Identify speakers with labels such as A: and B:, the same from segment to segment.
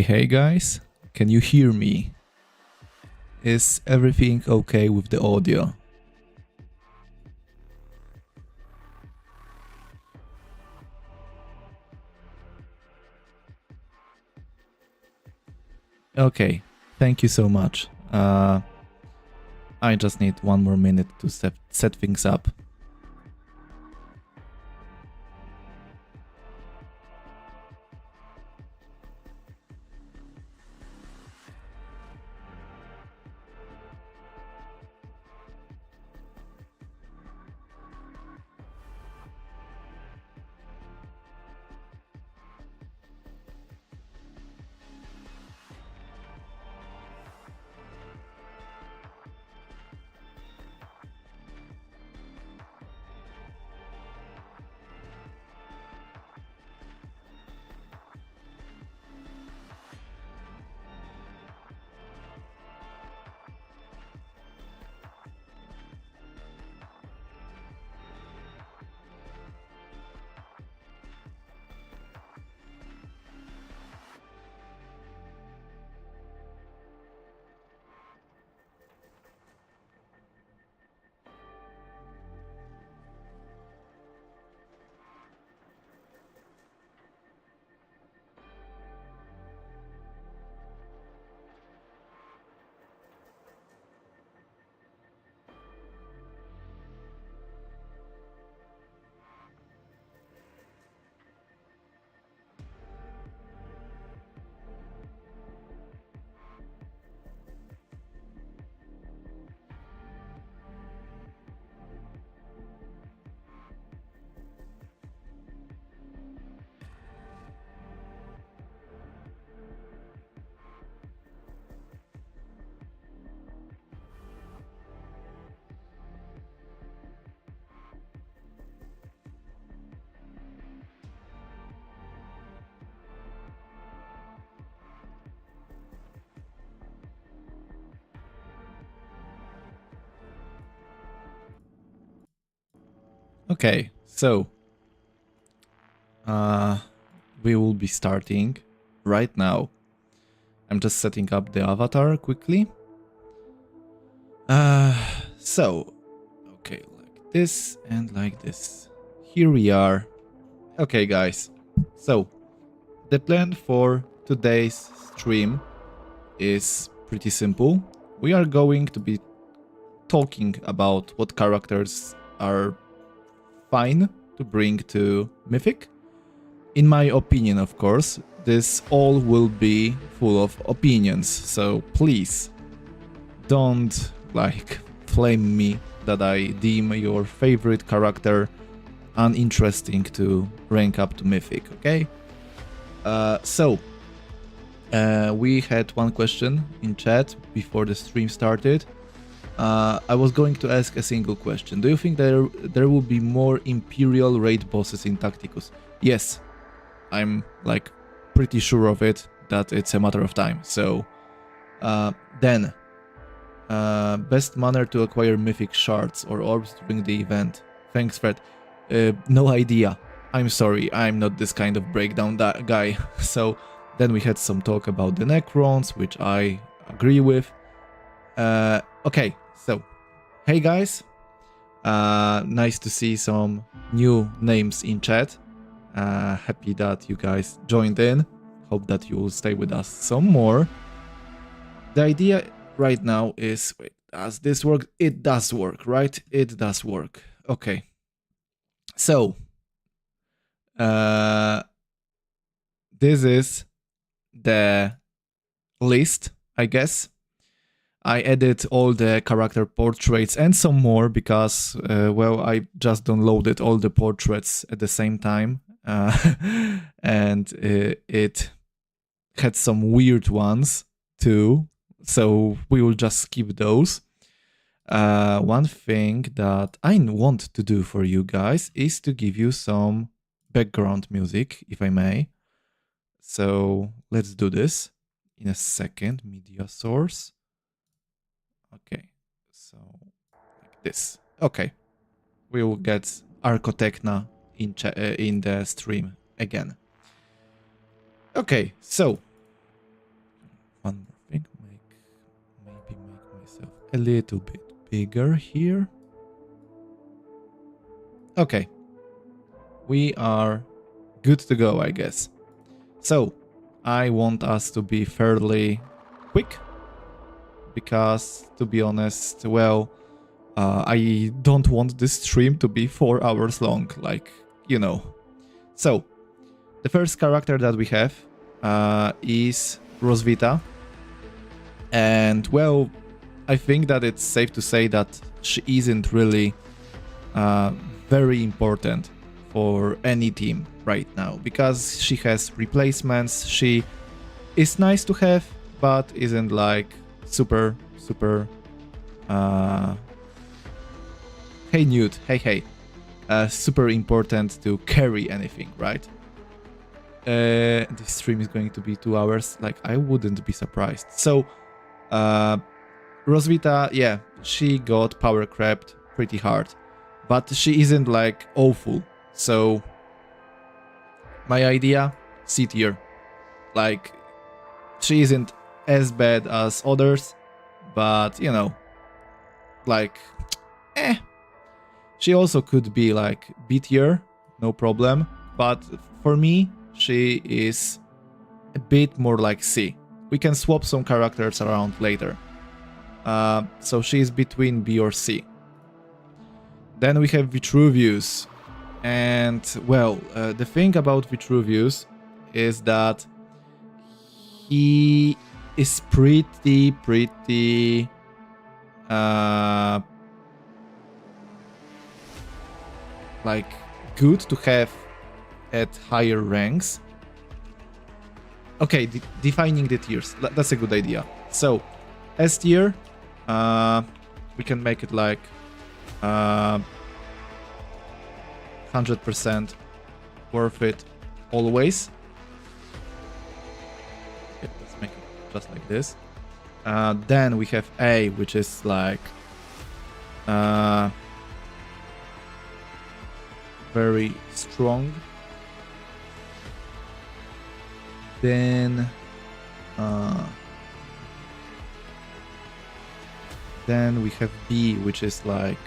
A: Hey guys, can you hear me? Is everything okay with the audio? Okay, thank you so much. I just need one more minute to set things up. Okay, so we will be starting right now. I'm just setting up the avatar quickly. So, okay, like this and like this. Here we are. Okay, guys. So, the plan for today's stream is pretty simple. We are going to be talking about what characters are fine to bring to Mythic. In my opinion, of course, this all will be full of opinions, so please don't flame me that I deem your favorite character uninteresting to rank up to Mythic, okay? We had one question in chat before the stream started. I was going to ask a single question. Do you think there will be more Imperial raid bosses in Tacticus? Yes, I'm pretty sure of it, that it's a matter of time. So, best manner to acquire mythic shards or orbs during the event. Thanks, Fred. No idea. I'm sorry, I'm not this kind of breakdown guy. So, then we had some talk about the Necrons, which I agree with. Okay, so, hey guys. Nice to see some new names in chat. Happy that you guys joined in. Hope that you will stay with us some more. The idea right now is, wait, does this work? It does work, right? It does work. Okay. So, this is the list, I guess. I added all the character portraits and some more because, well, I just downloaded all the portraits at the same time. And it had some weird ones too, so we will just skip those. One thing that I want to do for you guys is to give you some background music, if I may. So let's do this in a second. Media source. Okay, so like this. Okay, we will get Archotechna in the stream again. Okay, so one more thing. Maybe make myself a little bit bigger here. Okay. We are good to go, I guess. So, I want us to be fairly quick. Because, to be honest, well, I don't want this stream to be 4 hours long, like, you know. So, the first character that we have is Roswitha. And, well, I think that it's safe to say that she isn't really very important for any team right now. Because she has replacements, she is nice to have, but isn't like super hey Newt, hey super important to carry anything, right? This stream is going to be 2 hours, like I wouldn't be surprised. So Roswitha, yeah, she got power crept pretty hard, but she isn't like awful. So my idea, C tier. Like she isn't as bad as others, but you know, like she also could be like B tier, no problem, but for me she is a bit more like C. We can swap some characters around later, so she is between B or C. Then we have Vitruvius, and well, the thing about Vitruvius is that he is pretty like good to have at higher ranks. Okay, defining the tiers, that's a good idea. So S tier, we can make it like 100% worth it always. Okay, let's make it just like this. Then we have A, which is like very strong. Then we have B, which is like,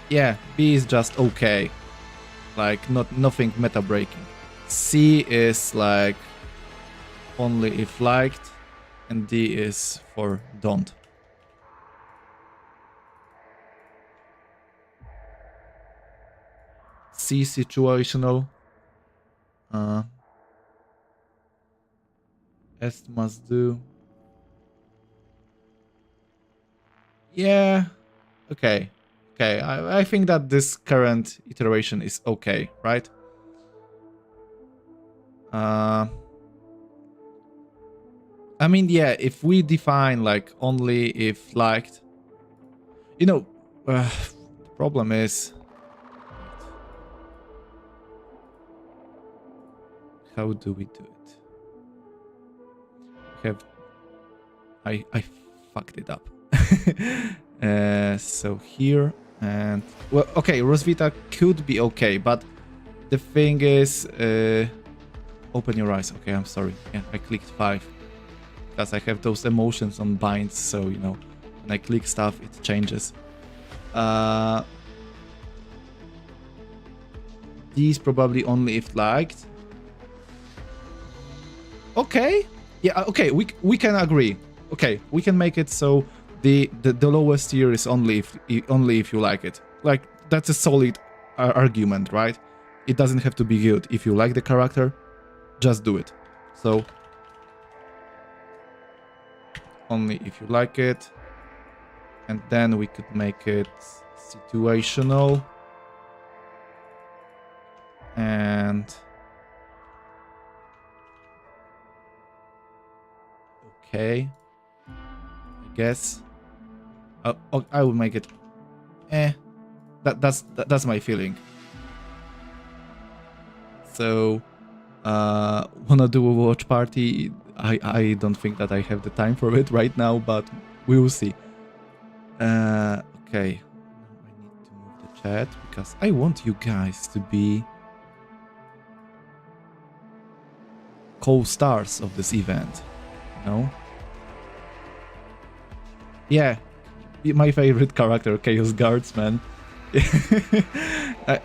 A: yeah, B is just okay, like nothing meta breaking. C is like only if liked, and D is for don't. C situational. S must do. Yeah. Okay. Okay. I think that this current iteration is okay, right? I mean, yeah, if we define like only if liked, you know, the problem is, how do we do it? We have, I fucked it up. So here and well, okay, Roswitha could be okay, but the thing is, open your eyes. Okay, I'm sorry. Yeah, I clicked 5 because I have those emotions on binds. So you know, when I click stuff, it changes. These probably only if liked. Okay. Yeah. Okay. We can agree. Okay, we can make it so the lowest tier is only if you like it. Like that's a solid argument, right? It doesn't have to be good. If you like the character, just do it. So only if you like it, and then we could make it situational and okay. I guess I will make it. That's my feeling. So, wanna do a watch party? I don't think that I have the time for it right now, but we will see. Okay. I need to move the chat because I want you guys to be co-stars of this event, you know? Yeah, my favorite character, Chaos Guardsman.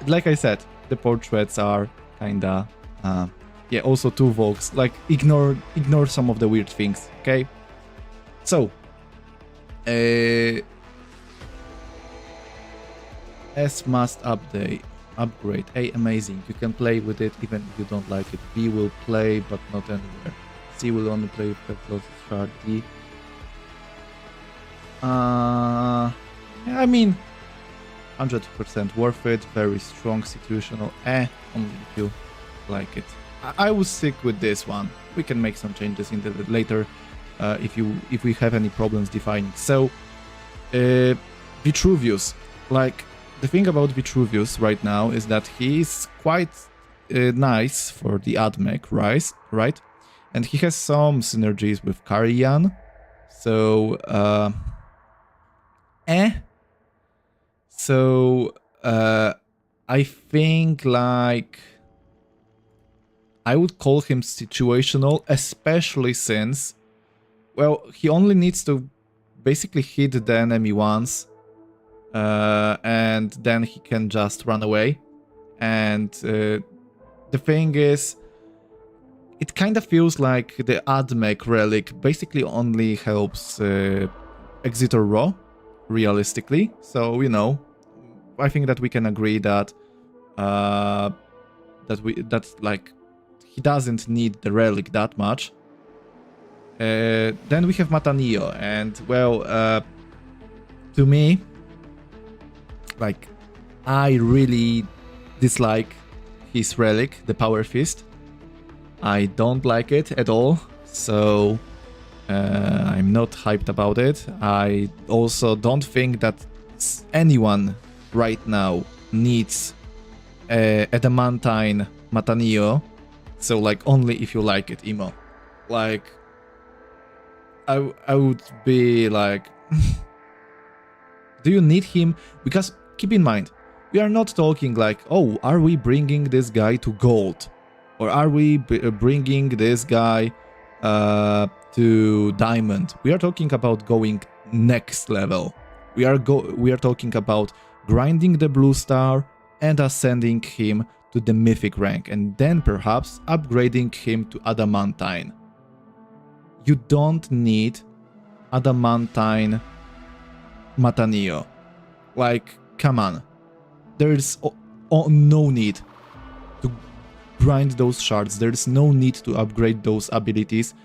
A: Like I said, the portraits are kinda... yeah, also 2 Vogues. Like, ignore some of the weird things, okay? So... S must upgrade. A, amazing. You can play with it even if you don't like it. B will play, but not anywhere. C will only play with closest shard. D... I mean, 100% worth it. Very strong situational. Only if you like it. I will stick with this one. We can make some changes in the later if we have any problems defining. So, Vitruvius. Like, the thing about Vitruvius right now is that he's quite nice for the AdMech, right? And he has some synergies with Karian. So, So, I think, like, I would call him situational, especially since, well, he only needs to basically hit the enemy once, and then he can just run away. And the thing is, it kind of feels like the AdMech relic basically only helps Exitor Raw, realistically. So, you know, I think that we can agree that that's like he doesn't need the relic that much. Then we have Matanio, and well, to me, like, I really dislike his relic, the Power Fist. I don't like it at all, so I'm not hyped about it. I also don't think that anyone right now needs Adamantine Matanio, so like only if you like it, Emo. Like, I would be like, do you need him? Because keep in mind, we are not talking like, oh, are we bringing this guy to gold? Or are we bringing this guy to diamond? We are talking about going next level. We are talking about grinding the blue star and ascending him to the mythic rank, and then perhaps upgrading him to adamantine. You don't need adamantine Matanio. Like, come on. There's no need to grind those shards. There's no need to upgrade those abilities.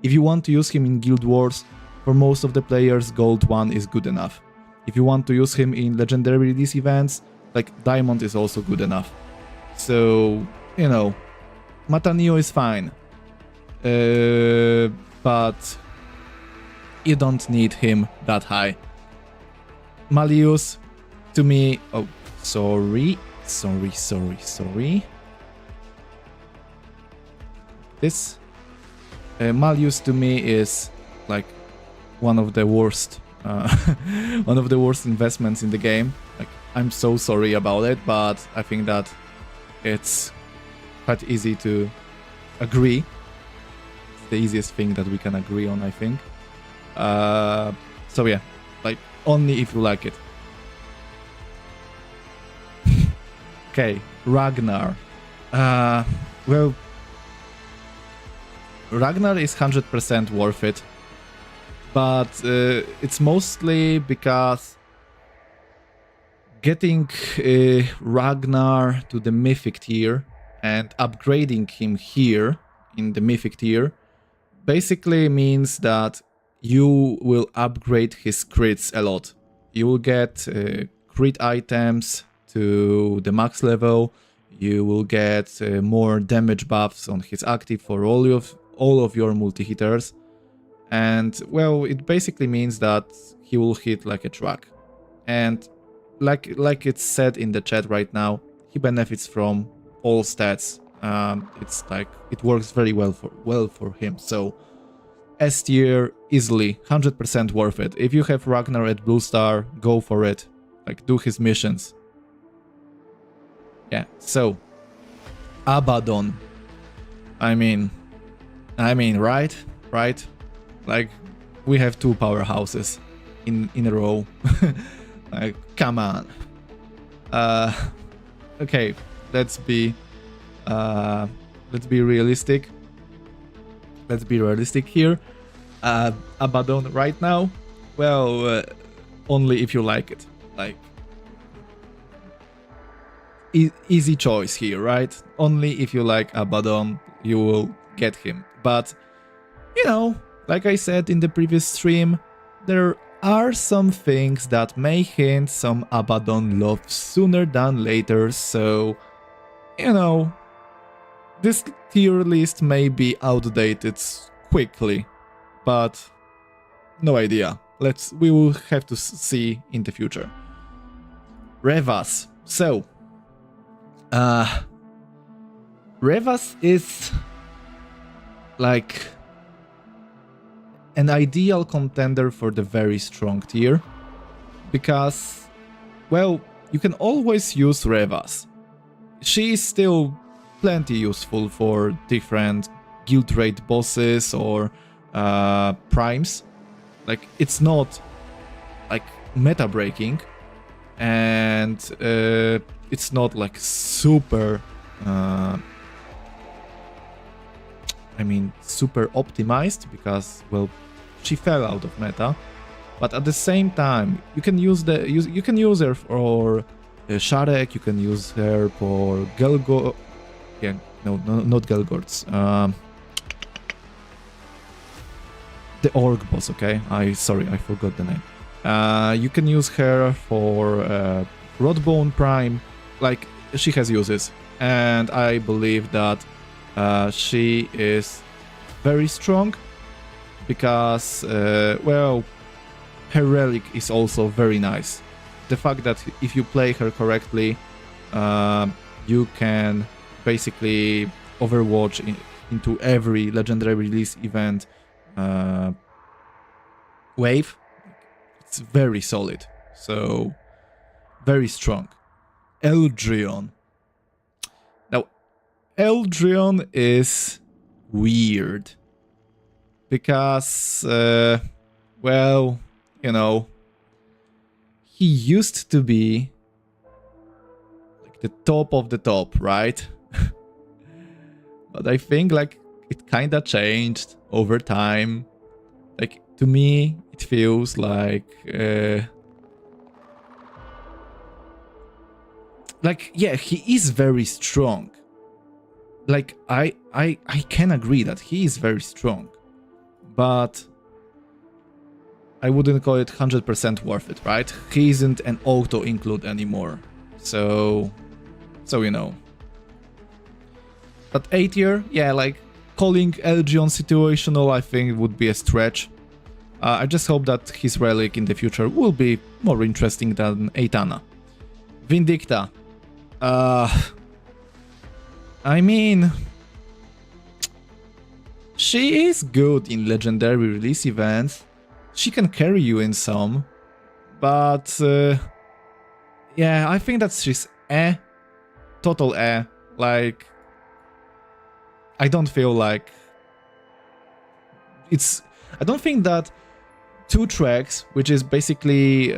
A: If you want to use him in Guild Wars, for most of the players, Gold 1 is good enough. If you want to use him in Legendary Release events, like, Diamond is also good enough. So, you know, Matanio is fine. But you don't need him that high. Malleus, to me... Oh, sorry. This... Malleus to me is like one of the worst one of the worst investments in the game. Like, I'm so sorry about it, but I think that it's quite easy to agree. It's the easiest thing that we can agree on, I think. So yeah, like, only if you like it. Okay, Ragnar. Well, Ragnar is 100% worth it, but it's mostly because getting Ragnar to the Mythic tier and upgrading him here in the Mythic tier basically means that you will upgrade his crits a lot. You will get crit items to the max level, you will get more damage buffs on his active for all of your multi-hitters, and well, it basically means that he will hit like a truck. And like it's said in the chat right now, he benefits from all stats. It's like it works very well for him. So S tier, easily 100% worth it. If you have Ragnar at Blue Star, go for it. Like, do his missions. Yeah, so Abaddon. I mean, I mean, right? Right? Like, we have two powerhouses in a row. Like, come on. Okay, let's be realistic. Let's be realistic here. Abaddon right now, well, only if you like it. Like, easy choice here, right? Only if you like Abaddon, you will get him. But, you know, like I said in the previous stream, there are some things that may hint some Abaddon love sooner than later, so, you know, this tier list may be outdated quickly, but no idea. We will have to see in the future. Revas. So, Revas is like an ideal contender for the very strong tier, because, well, you can always use Revas. She is still plenty useful for different guild raid bosses or primes. Like, it's not like meta breaking, and it's not like super super optimized, because, well, she fell out of meta. But at the same time, you can use her for Sharek, you can use her for Gelgo. Yeah, no, not Gelgords. The Orc boss, okay? Sorry, I forgot the name. You can use her for Rodbone Prime. Like, she has uses, and I believe that she is very strong, because, well, her relic is also very nice. The fact that if you play her correctly, you can basically overwatch into every legendary release event wave. It's very solid, so very strong. Eldrion. Now, Eldrion is weird, because, well, you know, he used to be like the top of the top, right? But I think, like, it kinda changed over time. Like, to me, it feels like yeah, he is very strong. Like, I can agree that he is very strong, but I wouldn't call it 100% worth it, right? He isn't an auto include anymore, so you know. But A tier, yeah, like, calling Eldrion situational, I think it would be a stretch. I just hope that his relic in the future will be more interesting than Eitana. Vindicta. I mean, she is good in legendary release events. She can carry you in some, but yeah, I think that she's total like, I don't feel like it's... I don't think that 2 tracks, which is basically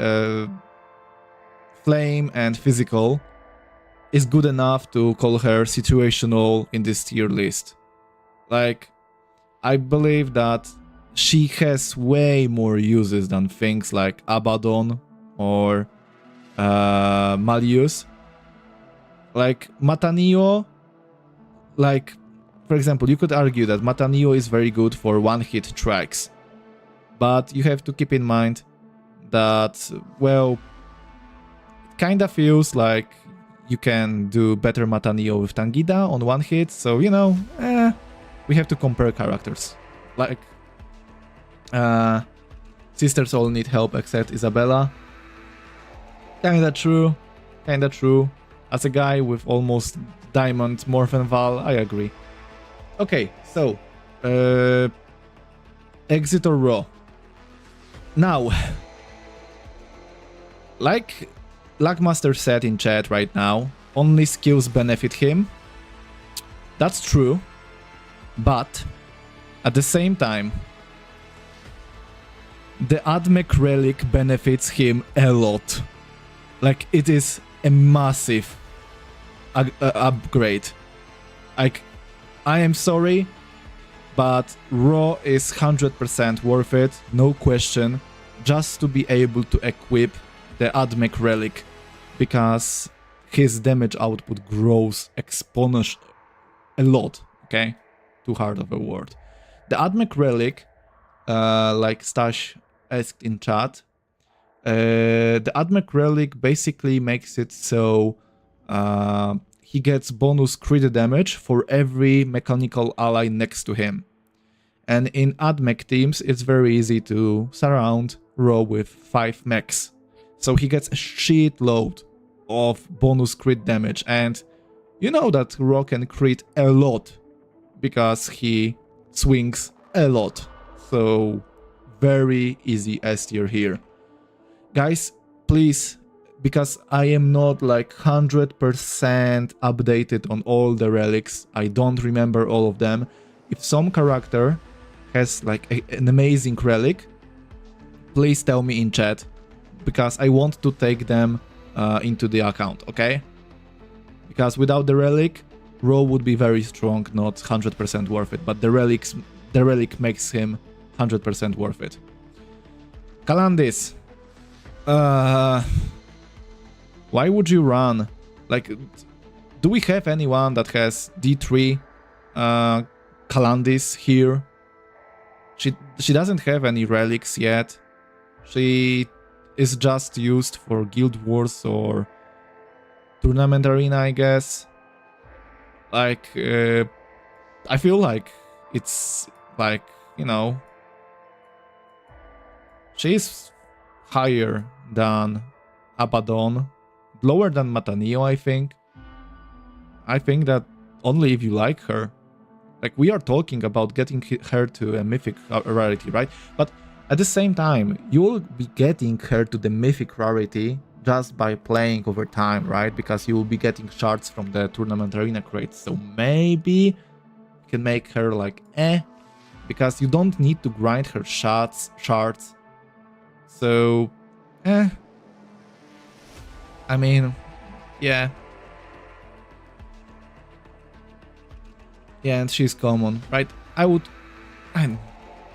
A: flame and physical, is good enough to call her situational in this tier list. Like, I believe that she has way more uses than things like Abaddon or Malleus. Like, Matanio, like, for example, you could argue that Matanio is very good for one-hit tracks, but you have to keep in mind that, well, it kinda feels like you can do better Matanio with Tangida on one hit, so, you know, we have to compare characters. Like, sisters all need help except Isabella. Kinda true, kinda true. As a guy with almost diamond Morphin Val, I agree. Okay, so, exit or raw. Now, like Lackmaster said in chat right now, only skills benefit him. That's true, but At the same time, the Admech relic benefits him a lot. Like, it is a massive upgrade. Like, I am sorry, but Raw is 100% worth it, no question, just to be able to equip the Admech relic, because his damage output grows exponentially a lot, okay? Too hard of a word. The Admech relic, like Stash asked in chat, the Admech relic basically makes it so he gets bonus crit damage for every mechanical ally next to him. And in Admech teams, it's very easy to surround Raw with 5 mechs. So he gets a shitload of bonus crit damage, and you know that Raw can crit a lot because he swings a lot. So very easy S tier here. Guys, please, because I am not like 100% updated on all the relics, I don't remember all of them. If some character has like an amazing relic, please tell me in chat, because I want to take them into the account, okay? Because without the relic, Raw would be very strong, not 100% worth it, but the relic makes him 100% worth it. Kalandis. Why would you run? Like, do we have anyone that has D3 Kalandis here? She doesn't have any relics yet. She is just used for Guild Wars or Tournament Arena, I guess. Like, I feel like it's like, you know, she's higher than Abaddon, lower than Mataneo, I think. I think that only if you like her. Like, we are talking about getting her to a Mythic rarity, right? But at the same time, you will be getting her to the Mythic rarity just by playing over time, right? Because you will be getting shards from the Tournament Arena crates. So maybe you can make her like because you don't need to grind her shards. So, I mean, yeah. Yeah, and she's common, right? I would...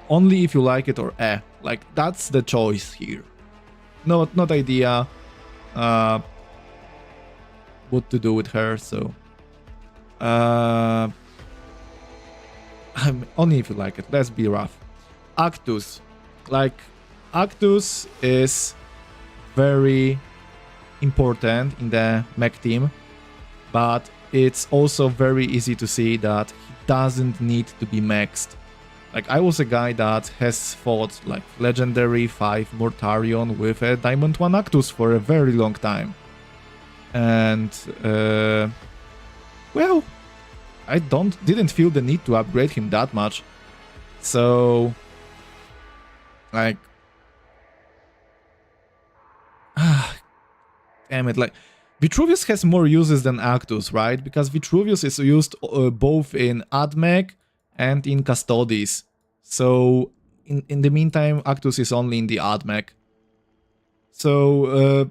A: only if you like it or like, that's the choice here. Not idea what to do with her, so... only if you like it, let's be rough. Actus. Like, Actus is very important in the mech team, but it's also very easy to see that he doesn't need to be maxed. Like, I was a guy that has fought like Legendary 5 Mortarion with a Diamond 1 Actus for a very long time. And, well, I didn't feel the need to upgrade him that much. So, like, damn it, like, Vitruvius has more uses than Actus, right? Because Vitruvius is used both in Admech and in Custodes. So, in the meantime, Actus is only in the Admech. So,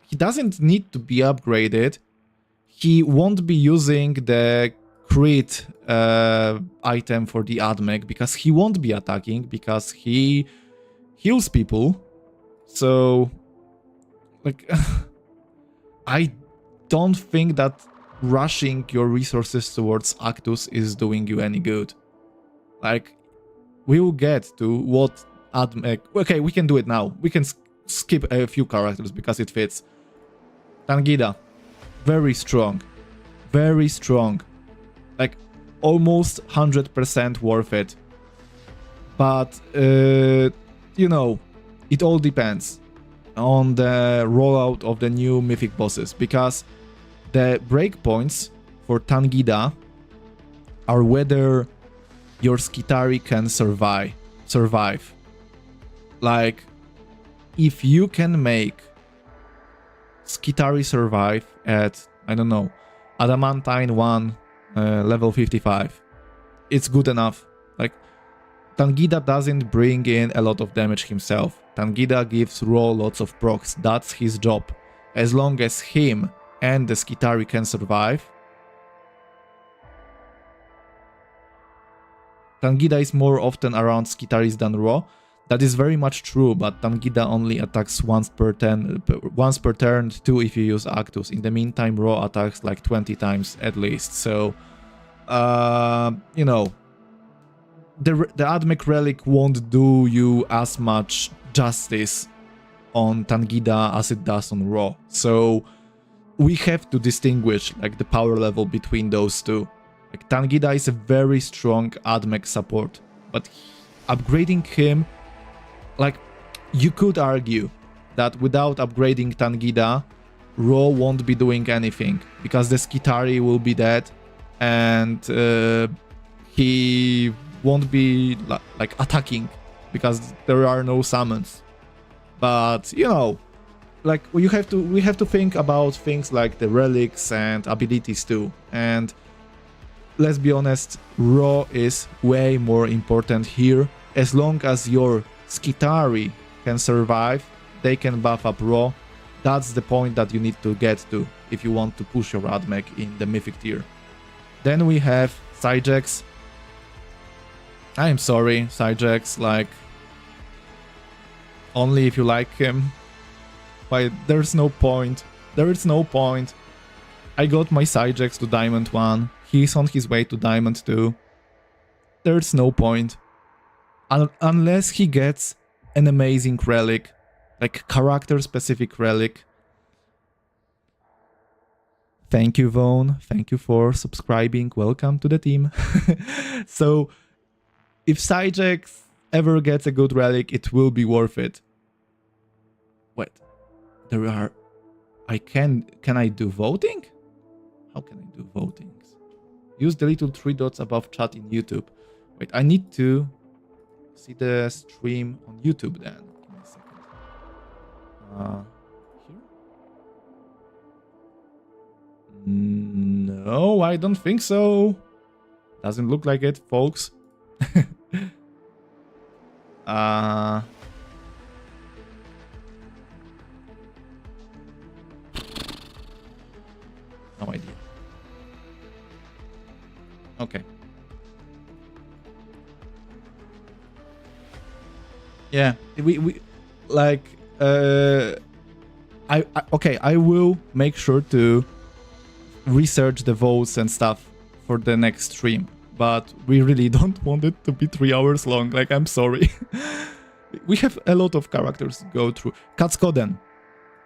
A: he doesn't need to be upgraded. He won't be using the crit item for the Admech because he won't be attacking, because he heals people. So, like... I don't think that rushing your resources towards Actus is doing you any good. Like, we will get to what Admech... Okay, we can do it now. We can skip a few characters because it fits. Tangida. Very strong. Very strong. Like, almost 100% worth it. But, you know, it all depends on the rollout of the new Mythic bosses, because the breakpoints for Tangida are whether your Skitari can survive. Like, if you can make Skitari survive at, I don't know, Adamantine 1, level 55, it's good enough. Like, Tangida doesn't bring in a lot of damage himself. Tangida gives Raw lots of procs, that's his job. As long as him and the Skitari can survive. Tangida is more often around Skitaris than Raw. That is very much true, but Tangida only attacks once per turn, 2 if you use Actus. In the meantime, Raw attacks like 20 times at least. So, you know, the Admech Relic won't do you as much justice on Tangida as it does on Raw. So we have to distinguish like the power level between those two. Like Tangida is a very strong Admech support, but upgrading him, like you could argue that without upgrading Tangida, Raw won't be doing anything because the Skitari will be dead and he won't be like attacking because there are no summons. But you know, like we have to think about things like the relics and abilities too. And let's be honest, Raw is way more important here. As long as your Skitari can survive, they can buff up Raw. That's the point that you need to get to if you want to push your Admech in the Mythic tier. Then we have Synergies. I'm sorry, Synergies, like, only if you like him. But there's no point. There is no point. I got my Synergies to Diamond 1. He's on his way to Diamond 2. There's no point. Unless he gets an amazing relic. Like character-specific relic. Thank you, Vaughn. Thank you for subscribing. Welcome to the team. So, if Synergies ever gets a good relic, it will be worth it. Wait, there are... Can I do voting? How can I do voting? Use the little 3 dots above chat in YouTube. Wait, I need to see the stream on YouTube then. Give me a second. Here? No, I don't think so. Doesn't look like it, folks. No idea. Okay. Yeah, we like okay, I will make sure to research the votes and stuff for the next stream, but we really don't want it to be 3 hours long. Like, I'm sorry. We have a lot of characters to go through. Katskoden,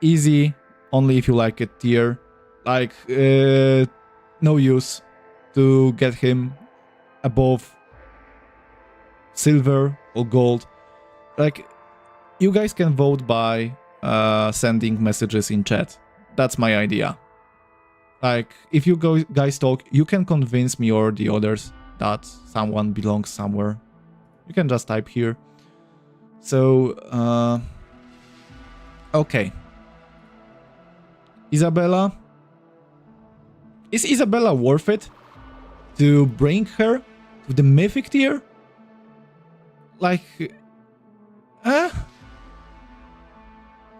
A: easy, only if you like it tier. Like, no use to get him above silver or gold. Like, you guys can vote by sending messages in chat. That's my idea. Like, if you guys talk, you can convince me or the others that someone belongs somewhere. You can just type here. So, okay. Isabella. Is Isabella worth it to bring her to the Mythic tier? Like,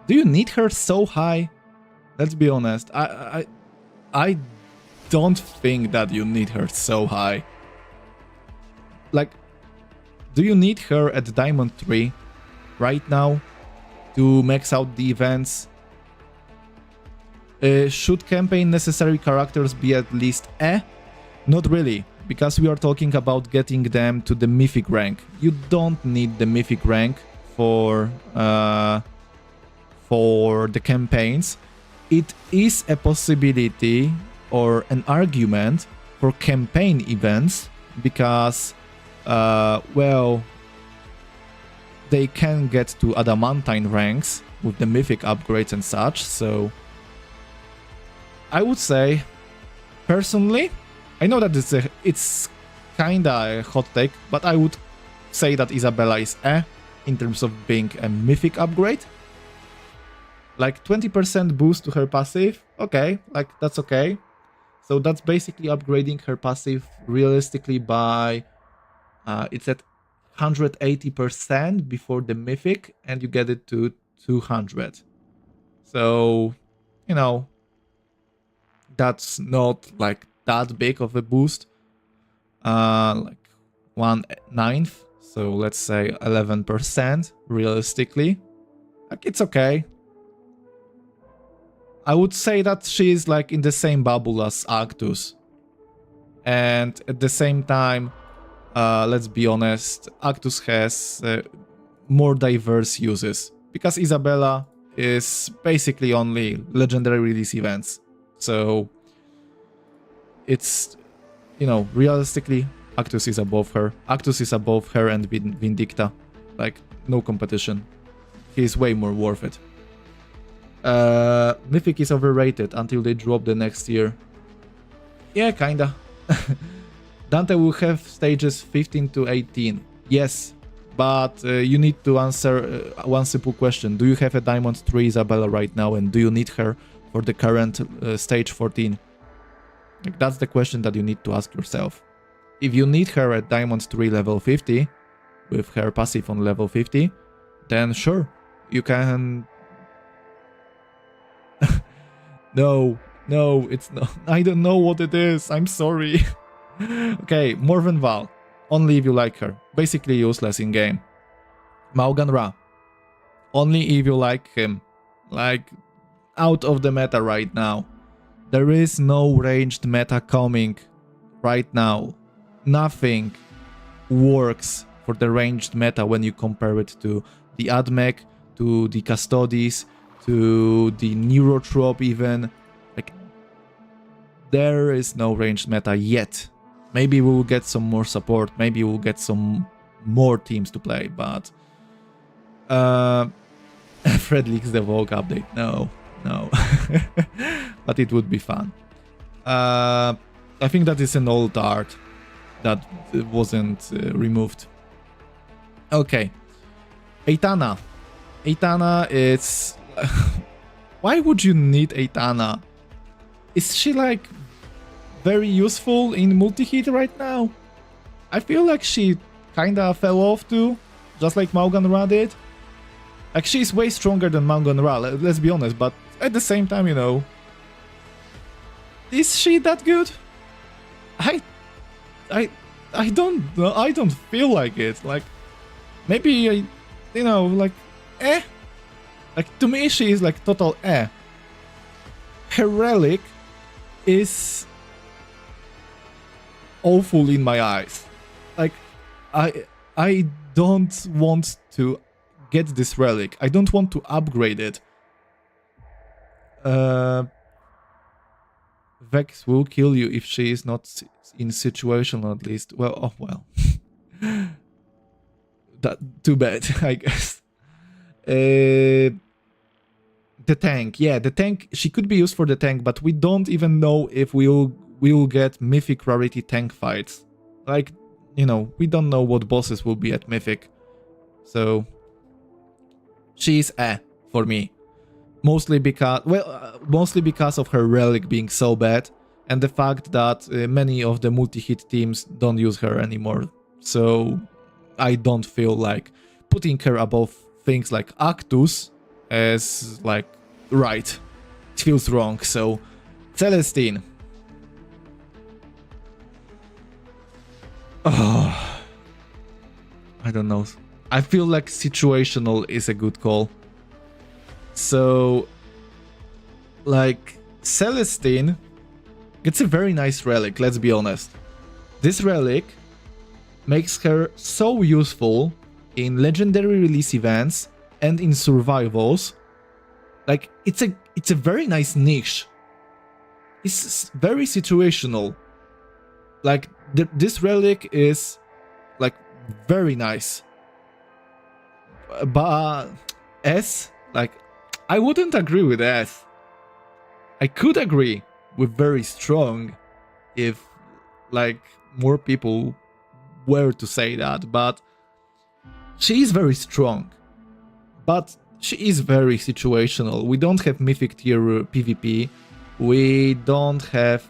A: do you need her so high? Let's be honest. I don't think that you need her so high. Like, do you need her at Diamond 3 right now to max out the events? Should campaign necessary characters be at least Not really, because we are talking about getting them to the Mythic rank. You don't need the Mythic rank for the campaigns. It is a possibility or an argument for campaign events because, well, they can get to adamantine ranks with the Mythic upgrades and such, so I would say, personally, I know that it's kinda a hot take, but I would say that Isabella is in terms of being a Mythic upgrade. Like 20% boost to her passive, okay, like that's okay. So that's basically upgrading her passive realistically by, it's at 180% before the Mythic, and you get it to 200. So, you know, that's not like that big of a boost. Like 1/9, so let's say 11% realistically. Like, it's okay. I would say that she's like in the same bubble as Actus. And at the same time, let's be honest, Actus has more diverse uses. Because Isabella is basically only legendary release events. So it's, you know, realistically, Actus is above her. Actus is above her and Vindicta. Like, no competition. He's way more worth it. Mythic is overrated until they drop the next year. Yeah, kinda. Dante will have stages 15 to 18. Yes, but you need to answer one simple question. Do you have a Diamond 3 Isabella right now, and do you need her for the current stage 14? Like, that's the question that you need to ask yourself. If you need her at Diamond 3 level 50, with her passive on level 50, then sure, you can... No, it's not. I don't know what it is. I'm sorry. Okay, Morven Val. Only if you like her. Basically useless in game. Maugan Ra. Only if you like him. Like, out of the meta right now. There is no ranged meta coming right now. Nothing works for the ranged meta when you compare it to the Admech, to the Custodes, to the Neurotrop even. Like, there is no ranged meta yet. Maybe we will get some more support, maybe we'll get some more teams to play, but Fred leaks the Vogue update. No. But it would be fun. I think that is an old art that wasn't removed. Okay. Aitana. Aitana is... Why would you need Aitana? Is she like very useful in multi-hit right now? I feel like she kinda fell off too, just like Maugan Ra did. Like, she's way stronger than Maugan Ra, let's be honest, but at the same time, you know, is she that good? I don't know, I don't feel like it. Like, maybe, you know, like, Like, to me, she is like total Her Relic is awful in my eyes. Like, I don't want to get this Relic. I don't want to upgrade it. Vex will kill you if she is not in situational at least. Well, oh well. That, too bad, I guess. The tank, yeah, the tank, she could be used for the tank, but we don't even know if we'll get Mythic rarity tank fights. Like, you know, we don't know what bosses will be at Mythic. So, she's for me. Mostly because, well, mostly because of her Relic being so bad, and the fact that many of the multi-hit teams don't use her anymore. So, I don't feel like putting her above things like Actus as, like, right. It feels wrong, so... Celestine. Oh, I don't know. I feel like situational is a good call. So, like, Celestine gets a very nice relic, let's be honest. This relic makes her so useful in legendary release events and in survivals. Like, it's a very nice niche. It's very situational. Like, this relic is, like, very nice. But S, like, I wouldn't agree with S. I could agree with very strong if, like, more people were to say that, but she is very strong. But she is very situational. We don't have Mythic tier PvP. We don't have...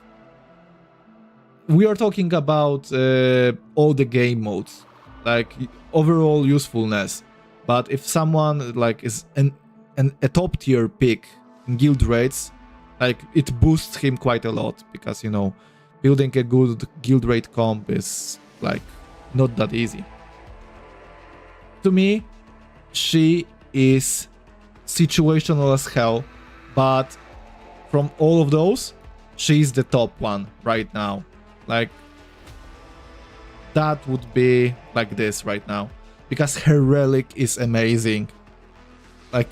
A: We are talking about all the game modes. like overall usefulness. But if someone like is a top tier pick in guild rates, like it boosts him quite a lot, because you know, building a good guild rate comp is like not that easy. To me, she is situational as hell, but from all of those, she's the top one right now. Like, that would be like this right now, because her relic is amazing. Like,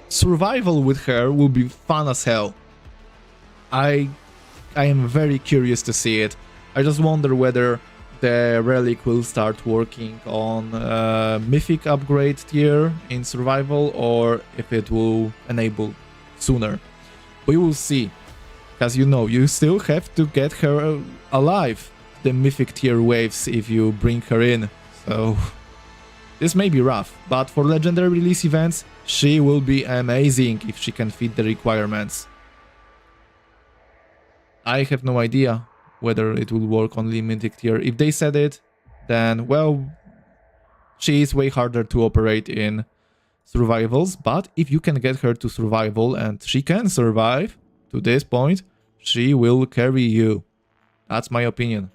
A: survival with her will be fun as hell. I am very curious to see it. I just wonder whether the relic will start working on Mythic upgrade tier in survival, or if it will enable sooner. We will see, because you know, you still have to get her alive, the Mythic tier waves, if you bring her in. So this may be rough, but for legendary release events, she will be amazing if she can fit the requirements. I have no idea whether it will work on limited tier. If they said it, then, well, she is way harder to operate in survivals, but if you can get her to survival and she can survive to this point, she will carry you. That's my opinion.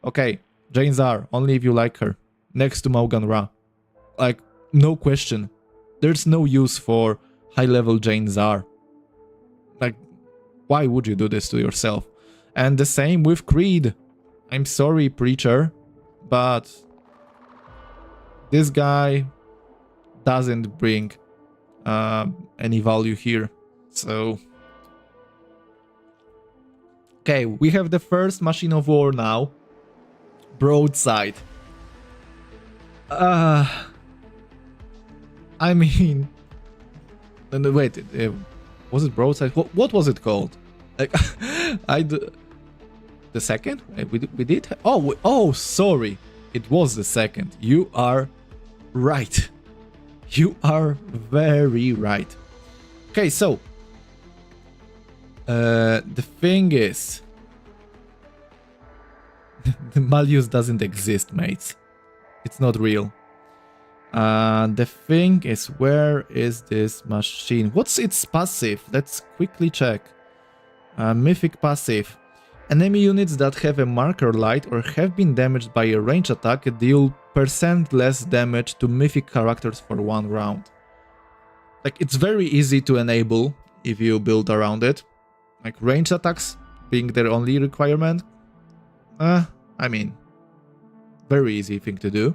A: Okay, Jane Zar, only if you like her. Next to Maugan Ra. Like, no question. There's no use for high-level Jane Zar. Like, why would you do this to yourself? And the same with Creed. I'm sorry, Preacher, but this guy doesn't bring any value here. So, okay, we have the first Machine of War now. Broadside. I mean, wait, was it Broadside? What was it called? Like, the second? We did? Oh, sorry. It was the second. You are right. You are very right. Okay, so the thing is, the Malleus doesn't exist, mates. It's not real. The thing is, where is this machine? What's its passive? Let's quickly check. Mythic passive. Enemy units that have a marker light or have been damaged by a range attack deal % less damage to mythic characters for 1 round. Like, it's very easy to enable if you build around it. Like, range attacks being their only requirement. I mean, very easy thing to do.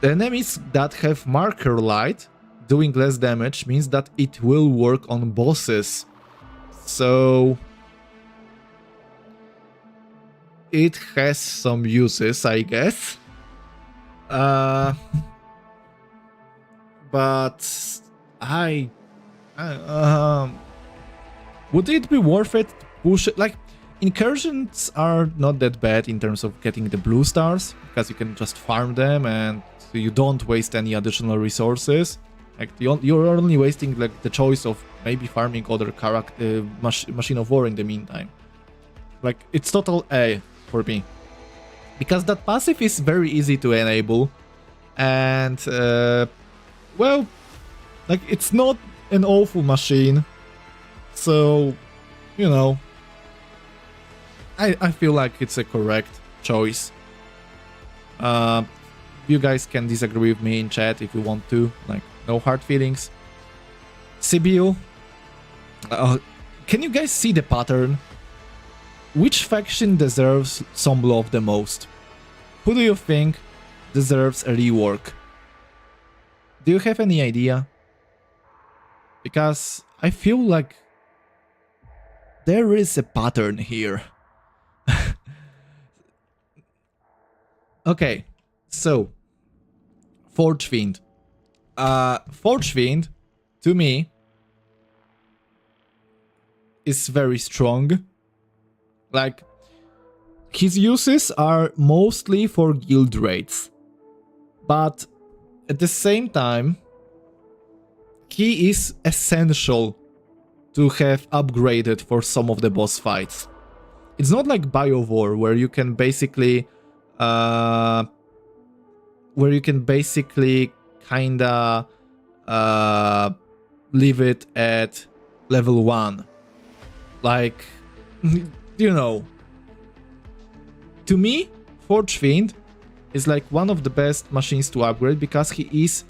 A: The enemies that have marker light doing less damage means that it will work on bosses. So it has some uses, I guess. But would it be worth it to push it? Like, incursions are not that bad in terms of getting the blue stars, because you can just farm them and you don't waste any additional resources. Like, you're only wasting like the choice of maybe farming other character Machine of War in the meantime. Like, it's total A for me, because that passive is very easy to enable, and well, like, it's not an awful machine, so you know, I feel like it's a correct choice. You guys can disagree with me in chat if you want to, like, no hard feelings. Sibyl, can you guys see the pattern? Which faction deserves some love the most? Who do you think deserves a rework? Do you have any idea? Because I feel like there is a pattern here. Okay, so Forge Fiend. Forge Fiend, to me, is very strong. Like, his uses are mostly for guild raids, but at the same time, he is essential to have upgraded for some of the boss fights. It's not like BioWar, where you can basically where you can basically kinda leave it at level 1. Like, you know, to me, Forge Fiend is like one of the best machines to upgrade because he is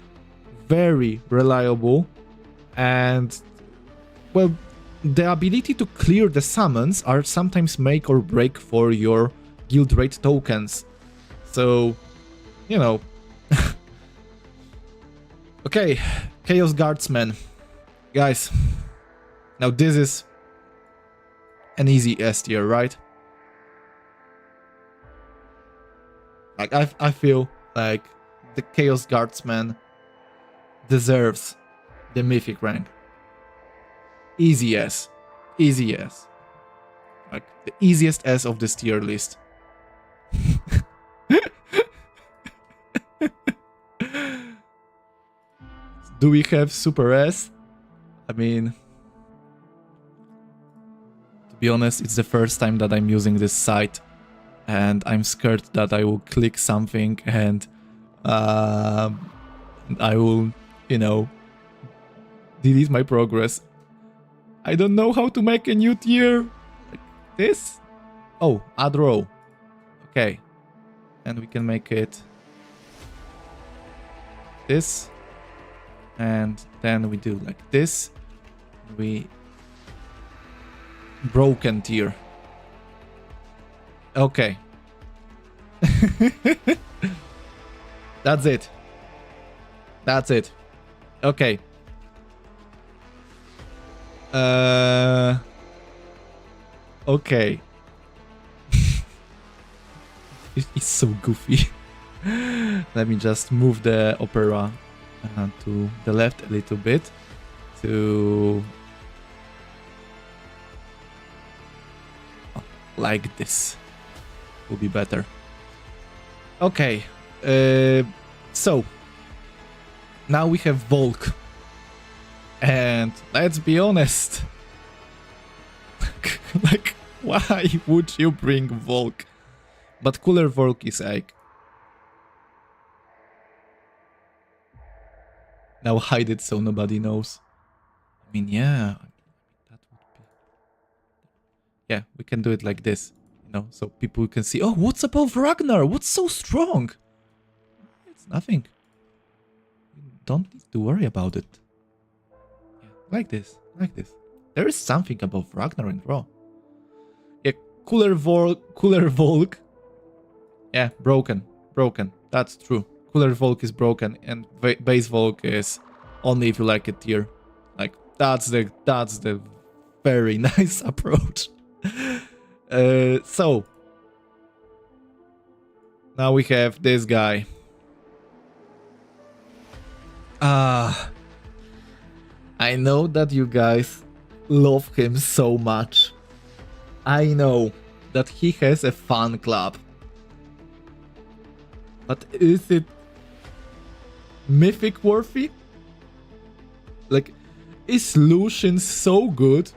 A: very reliable and, well, the ability to clear the summons are sometimes make or break for your guild rate tokens. So, you know. Okay, Chaos Guardsman. Guys, now this is an easy S tier, right? Like, I feel like the Chaos Guardsman deserves the Mythic rank. Easy S. Easy S. Like, the easiest S of this tier list. Do we have Super S? I mean, to be honest, it's the first time that I'm using this site, and I'm scared that I will click something and I will, you know, delete my progress. I don't know how to make a new tier. Like this? Oh, add row. Okay. And we can make it this. And then we do like this. We broken tier. Okay. That's it. That's it. Okay. Okay. It's so goofy. Let me just move the opera to the left a little bit to like this will be better. Okay, so now we have Volk, and let's be honest, like, why would you bring Volk? But cooler Volk is like, now hide it so nobody knows. I mean, yeah, that would be... Yeah, we can do it like this, you know, so people can see, oh, what's above Ragnar? What's so strong? It's nothing. You don't need to worry about it. Yeah, like this, like this. There is something above Ragnar in Raw. Yeah, cooler Volk. Yeah, broken. That's true. Cooler Volk is broken, and base Volk is only if you like it tier. Like, that's the very nice approach. So now we have this guy. I know that you guys love him so much. I know that he has a fan club. But is it Mythic worthy? Like, is Lucian so good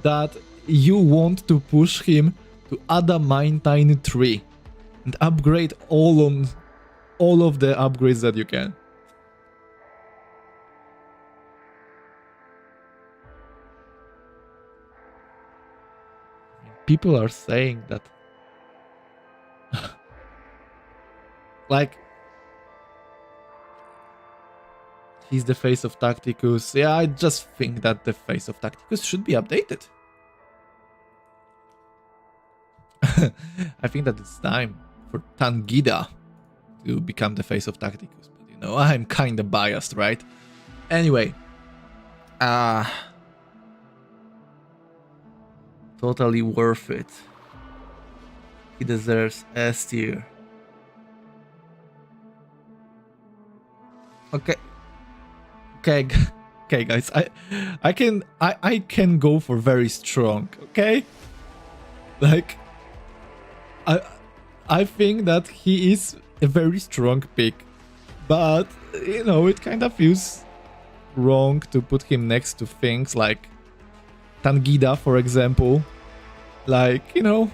A: that you want to push him to Adamantine 3 and upgrade all of the upgrades that you can? People are saying that like, he's the face of Tacticus. Yeah, I just think that the face of Tacticus should be updated. I think that it's time for Tangida to become the face of Tacticus. But you know, I'm kinda biased, right? Anyway. Totally worth it. He deserves S tier. Okay. Okay, guys. I can go for very strong, okay? Like, I think that he is a very strong pick, but you know, it kind of feels wrong to put him next to things like Tangida, for example. Like, you know,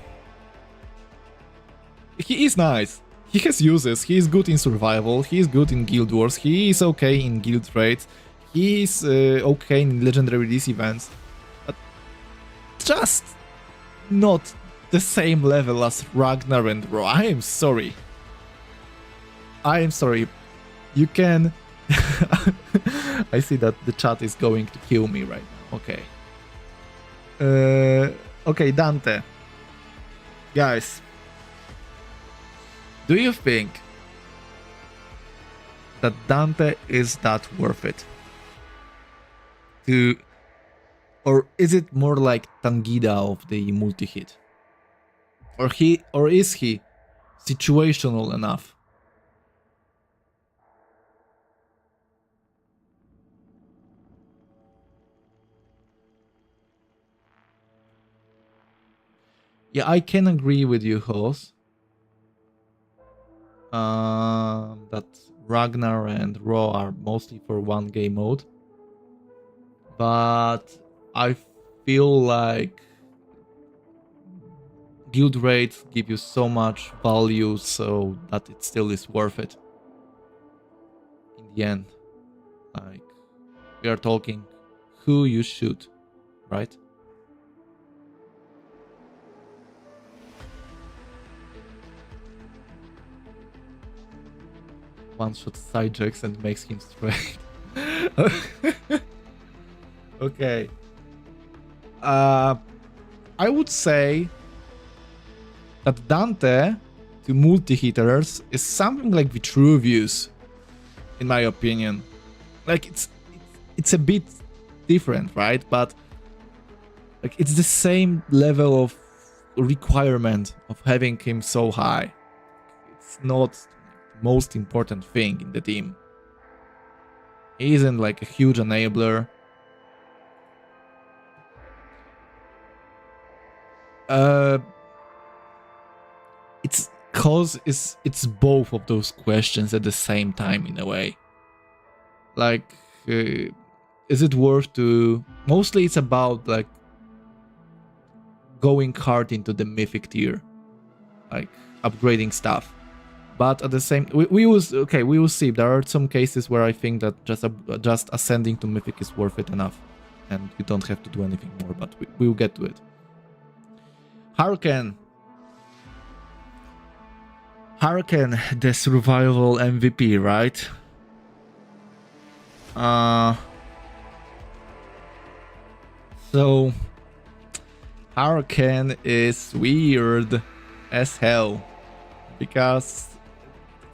A: he is nice. He has uses. He is good in survival. He is good in guild wars. He is okay in guild raids. He is okay in legendary release events. But just not the same level as Ragnar and Ro. I am sorry. I am sorry. You can... I see that the chat is going to kill me right now. Okay. Okay, Dante. Guys. Do you think that Dante is that worth it? Or is it more like Tangida of the multi-hit? Or is he situational enough? Yeah, I can agree with you, Hos. That Ragnar and Raw are mostly for one game mode. But I feel like guild raids give you so much value so that it still is worth it. In the end. Like, we are talking who you shoot, right? One shot sidejacks and makes him straight. Okay. I would say that Dante to multi-hitters is something like Vitruvius, in my opinion. Like it's a bit different, right? But like it's the same level of requirement of having him so high. It's not the most important thing in the team. He isn't like a huge enabler. It's both of those questions at the same time in a way. Like, is it worth to? Mostly, it's about like going hard into the mythic tier, like upgrading stuff. But at the same, we will see. There are some cases where I think that just ascending to mythic is worth it enough, and you don't have to do anything more. But we will get to it. Harken, the survival MVP, right? So Harken is weird as hell because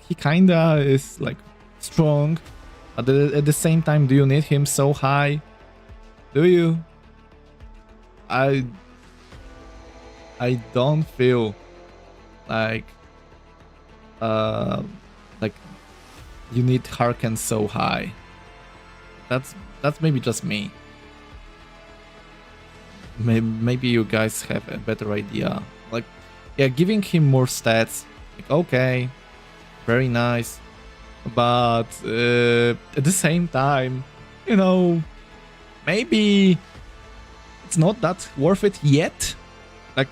A: he kinda is like strong, but at the same time, do you need him so high? Do you? I don't feel like you need Harken so high. That's maybe just me. Maybe you guys have a better idea. Like, yeah, giving him more stats, like, okay, very nice, but at the same time, you know, maybe it's not that worth it yet. Like,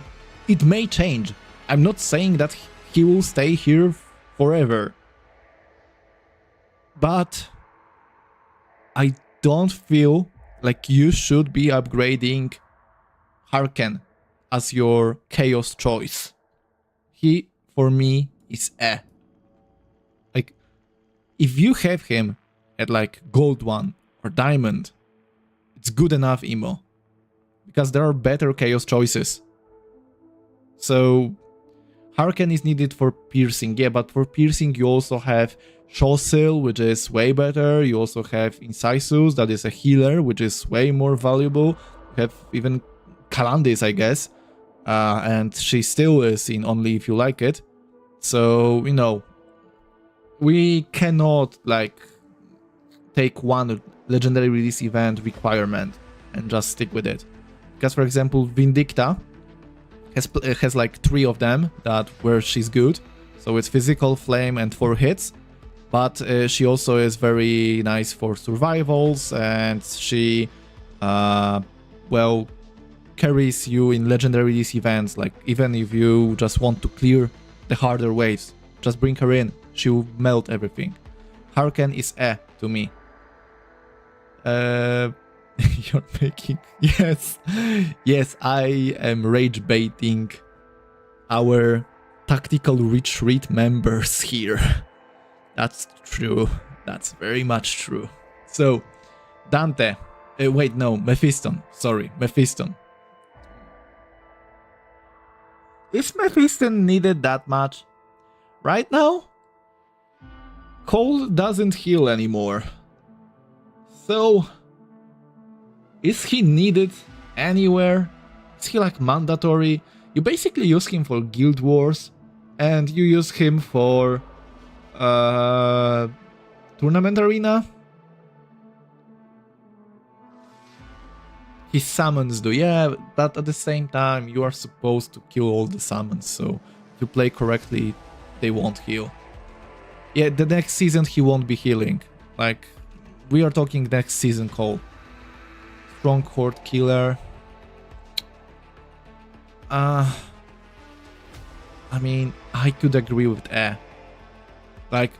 A: it may change. I'm not saying that he will stay here forever, but I don't feel like you should be upgrading Harken as your chaos choice. He, for me, is like, if you have him at like gold 1 or diamond, it's good enough emo, because there are better chaos choices. So Harken is needed for piercing, yeah, but for piercing you also have Shosil, which is way better. You also have Incisus, that is a healer, which is way more valuable. You have even Kalandis, I guess, and she still is in Only If You Like It. So, you know, we cannot like take one legendary release event requirement and just stick with it. Because, for example, Vindicta has like 3 of them where she's good. So it's physical, flame, and 4 hits. But she also is very nice for survivals, and she, well, carries you in legendary release events. Like, even if you just want to clear the harder waves. Just bring her in. She will melt everything. Harken is to me. You're making... Yes. Yes, I am rage baiting our tactical retreat members here. That's true. That's very much true. So, Dante. Wait, no, Mephiston. Sorry, Mephiston. Is Mephiston needed that much? Right now? Cole doesn't heal anymore. So, is he needed anywhere? Is he like mandatory? You basically use him for Guild Wars, and you use him for Tournament Arena. His summons do, yeah, but at the same time, you are supposed to kill all the summons, so if you play correctly, they won't heal. Yeah, the next season he won't be healing. Like, we are talking next season, Cole. Strong Horde Killer. I mean, I could agree with like,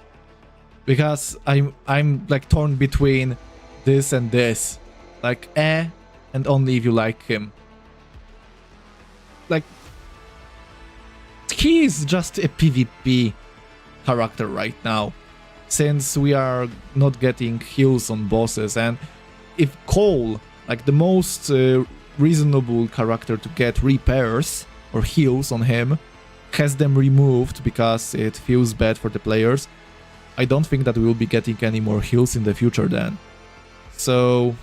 A: because I'm like torn between this and this. Like, and only if you like him. Like, he is just a PvP character right now, since we are not getting heals on bosses, and if Cole, like the most reasonable character to get repairs or heals on him, has them removed because it feels bad for the players, I don't think that we will be getting any more heals in the future then. So...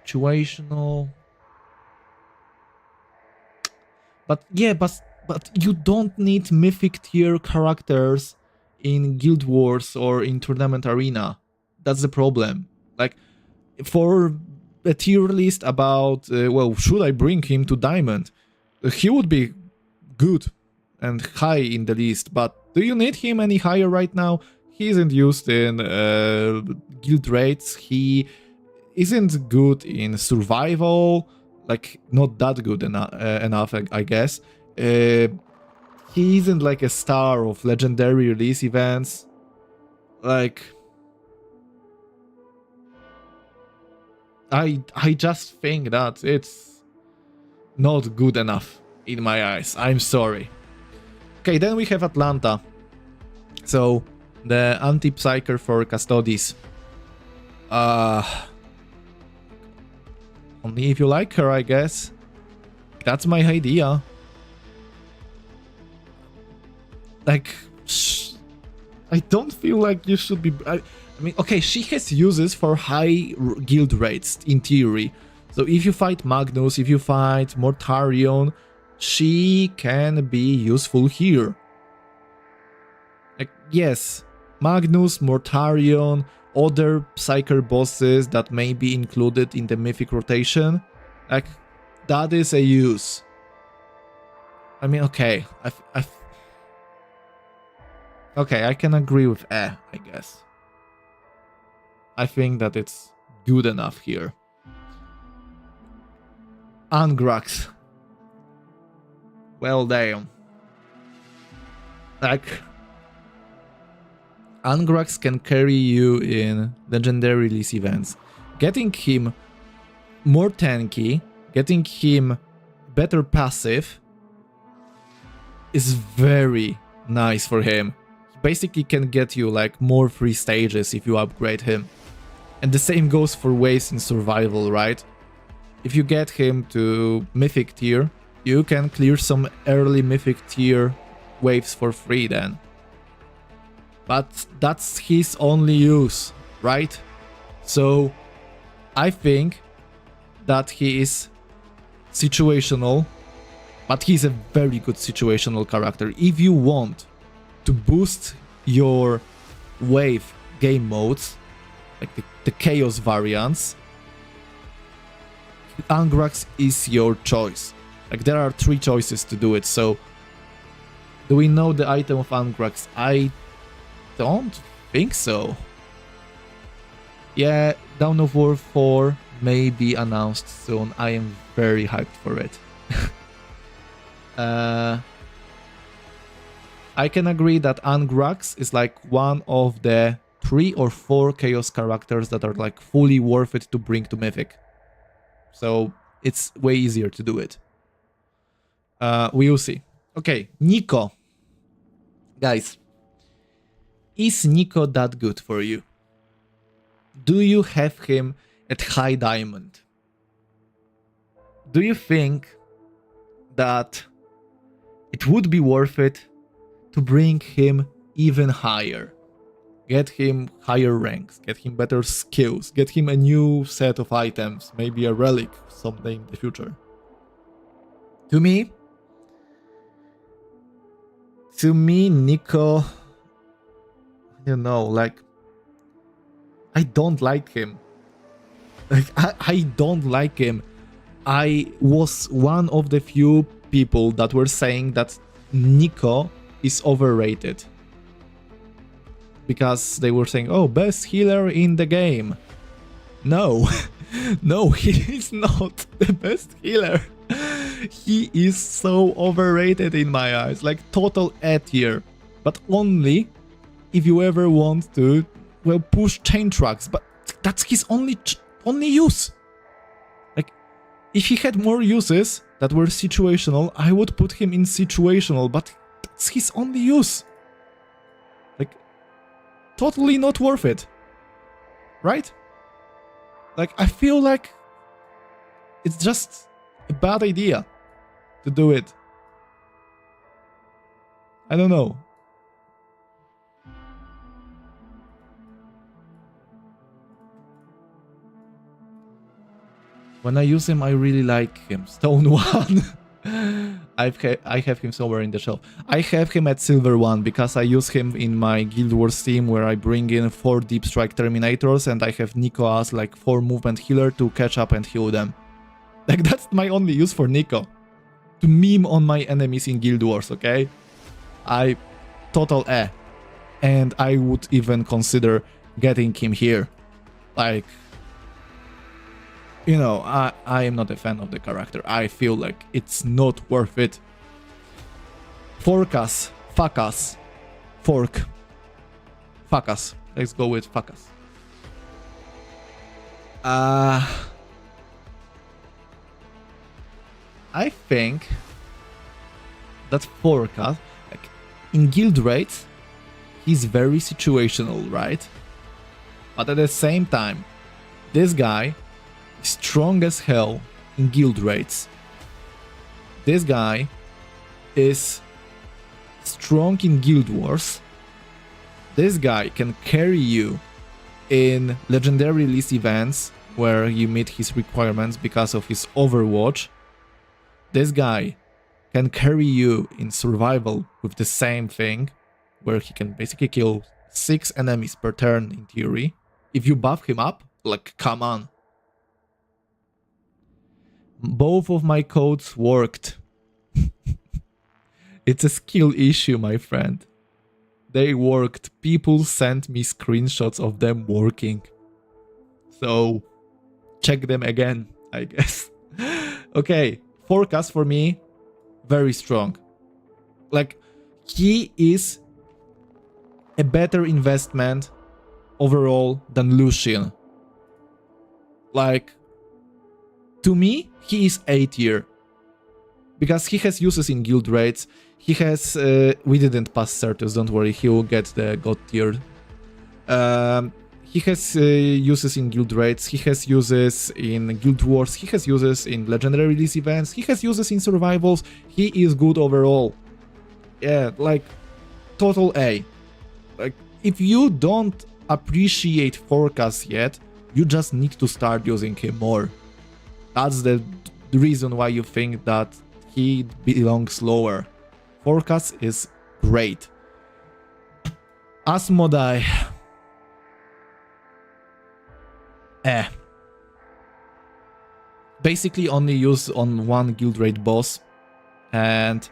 A: situational... But yeah, but you don't need mythic tier characters in Guild Wars or in Tournament Arena. That's the problem. Like, for a tier list about, well, should I bring him to Diamond? He would be good and high in the list, but do you need him any higher right now? He isn't used in guild raids, he isn't good in survival, like, not that good enough, I guess. He isn't like a star of legendary release events. Like, I just think that it's not good enough in my eyes. I'm sorry. Okay, then we have Atlanta. So, the anti-psyker for Custodes. Only if you like her, I guess. That's my idea. Like, I don't feel like you should be... I mean, okay, she has uses for high guild rates, in theory. So if you fight Magnus, if you fight Mortarion, she can be useful here. Like, yes, Magnus, Mortarion, other Psyker bosses that may be included in the Mythic rotation, like, that is a use. I mean, okay, okay, I can agree with I guess. I think that it's good enough here. Angrax. Well, damn. Like, Angrax can carry you in legendary release events. Getting him more tanky, getting him better passive is very nice for him. He basically can get you like more free stages if you upgrade him. And the same goes for waves in survival, right? If you get him to Mythic tier, you can clear some early Mythic tier waves for free then. But that's his only use, right? So I think that he is situational, but he's a very good situational character. If you want to boost your wave game modes, like the chaos variants, Angrax is your choice. Like, there are 3 choices to do it, so do we know the item of Angrax? I don't think so. Yeah, Dawn of War 4 may be announced soon. I am very hyped for it. I can agree that Angrax is like one of the 3 or 4 Chaos characters that are like fully worth it to bring to Mythic. So it's way easier to do it. We'll see. Okay, Nico. Guys, is Nico that good for you? Do you have him at high diamond? Do you think that it would be worth it to bring him even higher? Get him higher ranks, get him better skills, get him a new set of items, maybe a relic someday in the future. To me, Nico, you know, like, I don't like him. Like, I don't like him. I was one of the few people that were saying that Nico is overrated. Because they were saying, oh, best healer in the game. No, no, he is not the best healer. He is so overrated in my eyes, like total A tier. But only if you ever want to, well, push chain tracks, but that's his only use. Like, if he had more uses that were situational, I would put him in situational, but that's his only use. Like, totally not worth it. Right? Like, I feel like it's just a bad idea to do it. I don't know. When I use him, I really like him. Stone 1. I have him somewhere in the shelf. I have him at Silver 1 because I use him in my Guild Wars team where I bring in 4 Deep Strike Terminators and I have Nico as like 4 movement healer to catch up and heal them. Like, that's my only use for Nico. To meme on my enemies in Guild Wars, okay? I total A. And I would even consider getting him here. Like, you know, I am not a fan of the character. I feel like it's not worth it. Fork us. Fuck us. Fork. Fuck us. Let's go with fuck us. I think that fork us, like, in guild raids, he's very situational, right? But at the same time, this guy is strong as hell in guild raids. This guy is strong in guild wars. This guy can carry you in legendary release events where you meet his requirements because of his Overwatch. This guy can carry you in survival with the same thing, where he can basically kill 6 enemies per turn in theory. If you buff him up, like, come on. Both of my codes worked. It's a skill issue, my friend. They worked. People sent me screenshots of them working. So, check them again, I guess. Okay, forecast for me, very strong. Like, he is a better investment overall than Lucian. Like, to me, he is A tier. Because he has uses in guild raids. He has... we didn't pass Certus, don't worry, he will get the god tier. He has uses in guild raids, he has uses in guild wars, he has uses in legendary release events, he has uses in survivals, he is good overall. Yeah, like, total A. Like, if you don't appreciate forecast yet, you just need to start using him more. That's the reason why you think that he belongs lower. Forecast is great. Asmodai. Basically only used on one guild raid boss, and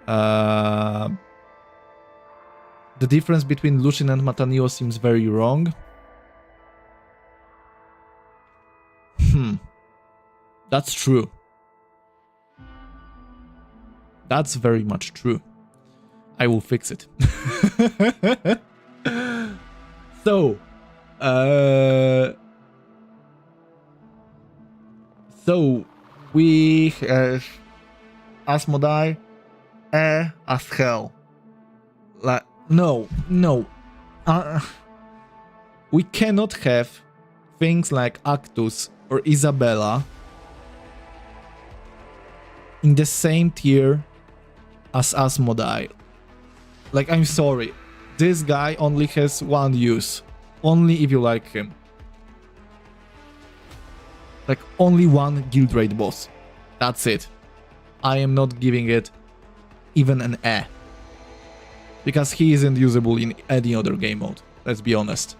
A: the difference between Lucian and Matanio seems very wrong. That's true. That's very much true. I will fix it. So, we have Asmodai, as hell. Like, no. We cannot have things like Actus or Isabella in the same tier as Asmodai. Like, I'm sorry. This guy only has one use. Only if you like him. Like, only one guild raid boss. That's it. I am not giving it even an E. Because he isn't usable in any other game mode. Let's be honest.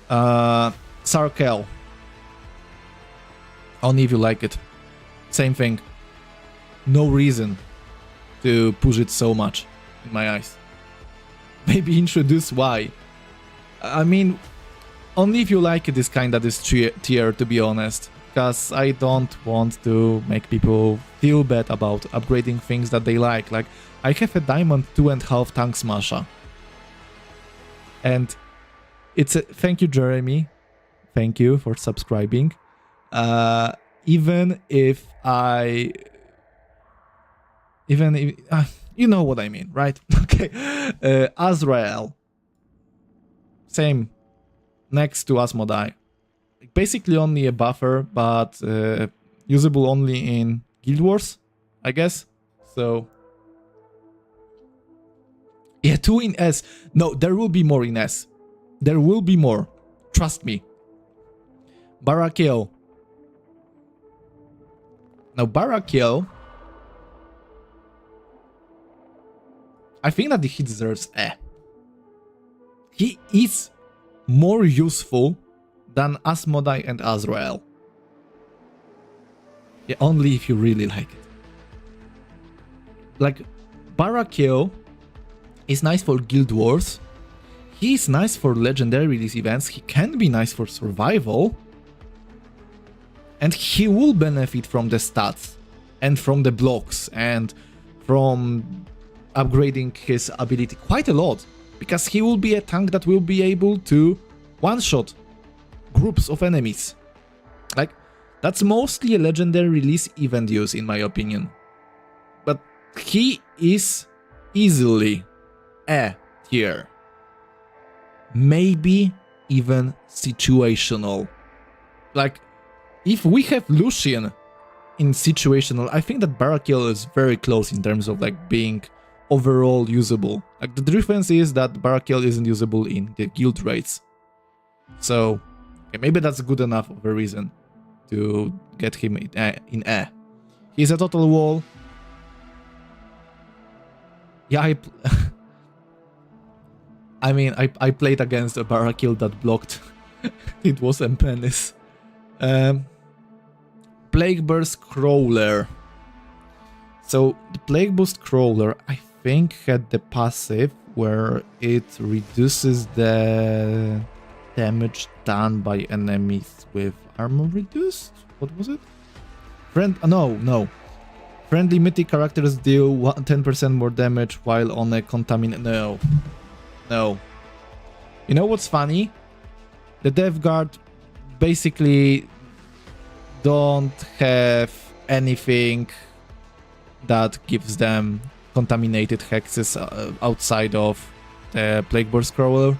A: Sarkel. Only if you like it. Same thing. No reason to push it so much, in my eyes. Maybe introduce why. I mean, only if you like this kind of this tier, to be honest. Because I don't want to make people feel bad about upgrading things that they like. Like, I have a Diamond 2.5 Tank Smasher. And it's a... Thank you, Jeremy. Thank you for subscribing. Even if I... Even if... you know what I mean, right? Okay. Azrael. Same. Next to Asmodai. Basically only a buffer, but usable only in Guild Wars, I guess. So... Yeah, 2 in S. No, there will be more in S. There will be more. Trust me. Barakiel. Now, Barakiel... I think that he deserves E. He is more useful than Asmodai and Azrael. Yeah, only if you really like it. Like, Barakiel is nice for Guild Wars. He is nice for legendary release events. He can be nice for survival. And he will benefit from the stats and from the blocks and from upgrading his ability quite a lot, because he will be a tank that will be able to one-shot groups of enemies. Like, that's mostly a legendary release event use, in my opinion. But he is easily a tier. Maybe even situational. Like, if we have Lucian in situational, I think that Barakiel is very close in terms of like being overall usable. Like, the difference is that Barakiel isn't usable in the guild raids. So, okay, maybe that's good enough of a reason to get him in A. He's a total wall. Yeah, I mean, I played against a Barakiel that blocked. It was a menace. Plague Burst Crawler. So, the Plague Burst Crawler, I think, had the passive where it reduces the damage done by enemies with armor reduced? What was it? No. Friendly Mythic characters deal 10% more damage while on a contaminate. No. You know what's funny? The Death Guard basically don't have anything that gives them contaminated hexes outside of the Plague Burst Crawler.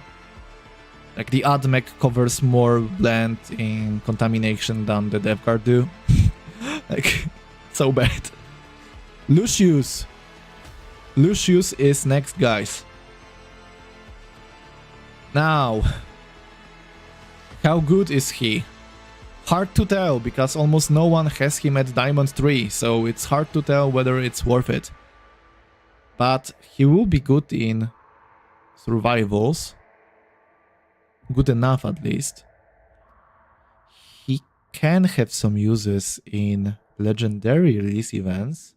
A: Like, the AdMech covers more blend in contamination than the Death Guard do. Like, so bad. Lucius is next, guys. Now, how good is he? Hard to tell, because almost no one has him at Diamond 3, so it's hard to tell whether it's worth it. But he will be good in survivals. Good enough, at least. He can have some uses in legendary release events.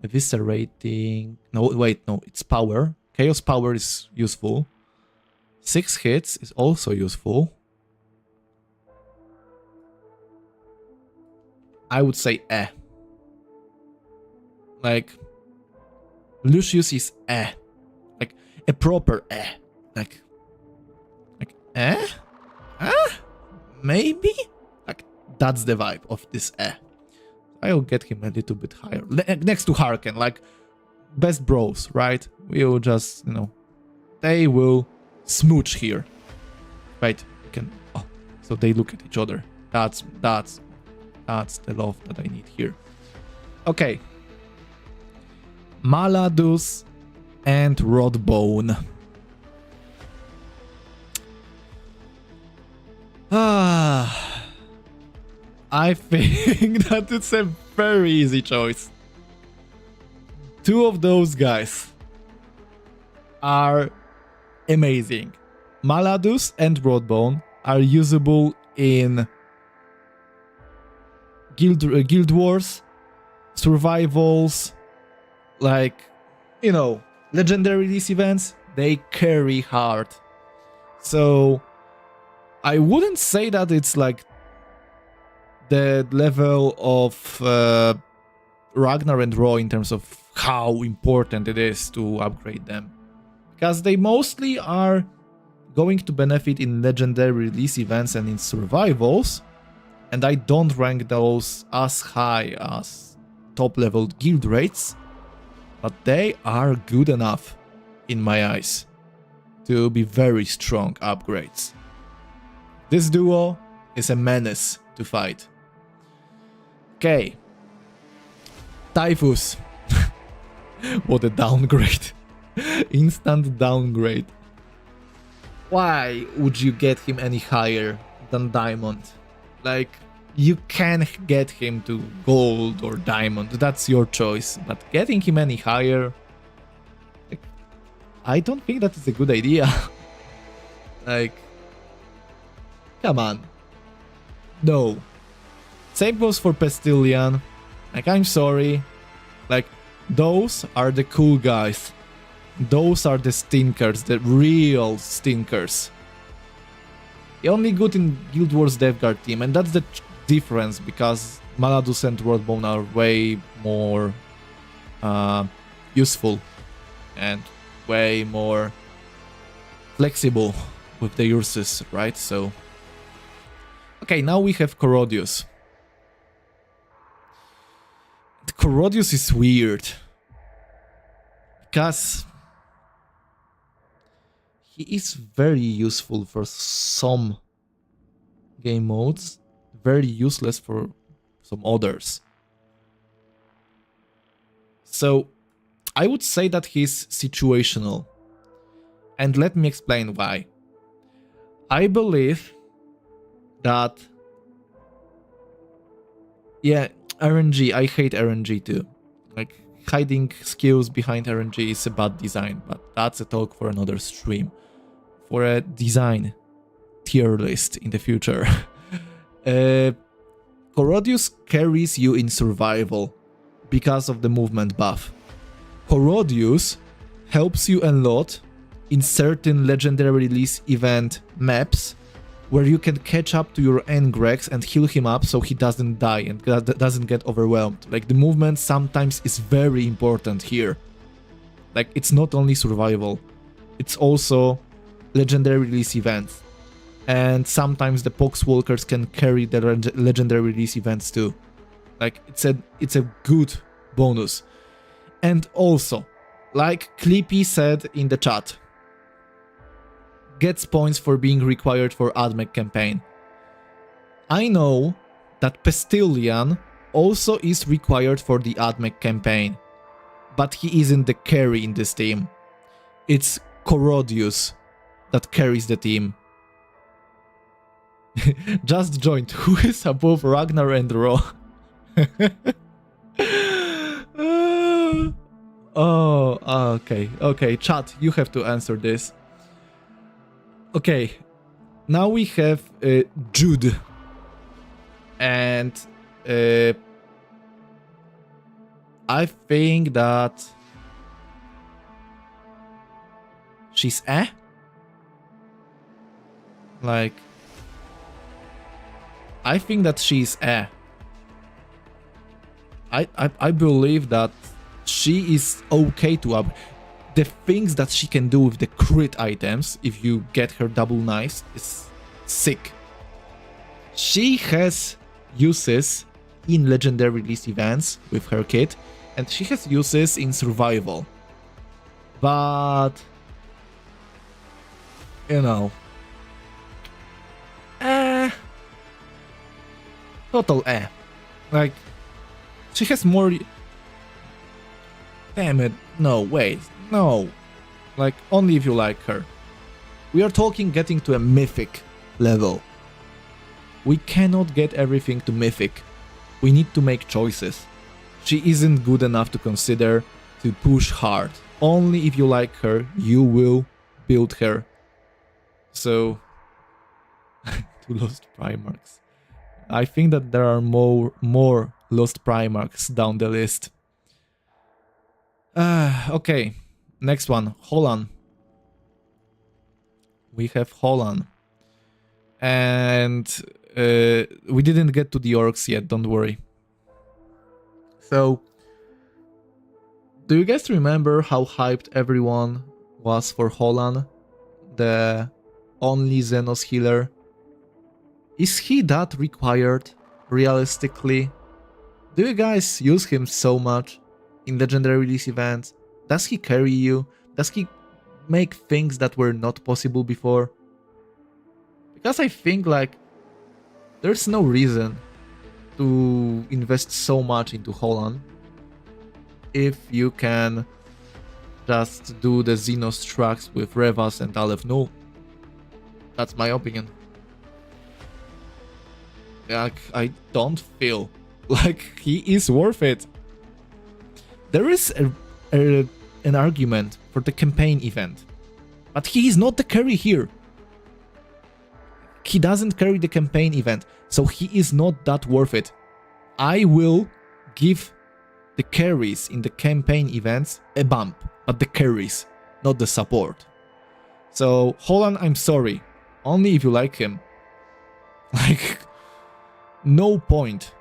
A: Eviscerating... No, it's power. Chaos power is useful. 6 hits is also useful. I would say Like, Lucius is like a proper like maybe, like that's the vibe of this I'll get him a little bit higher, next to Harken, like best bros, right? We'll just, you know, they will smooch here. Wait, you can, oh, so they look at each other. That's the love that I need here. Okay. Maladus and Rodbone. I think that it's a very easy choice. Two of those guys are amazing. Maladus and Rodbone are usable in guild wars, survivals, like, you know, legendary release events. They carry hard. So I wouldn't say that it's like the level of Ragnar and Raw in terms of how important it is to upgrade them, because they mostly are going to benefit in legendary release events and in survivals, and I don't rank those as high as top level guild rates, but they are good enough in my eyes to be very strong upgrades. This duo is a menace to fight. Okay. Typhus. What a downgrade. Instant downgrade. Why would you get him any higher than Diamond? Like, you can get him to Gold or Diamond, that's your choice. But getting him any higher, like, I don't think that is a good idea. Like, come on. No. Same goes for Pestillion. Like, I'm sorry. Like, those are the cool guys. Those are the stinkers, the real stinkers. The only good in Guild Wars DevGuard team, and that's the difference, because Maladus and Rodbone are way more useful and way more flexible with the uses, right? So, okay, now we have Corodius. Corodius is weird because he is very useful for some game modes, very useless for some others. So I would say that he's situational, and let me explain why. I believe that, yeah, RNG, I hate RNG too. Like, hiding skills behind RNG is a bad design, but that's a talk for another stream. For a design tier list in the future. Corodius carries you in survival because of the movement buff. Corodius helps you a lot in certain legendary release event maps where you can catch up to your Engrex and heal him up so he doesn't die and doesn't get overwhelmed. Like, the movement sometimes is very important here. Like, it's not only survival, it's also legendary release events. And sometimes the Poxwalkers can carry the legendary release events too. Like, it's a good bonus. And also, like Clippy said in the chat, gets points for being required for AdMech campaign. I know that Pestillion also is required for the AdMech campaign, but he isn't the carry in this team. It's Corodius that carries the team. Just joined. Who is above Ragnar and Raw? Okay, chat, you have to answer this. Okay, now we have Jude, and I think that she's like, I think that she's I believe that she is okay to up. The things that she can do with the crit items, if you get her double knives, is sick. She has uses in legendary release events with her kit, and she has uses in survival. But, you know, total like, she has more. Damn it, no, wait, no. Like, only if you like her. We are talking getting to a mythic level. We cannot get everything to mythic. We need to make choices. She isn't good enough to consider to push hard. Only if you like her, you will build her. So, 2 lost Primarchs. I think that there are more lost Primarchs down the list. Okay, next one, Holland. We have Holland. And we didn't get to the orcs yet, don't worry. So, do you guys remember how hyped everyone was for Holland? The only Xenos healer? Is he that required, realistically? Do you guys use him so much in legendary release events? Does he carry you? Does he make things that were not possible before? Because I think, like, there's no reason to invest so much into Holland if you can just do the Xenos tracks with Revas and Aleph Null. That's my opinion. Like, I don't feel like he is worth it. There is an argument for the campaign event, but he is not the carry here. He doesn't carry the campaign event, so he is not that worth it. I will give the carries in the campaign events a bump, but the carries, not the support. So, Holland, I'm sorry. Only if you like him. Like, no point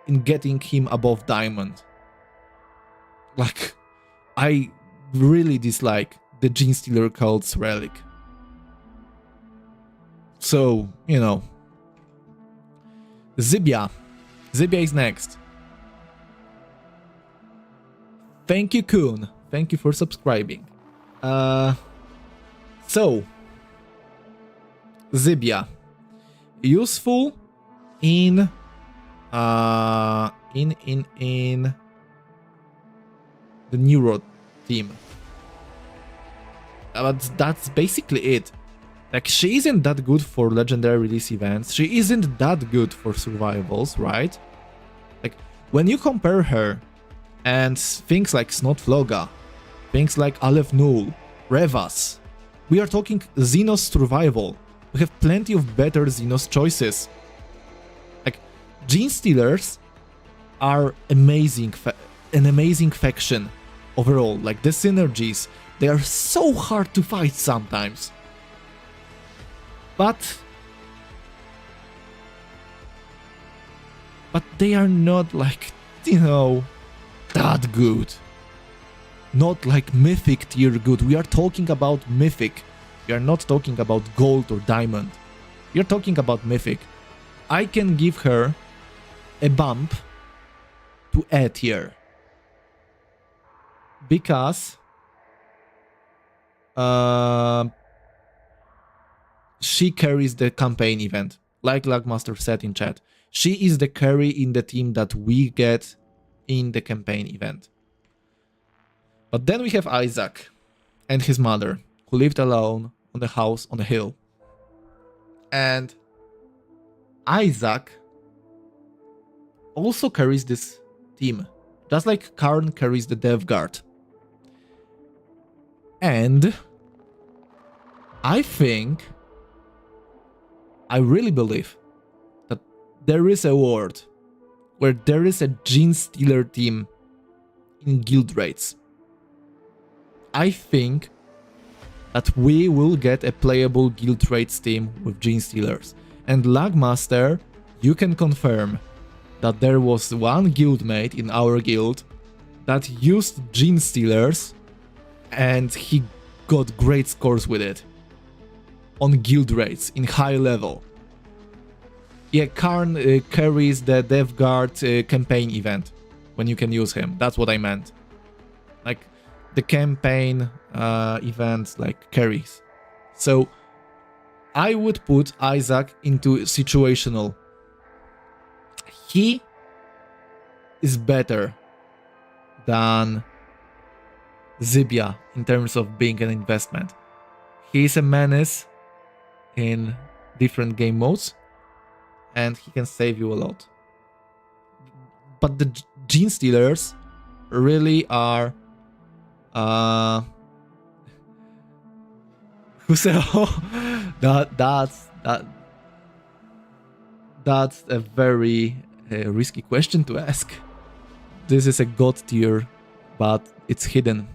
A: in getting him above Diamond. Like, I really dislike the Genestealer Cult's Relic. So, you know. Zibia. Zibia is next. Thank you, Kun. Thank you for subscribing. So, Zibia. Useful in the Neuro team. But that's basically it. Like, she isn't that good for legendary release events. She isn't that good for survivals, right? Like, when you compare her and things like Snotfloga, things like Aleph Null, Revas, we are talking Xenos survival. We have plenty of better Xenos choices. Like, Genestealers are amazing, an amazing faction overall. Like, the synergies, they are so hard to fight sometimes. But they are not, like, you know, that good. Not like Mythic tier good. We are talking about Mythic. We are not talking about Gold or Diamond. We are talking about Mythic. I can give her a bump to A tier. Because she carries the campaign event, like Lagmaster said in chat. She is the carry in the team that we get in the campaign event. But then we have Isaac and his mother, who lived alone on the house on the hill. And Isaac also carries this team, just like Karn carries the Death Guard. And I really believe that there is a world where there is a Genestealer team in guild raids. I think that we will get a playable guild raids team with Genestealers. And Lagmaster, you can confirm that there was one guildmate in our guild that used Gene Stealers and he got great scores with it on guild raids in high level. Yeah, Karn carries the Death Guard campaign event when you can use him. That's what I meant. Like the campaign events like carries. So I would put Isaac into situational. He is better than Zibia in terms of being an investment. He is a menace in different game modes and he can save you a lot. But the Gene Stealers really are that's a very risky question to ask. This is a god tier, but it's hidden.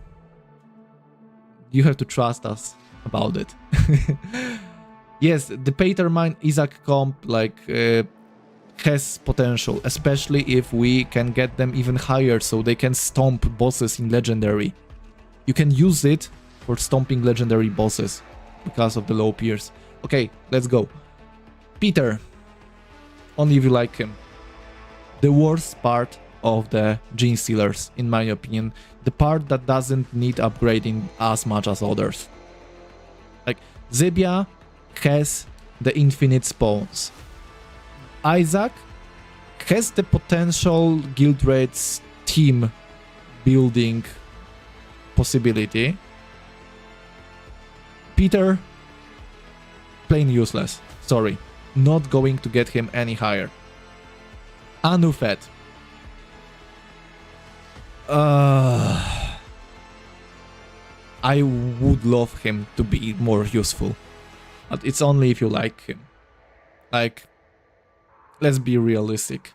A: You have to trust us about it. Yes, the Patermine Isaac comp like has potential, especially if we can get them even higher so they can stomp bosses in Legendary. You can use it for stomping Legendary bosses because of the low pierce. Okay, let's go. Peter, only if you like him. The worst part of the Gene Stealers, in my opinion. The part that doesn't need upgrading as much as others. Like, Zibia has the infinite spawns. Isaac has the potential guild raids team building possibility. Peter, plain useless. Sorry. Not going to get him any higher. Anufet. I would love him to be more useful. But it's only if you like him. Like, let's be realistic.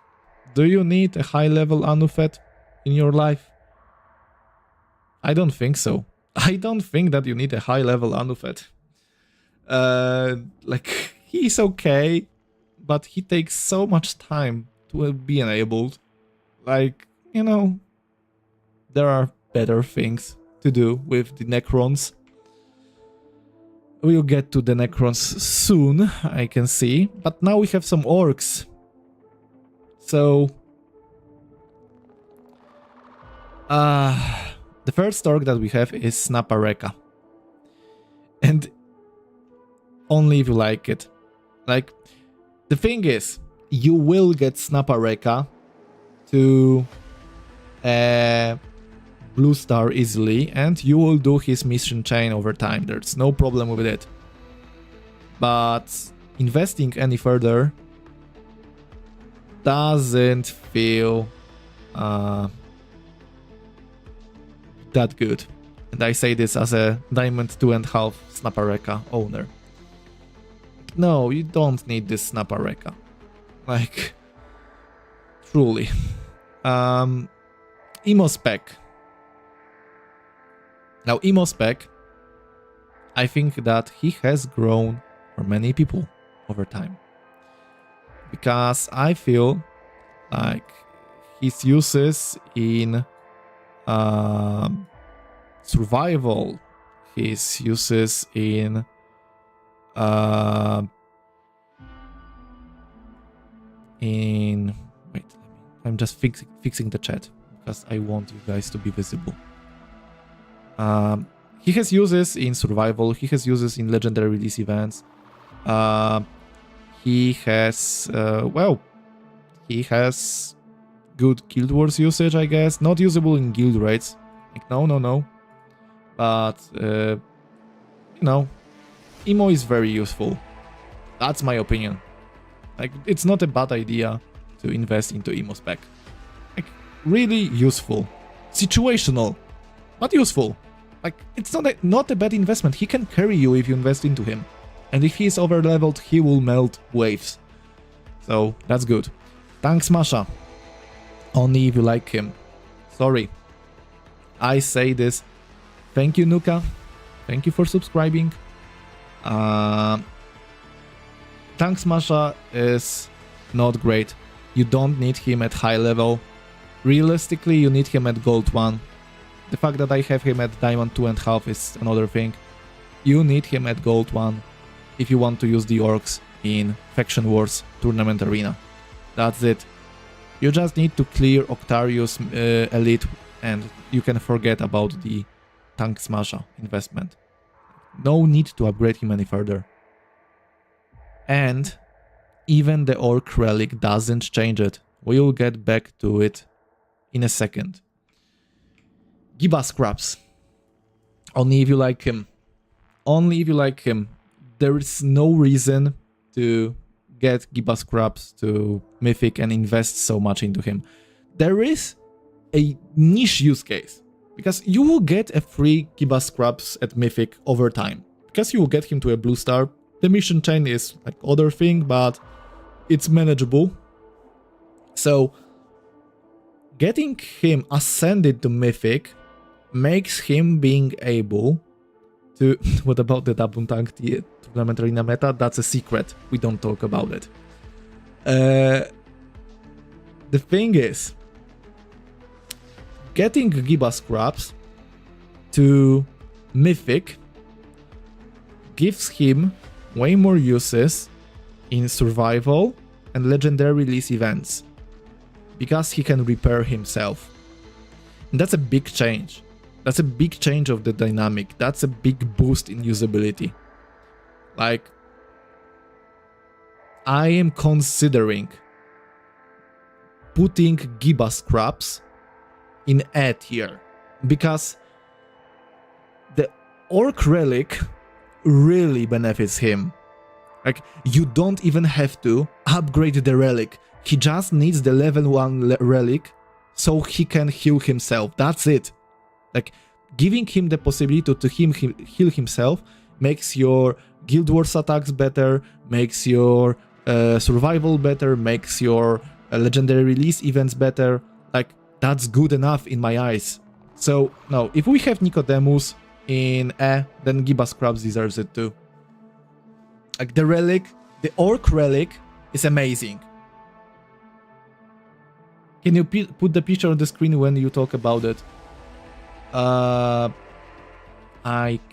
A: Do you need a high-level Anufet in your life? I don't think so. I don't think that you need a high-level Anufet. Like, he's okay, but he takes so much time to be enabled. Like, you know, there are better things to do with the Necrons. We'll get to the Necrons soon, I can see. But now we have some orcs. So... the first orc that we have is Snapareka. And only if you like it. Like, the thing is, you will get Snapareka to Blue Star easily, and you will do his mission chain over time. There's no problem with it. But investing any further doesn't feel that good. And I say this as a Diamond 2.5 Snapareka owner. No, you don't need this Snapareka. Like, truly. Emo spec. Now, emo spec, I think that he has grown for many people over time. Because I feel like his uses in survival, his uses in wait, I'm just fixing the chat because I want you guys to be visible. He has uses in survival, he has uses in legendary release events. He has he has good Guild Wars usage, I guess. Not usable in guild raids. Like, no. But you know, Emo is very useful. That's my opinion. Like, it's not a bad idea to invest into Emo spec. Like, really useful. Situational, but useful. Like, it's not a bad investment. He can carry you if you invest into him. And if he is over-leveled, he will melt waves. So, that's good. Thanks, Masha. Only if you like him. Sorry. I say this. Thank you, Nuka. Thank you for subscribing. Thanks, Masha is not great. You don't need him at high level. Realistically, you need him at gold 1. The fact that I have him at diamond 2.5 is another thing. You need him at gold 1 if you want to use the orcs in Faction Wars Tournament Arena. That's it. You just need to clear Octarius Elite and you can forget about the Tank Smasher investment. No need to upgrade him any further. And even the Orc Relic doesn't change it. We will get back to it in a second. Giba Scraps. Only if you like him. Only if you like him. There is no reason to get Giba Scraps to Mythic and invest so much into him. There is a niche use case. Because you will get a free Giba Scraps at Mythic over time. Because you will get him to a blue star. The mission chain is like other thing, but it's manageable. So getting him ascended to Mythic makes him being able to... What about the double tank tournament arena meta? That's a secret. We don't talk about it. The thing is, getting Giba Scraps to Mythic gives him way more uses in survival and legendary release events because he can repair himself. And that's a big change. That's a big change of the dynamic. That's a big boost in usability. Like, I am considering putting Giba Scraps in A tier because the Orc Relic really benefits him. Like, you don't even have to upgrade the relic. He just needs the level 1 relic so he can heal himself. That's it. Like, giving him the possibility to heal himself makes your Guild Wars attacks better, makes your survival better, makes your legendary release events better. Like, that's good enough in my eyes. So, no, if we have Nicodemus in A, then Giba Scraps deserves it too. Like, the relic, the Orc Relic is amazing. Can you put the picture on the screen when you talk about it? I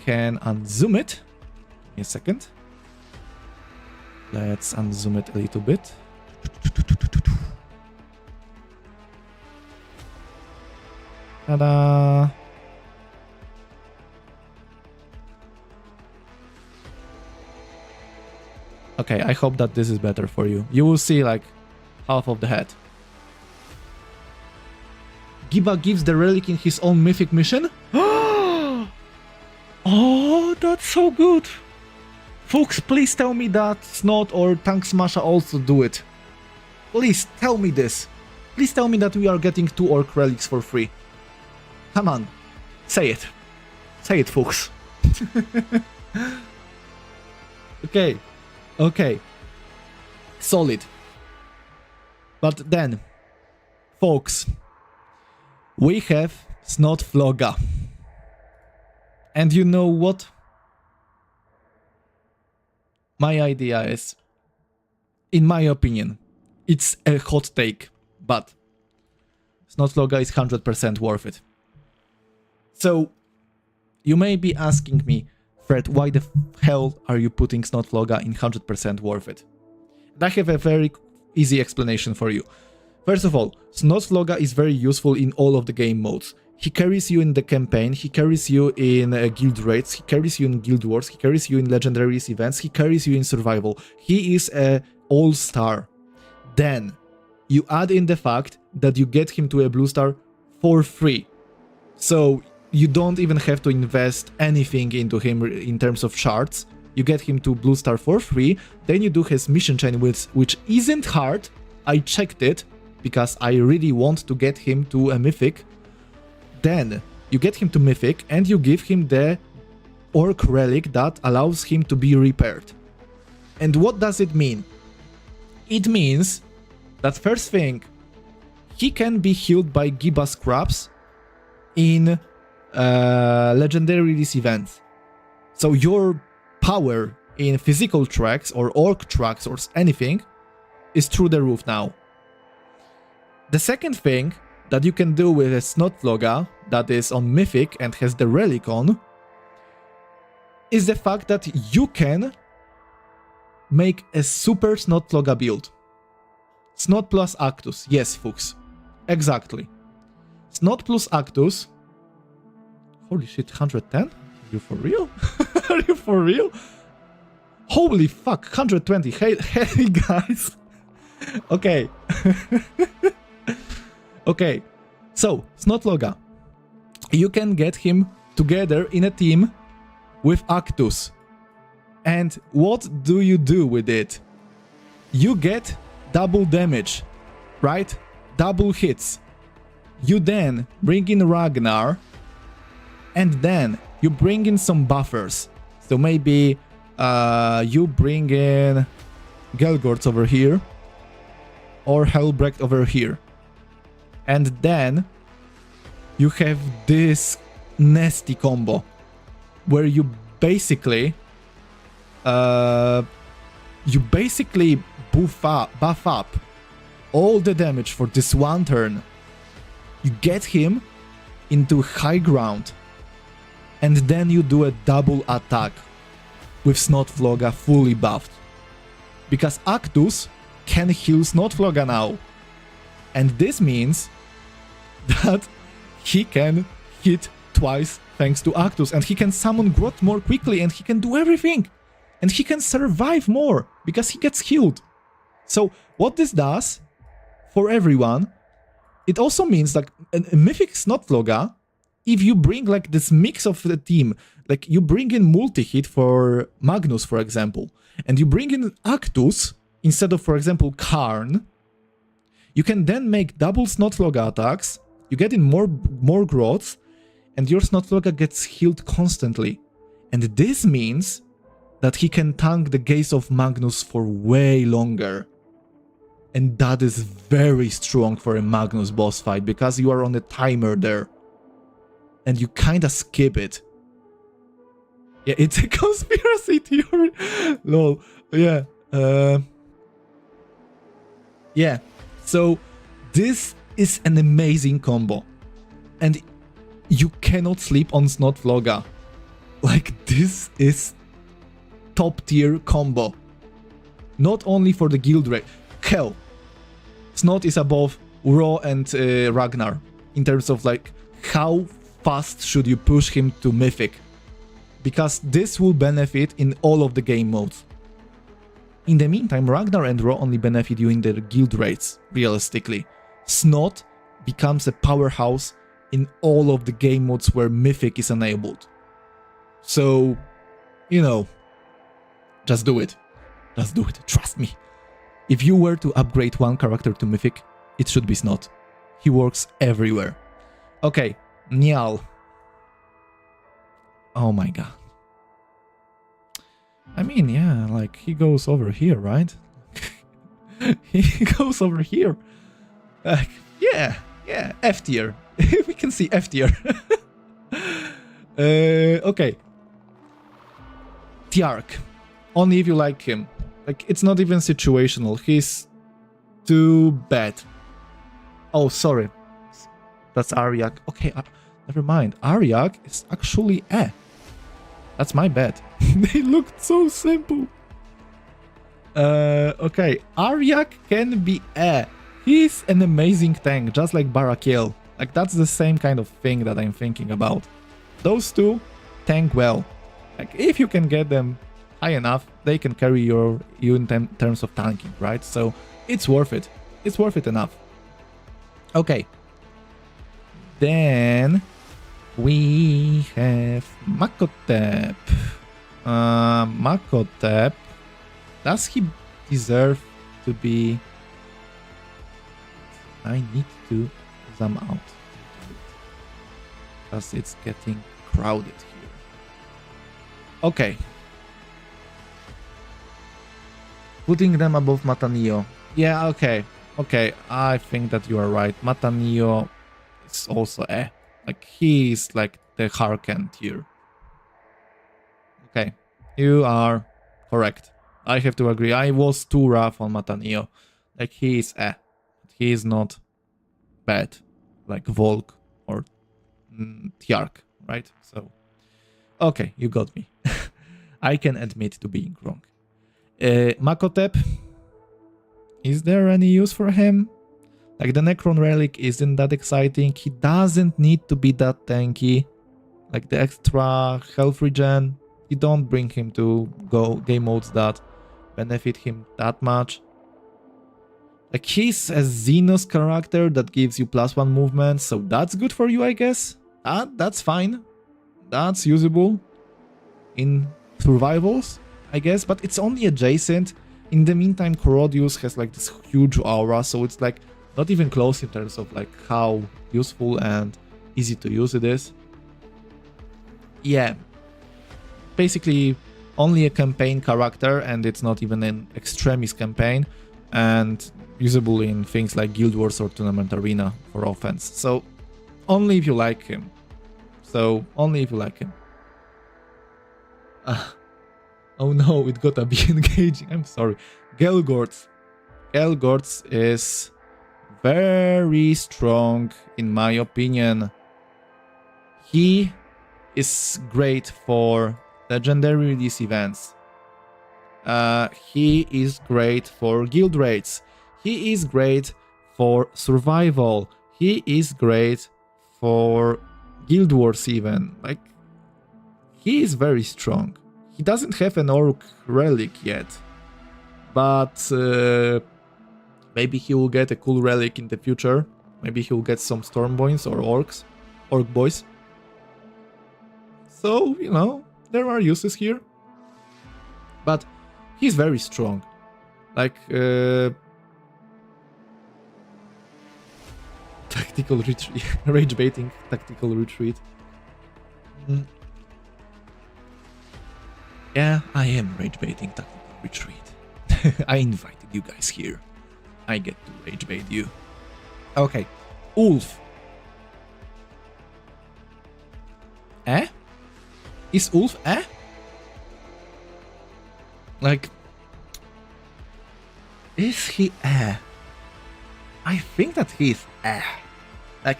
A: can unzoom it. Give me a second. Let's unzoom it a little bit. Ta-da! Okay, I hope that this is better for you. You will see like half of the head. Giba gives the relic in his own mythic mission? Oh, that's so good! Folks, please tell me that Snot or Tank Smasher also do it. Please, tell me this. Please tell me that we are getting 2 Orc Relics for free. Come on. Say it. Say it, folks. Okay. Okay. Solid. But then, folks, we have Snot Vloga. And you know what? My idea is, in my opinion, it's a hot take, but Snot Vloga is 100% worth it. So, you may be asking me, Fred, why the hell are you putting Snot Vloga in 100% worth it? And I have a very easy explanation for you. First of all, Snot Vloga is very useful in all of the game modes. He carries you in the campaign, he carries you in guild raids, he carries you in guild wars, he carries you in legendary events, he carries you in survival. He is a all-star. Then, you add in the fact that you get him to a blue star for free. So, you don't even have to invest anything into him in terms of shards. You get him to blue star for free, then you do his mission chain, which isn't hard. I checked it, because I really want to get him to a mythic. Then you get him to mythic and you give him the Orc Relic that allows him to be repaired. And what does it mean? It means that first thing, he can be healed by Giba Scraps in legendary release events. So your power in physical tracks or orc tracks or anything is through the roof now. The second thing that you can do with a Snotfloga that is on Mythic and has the Relic on is the fact that you can make a super Snotfloga build. Snot plus Actus. Yes, folks. Exactly. Snot plus Actus. Holy shit, 110? Are you for real? Are you for real? Holy fuck, 120. Hey guys. Okay. Okay. So, Snotfloga. You can get him together in a team with Actus. And what do you do with it? You get double damage, right? Double hits. You then bring in Ragnar, and then you bring in some buffers. So maybe you bring in Gelgorts over here, or Helbrecht over here. And then you have this nasty combo where you basically buff up all the damage for this one turn. You get him into high ground, and then you do a double attack with Snotfloga fully buffed. Because Actus can heal Snotfloga now. And this means that he can hit twice thanks to Actus, and he can summon Grot more quickly, and he can do everything. And he can survive more because he gets healed. So what this does for everyone, it also means like a Mythic Snotfloga, if you bring like this mix of the team, like you bring in multi-hit for Magnus, for example, and you bring in Actus instead of, for example, Karn, you can then make double Snotfloga attacks, you get in more Grots, and your Snotfloga gets healed constantly. And this means that he can tank the Gaze of Magnus for way longer. And that is very strong for a Magnus boss fight, because you are on a timer there. And you kinda skip it. Yeah, it's a conspiracy theory. Lol. Yeah. Yeah. So, this is an amazing combo. And you cannot sleep on Snotfloga. Like, this is top tier combo. Not only for the guild rate. Hell, Snot is above Uro and Ragnar in terms of like how fast should you push him to Mythic. Because this will benefit in all of the game modes. In the meantime, Ragnar and Ro only benefit you in the guild rates, realistically. Snot becomes a powerhouse in all of the game modes where Mythic is enabled. So, you know, just do it. Just do it, trust me. If you were to upgrade one character to Mythic, it should be Snot. He works everywhere. Okay, Niall. Oh my god. I mean, yeah, like, he goes over here, right? He goes over here. Yeah, F tier. We can see F tier. Okay. Tiark. Only if you like him. Like, it's not even situational. He's too bad. Oh, sorry. That's Aryak. Okay, never mind. Aryak is actually That's my bad. They looked so simple. Okay, Aryak can be He's an amazing tank, just like Barakiel. Like, that's the same kind of thing that I'm thinking about. Those two tank well. Like, if you can get them high enough, they can carry you in terms of tanking, right? So, it's worth it. It's worth it enough. Okay. Then we have Makotep. Makotep. Does he deserve to be... I need to zoom out. Because it's getting crowded here. Okay. Putting them above Matanio. Yeah, okay. Okay, I think that you are right. Matanio is also Like, he is like the Harken tier. Okay, you are correct. I have to agree. I was too rough on Matanio. Like, he is He is not bad. like Volk or Tjark, right? So, okay, you got me. I can admit to being wrong. Makotep, is there any use for him? Like, the Necron Relic isn't that exciting. He doesn't need to be that tanky. Like, the extra health regen, you don't bring him to game modes that benefit him that much. Like, he's a Xenos character that gives you +1 movement, so that's good for you, I guess. That's fine. That's usable in survivals, I guess, but it's only adjacent. In the meantime, Corodius has like this huge aura, so it's like not even close in terms of like how useful and easy to use it is. Yeah, basically only a campaign character, and it's not even an extremis campaign, and usable in things like Guild Wars or Tournament Arena for offense. So only if you like him. Oh no, it gotta be engaging. I'm sorry. Gelgorts. Gelgorts is very strong in my opinion. He is great for legendary release events. He is great for guild raids. He is great for survival. He is great for guild wars even. Like, he is very strong. He doesn't have an orc relic yet, but maybe he will get a cool relic in the future. Maybe he'll get some storm boys or orc boys. So, you know, there are uses here. But he's very strong. Like, tactical retreat, rage baiting, tactical retreat. Yeah, I am rage baiting tactical retreat. I invited you guys here. I get to rage bait you. Okay, Ulf. Is Ulf Like, is he I think that he's Like,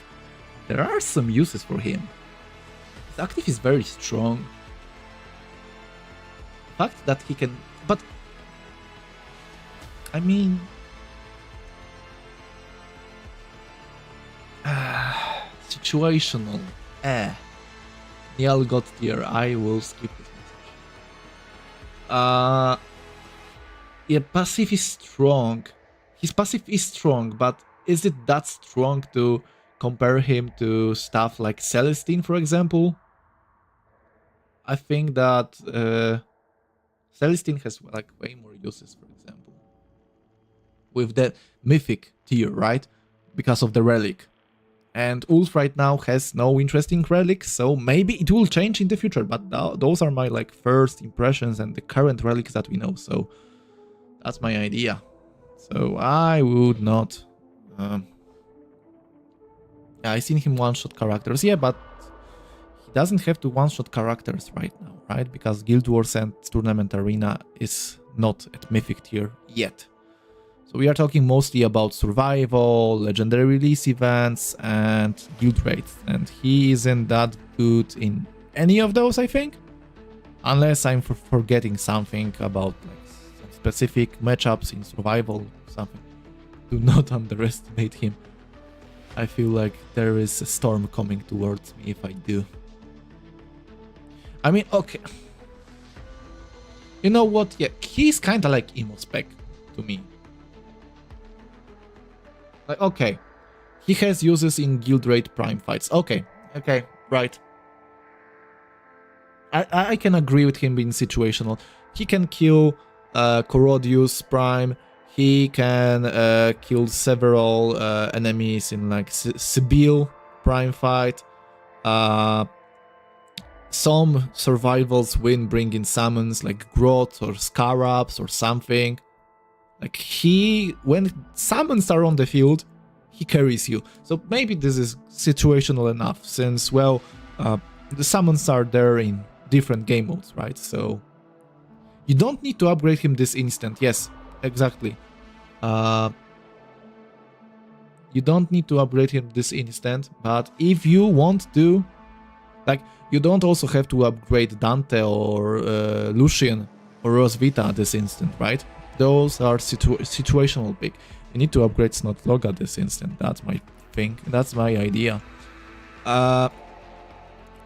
A: there are some uses for him. His active is very strong. The fact that he can... But... I mean... situational. Niall got tier. I will skip this message. Yeah, passive is strong. His passive is strong, but is it that strong to compare him to stuff like Celestine, for example? I think that Celestine has like way more uses, for example. With the Mythic tier, right? Because of the relic. And Ulf right now has no interesting relics, so maybe it will change in the future, but those are my like first impressions and the current relics that we know, so that's my idea. So I would not... yeah, I've seen him one-shot characters, yeah, but he doesn't have to one-shot characters right now, right? Because Guild Wars and Tournament Arena is not at Mythic tier yet. So we are talking mostly about survival, legendary release events, and guild raids. And he isn't that good in any of those, I think. Unless I'm forgetting something about like some specific matchups in survival, something. Do not underestimate him. I feel like there is a storm coming towards me if I do. I mean, okay. You know what? Yeah, he's kind of like emo spec to me. Like, okay, he has uses in guild raid prime fights. Okay, right. I can agree with him being situational. He can kill Corodius prime. He can kill several enemies in like Sibyl prime fight. Some survivals win bringing summons like Grot or Scarabs or something. Like when summons are on the field, he carries you. So maybe this is situational enough since, well, the summons are there in different game modes, right? So you don't need to upgrade him this instant. Yes, exactly. You don't need to upgrade him this instant, but if you want to, like, you don't also have to upgrade Dante or Lucian or Rosvita this instant, right? Those are situational pick. You need to upgrade Snotloga this instant. That's my thing. That's my idea.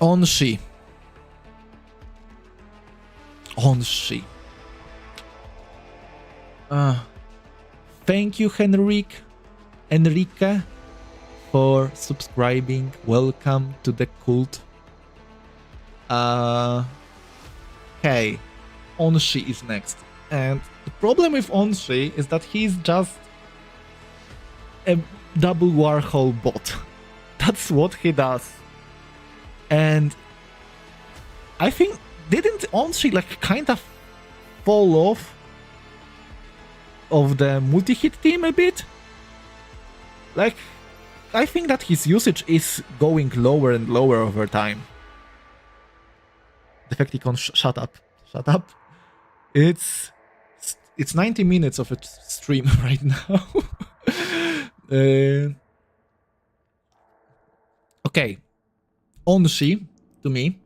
A: Onshi. Onshi. Thank you, Enrique, for subscribing. Welcome to the cult. Okay, Onshi is next. And the problem with Onshi is that he's just a double Warhol bot. That's what he does. And I think, didn't Onshi like kind of fall off of the multi-hit team a bit? Like, I think that his usage is going lower and lower over time. Defecticon, shut up. Shut up. It's 90 minutes of a stream right now. Okay. Onshi, to me,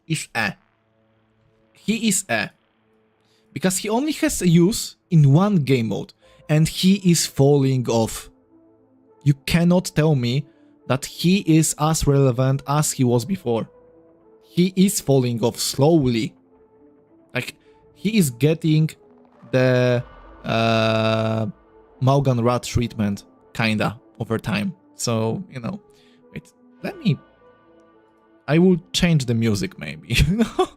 A: is A. He is A. Because he only has a use in one game mode. And he is falling off. You cannot tell me that he is as relevant as he was before. He is falling off slowly. Like, he is getting the Maugan Rat treatment, kinda, over time. So, you know, wait, I will change the music maybe, you know?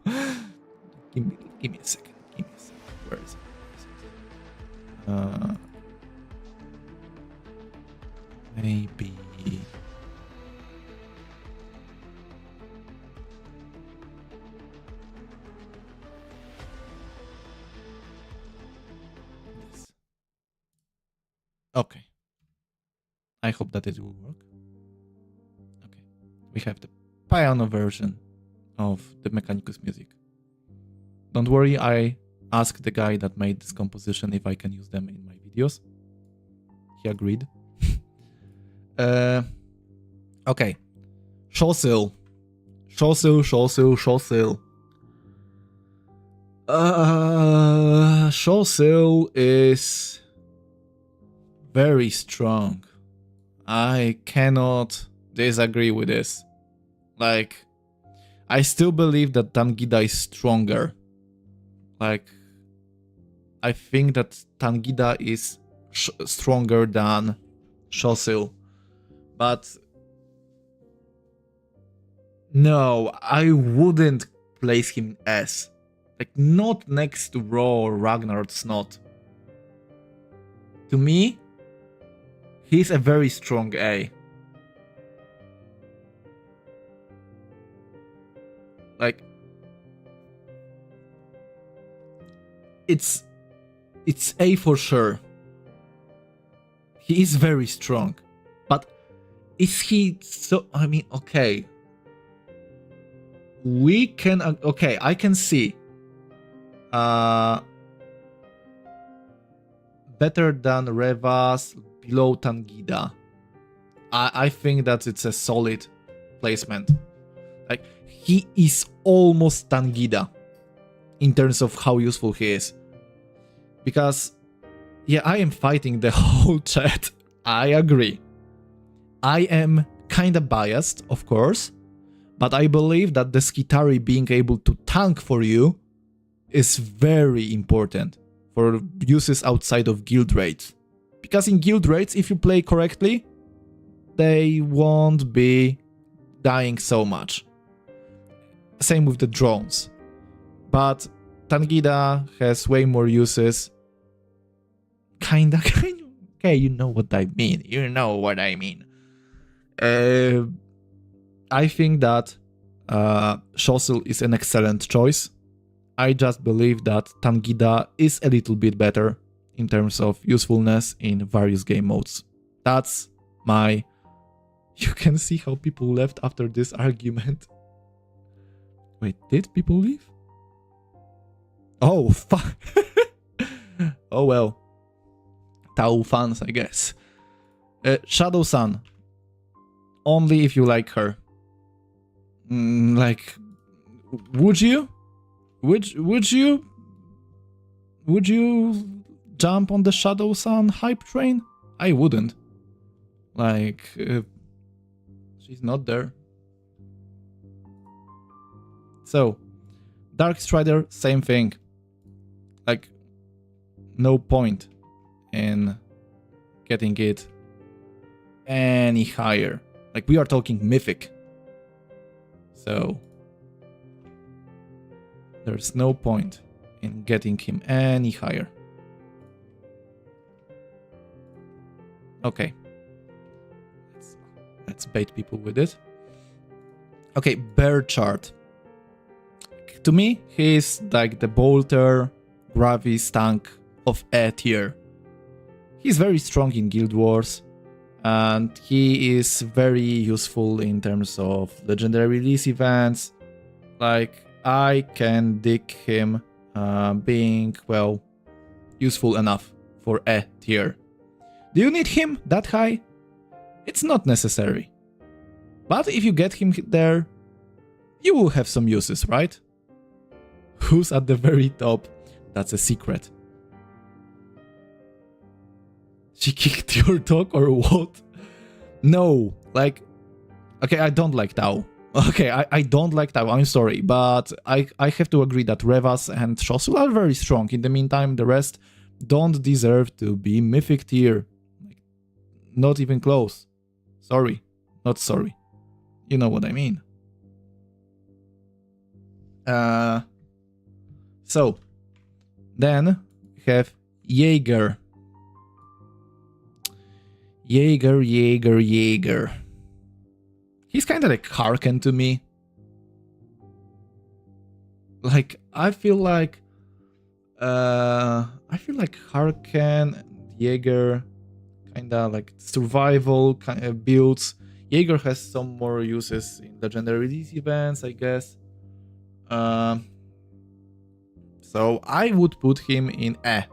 A: Give me a second, Where is it? Maybe... Okay. I hope that it will work. Okay. We have the piano version of the Mechanicus music. Don't worry, I asked the guy that made this composition if I can use them in my videos. He agreed. Okay. Shosil. Shosil is very strong. I cannot disagree with this. Like, I still believe that Tangida is stronger. Like, I think that Tangida is stronger than Shosil. But no, I wouldn't place him as. Like, not next to Raw or Ragnar Snot. To me, he's a very strong A. Like, it's A for sure. He is very strong. But is he so... I mean, okay. We can... Okay, I can see. Better than Revas, below Tangida. I think that it's a solid placement. Like, he is almost Tangida in terms of how useful he is. Because, yeah, I am fighting the whole chat. I agree. I am kinda biased, of course, but I believe that the Skitari being able to tank for you is very important for uses outside of guild raids. Because in guild raids, if you play correctly, they won't be dying so much. Same with the drones. But Tangida has way more uses. Kinda. Okay, you know what I mean. I think that Shosil is an excellent choice. I just believe that Tangida is a little bit better in terms of usefulness in various game modes. That's my... You can see how people left after this argument. Wait, did people leave? Oh, fuck. Oh well. Tau fans, I guess. Shadow Sun. Only if you like her. Like, would you? Would you jump on the Shadow Sun hype train? I wouldn't. Like, she's not there. So, Dark Strider, same thing. Like, no point in getting it any higher. Like, we are talking Mythic. So, there's no point in getting him any higher. Okay. Let's bait people with it. Okay, Bear Chart. To me, he's like the bolter, Gravis tank of A tier. He's very strong in Guild Wars, and he is very useful in terms of legendary release events. Like, I can dig him being, well, useful enough for A tier. Do you need him that high? It's not necessary. But if you get him there, you will have some uses, right? Who's at the very top? That's a secret. She kicked your dog or what? No, like, okay, I don't like Tau. Okay, I don't like Tau, I'm sorry, but I have to agree that Revas and Shosul are very strong. In the meantime, the rest don't deserve to be Mythic tier. Not even close. Sorry, not sorry. You know what I mean. So, then we have Jaeger. Jaeger. He's kind of like Harken to me. Like, I feel like Harken, Jaeger, kinda like survival kind of builds. Jaeger has some more uses in legendary release events, I guess. So I would put him in A.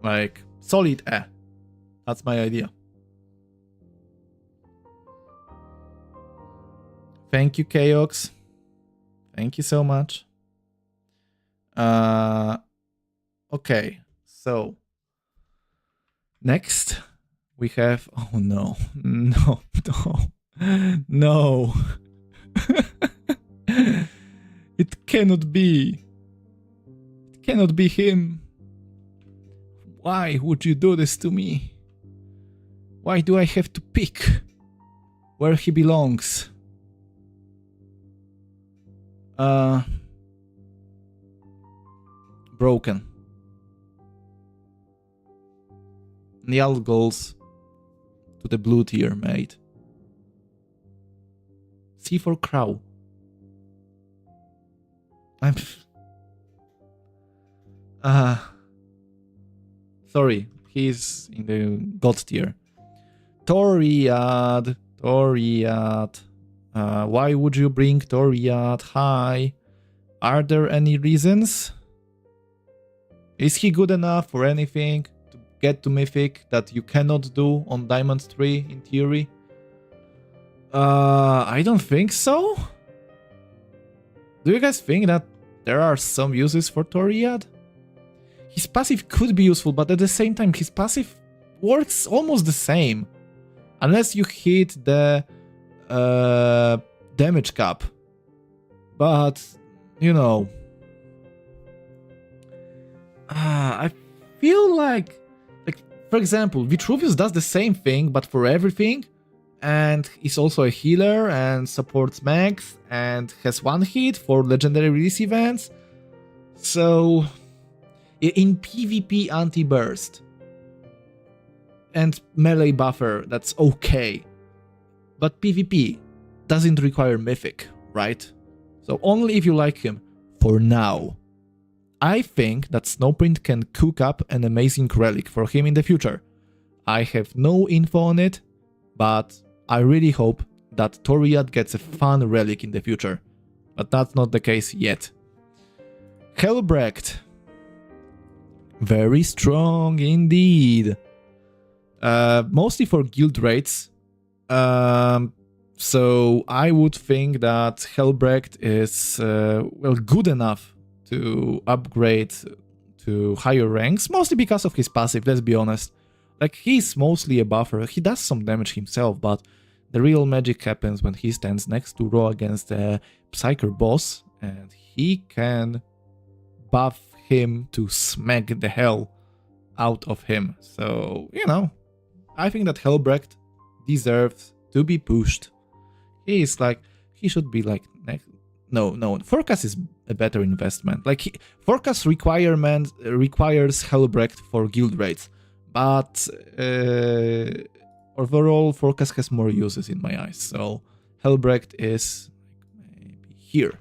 A: Like, solid A. That's my idea. Thank you, Chaox. Thank you so much. Okay, so next we have, oh no. It cannot be. It cannot be him. Why would you do this to me? Why do I have to pick where he belongs? Broken. Niall goes to the blue tier, mate. C for Crow. I'm... Sorry, he's in the God tier. Toriad. Why would you bring Toriad high? Are there any reasons? Is he good enough for anything to get to Mythic that you cannot do on Diamond 3 in theory? I don't think so. Do you guys think that there are some uses for Toriad? His passive could be useful, but at the same time, his passive works almost the same. Unless you hit the damage cap. But, you know... I feel like, for example, Vitruvius does the same thing, but for everything. And is also a healer and supports max and has one hit for legendary release events. So, in PvP anti-burst and melee buffer, that's okay. But PvP doesn't require Mythic, right? So only if you like him for now. I think that Snowprint can cook up an amazing relic for him in the future. I have no info on it, but I really hope that Toriad gets a fun relic in the future. But that's not the case yet. Helbrecht. Very strong indeed. mostly for guild rates. So I would think that Helbrecht is well good enough to upgrade to higher ranks, mostly because of his passive, let's be honest. Like, he's mostly a buffer, he does some damage himself, but the real magic happens when he stands next to Raw against a Psyker boss, and he can buff him to smack the hell out of him. So, you know, I think that Helbrecht deserves to be pushed. He is like, he should be like next. No, Forecast is a better investment. Like, Forecast requires Helbrecht for guild rates, but overall Forecast has more uses in my eyes. So Helbrecht is maybe here.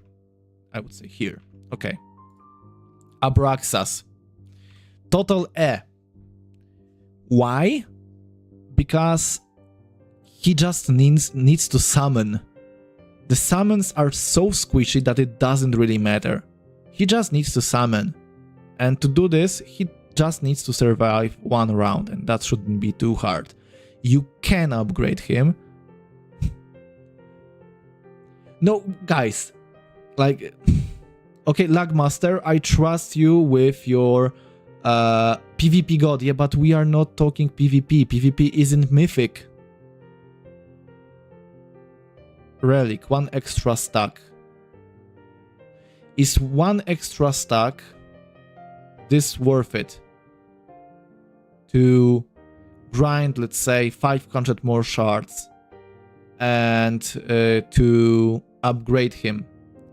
A: I would say here. Okay. Abraxas. Total E. Why? Because he just needs to summon. The summons are so squishy that it doesn't really matter. He just needs to summon. And to do this, he just needs to survive one round, and that shouldn't be too hard. You can upgrade him. No, guys. Like, okay, Lagmaster, I trust you with your PvP god. Yeah, but we are not talking PvP. PvP isn't Mythic. Relic, 1 extra stack. Is 1 extra stack this worth it? To grind, let's say, 500 more shards and to upgrade him.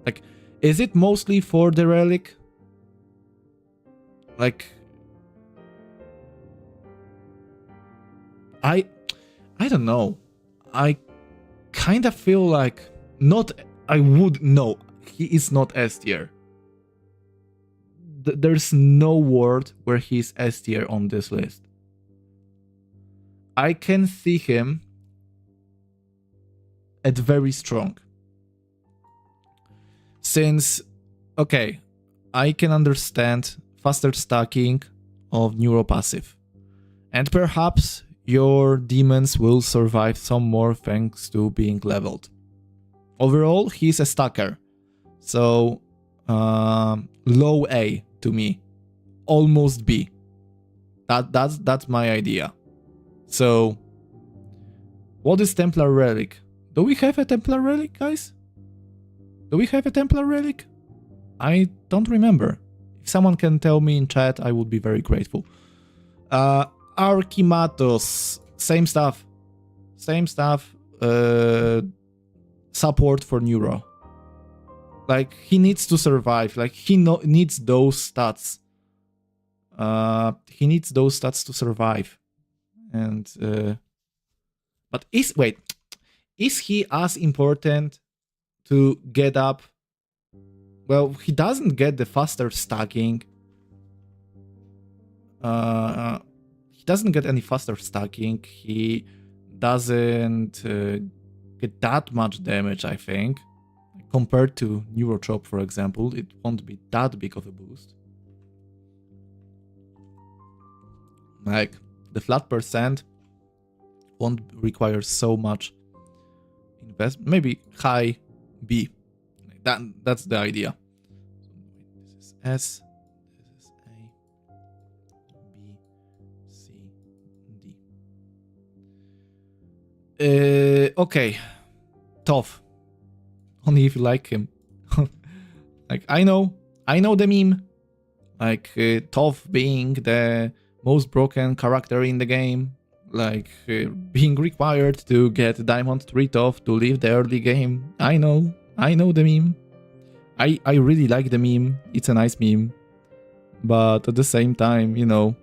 A: Like, is it mostly for the relic? Like, I don't know. I kind of feel like no, he is not S tier. There's no word where he's S tier on this list. I can see him at very strong. Since, okay, I can understand faster stacking of neuropassive. And perhaps your demons will survive some more thanks to being leveled. Overall, he's a stacker. So, low A to me. Almost B. That's my idea. So, what is Templar Relic? Do we have a Templar Relic, guys? Do we have a Templar Relic? I don't remember. If someone can tell me in chat, I would be very grateful. Archimatos, same stuff. Same stuff. Support for Neuro. Like, he needs to survive. Like, he needs those stats. He needs those stats to survive. And but is he as important to get up? Well, he doesn't get the faster stacking. He doesn't get any faster stacking. He doesn't get that much damage, I think. Compared to Neurochop, for example, it won't be that big of a boost. Like, the flat percent won't require so much investment. Maybe high B. That's the idea. This is S. This is A. B. C. D. Okay. Tough. Only if you like him. Like, I know the meme. Like, Toph being the most broken character in the game. Like, being required to get Diamond 3 Toph to leave the early game. I know the meme. I really like the meme. It's a nice meme. But at the same time, you know,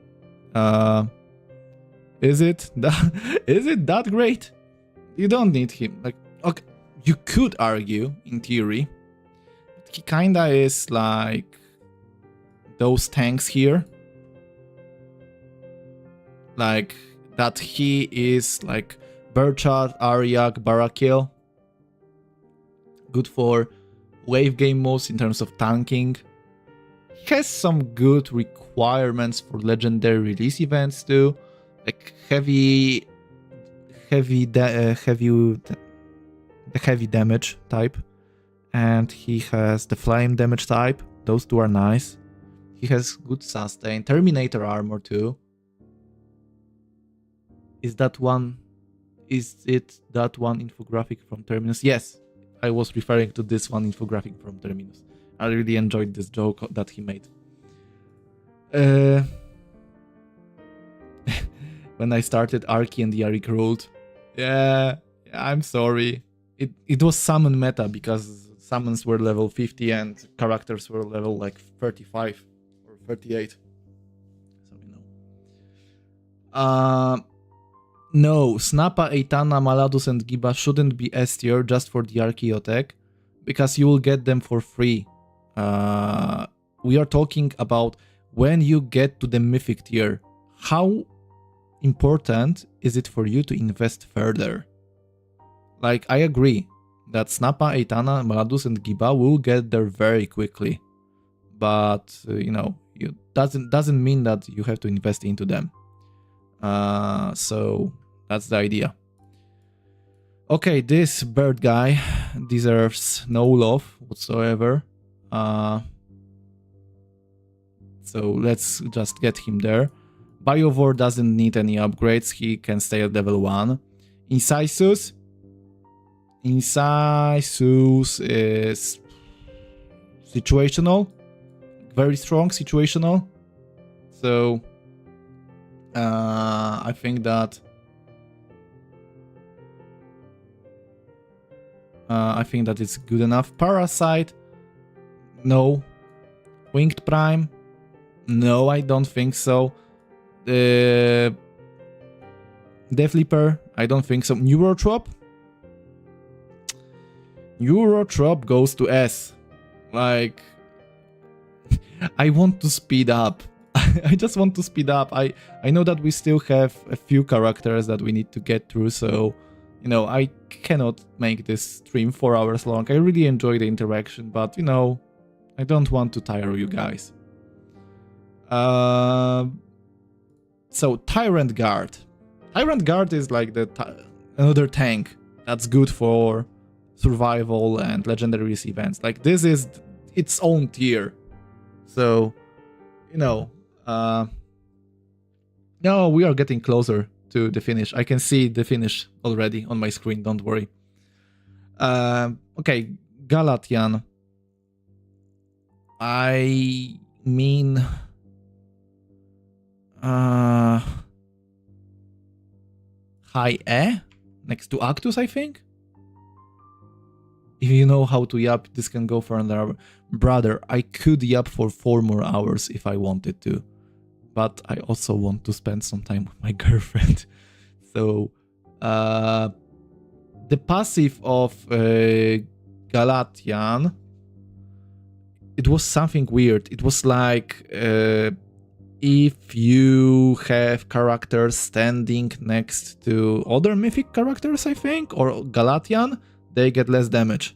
A: is it that great? You don't need him. Like, okay, you could argue, in theory, that he kinda is like those tanks here. Like, that he is like Burchard, Aryak, Barakil. Good for wave game modes in terms of tanking. He has some good requirements for legendary release events too. like heavy damage type, and he has the flame damage type. Those two are nice. He has good sustain, Terminator armor too. Is it that one infographic from Terminus? Yes, I was referring to this one infographic from Terminus. I really enjoyed this joke that he made. When I started Arky and Yarick ruled. Yeah, I'm sorry. It was summon meta because summons were level 50 and characters were level like 35 or 38. So you know. No, Snappa, Eitana, Maladus and Giba shouldn't be S tier just for the Archaeotech, because you will get them for free. We are talking about when you get to the Mythic tier. How important is it for you to invest further? Like, I agree that Snappa, Eitana, Maladus and Giba will get there very quickly. But, you know, it doesn't mean that you have to invest into them. So that's the idea. Okay, this bird guy deserves no love whatsoever. So let's just get him there. Biovore doesn't need any upgrades. He can stay at level 1. Incisus is situational. Very strong situational. So I think that it's good enough. Parasite, no. Winged Prime, no, I don't think so. Death Leaper, I don't think so. Neurotrop goes to S. Like, I want to speed up. I just want to speed up. I know that we still have a few characters that we need to get through, so, you know, I cannot make this stream 4 hours long. I really enjoy the interaction, but, you know, I don't want to tire you guys. So, Tyrant Guard. Tyrant Guard is like another tank that's good for survival and legendary events. Like, this is its own tier. So, you know, no, we are getting closer to the finish. I can see the finish already on my screen, don't worry. Okay, Galatian. I mean, high E next to Actus, I think. If you know how to yap, this can go for another hour. Brother, I could yap for 4 more hours if I wanted to. But I also want to spend some time with my girlfriend. So, the passive of Galatian, it was something weird. It was like, if you have characters standing next to other mythic characters, I think, or Galatian, they get less damage.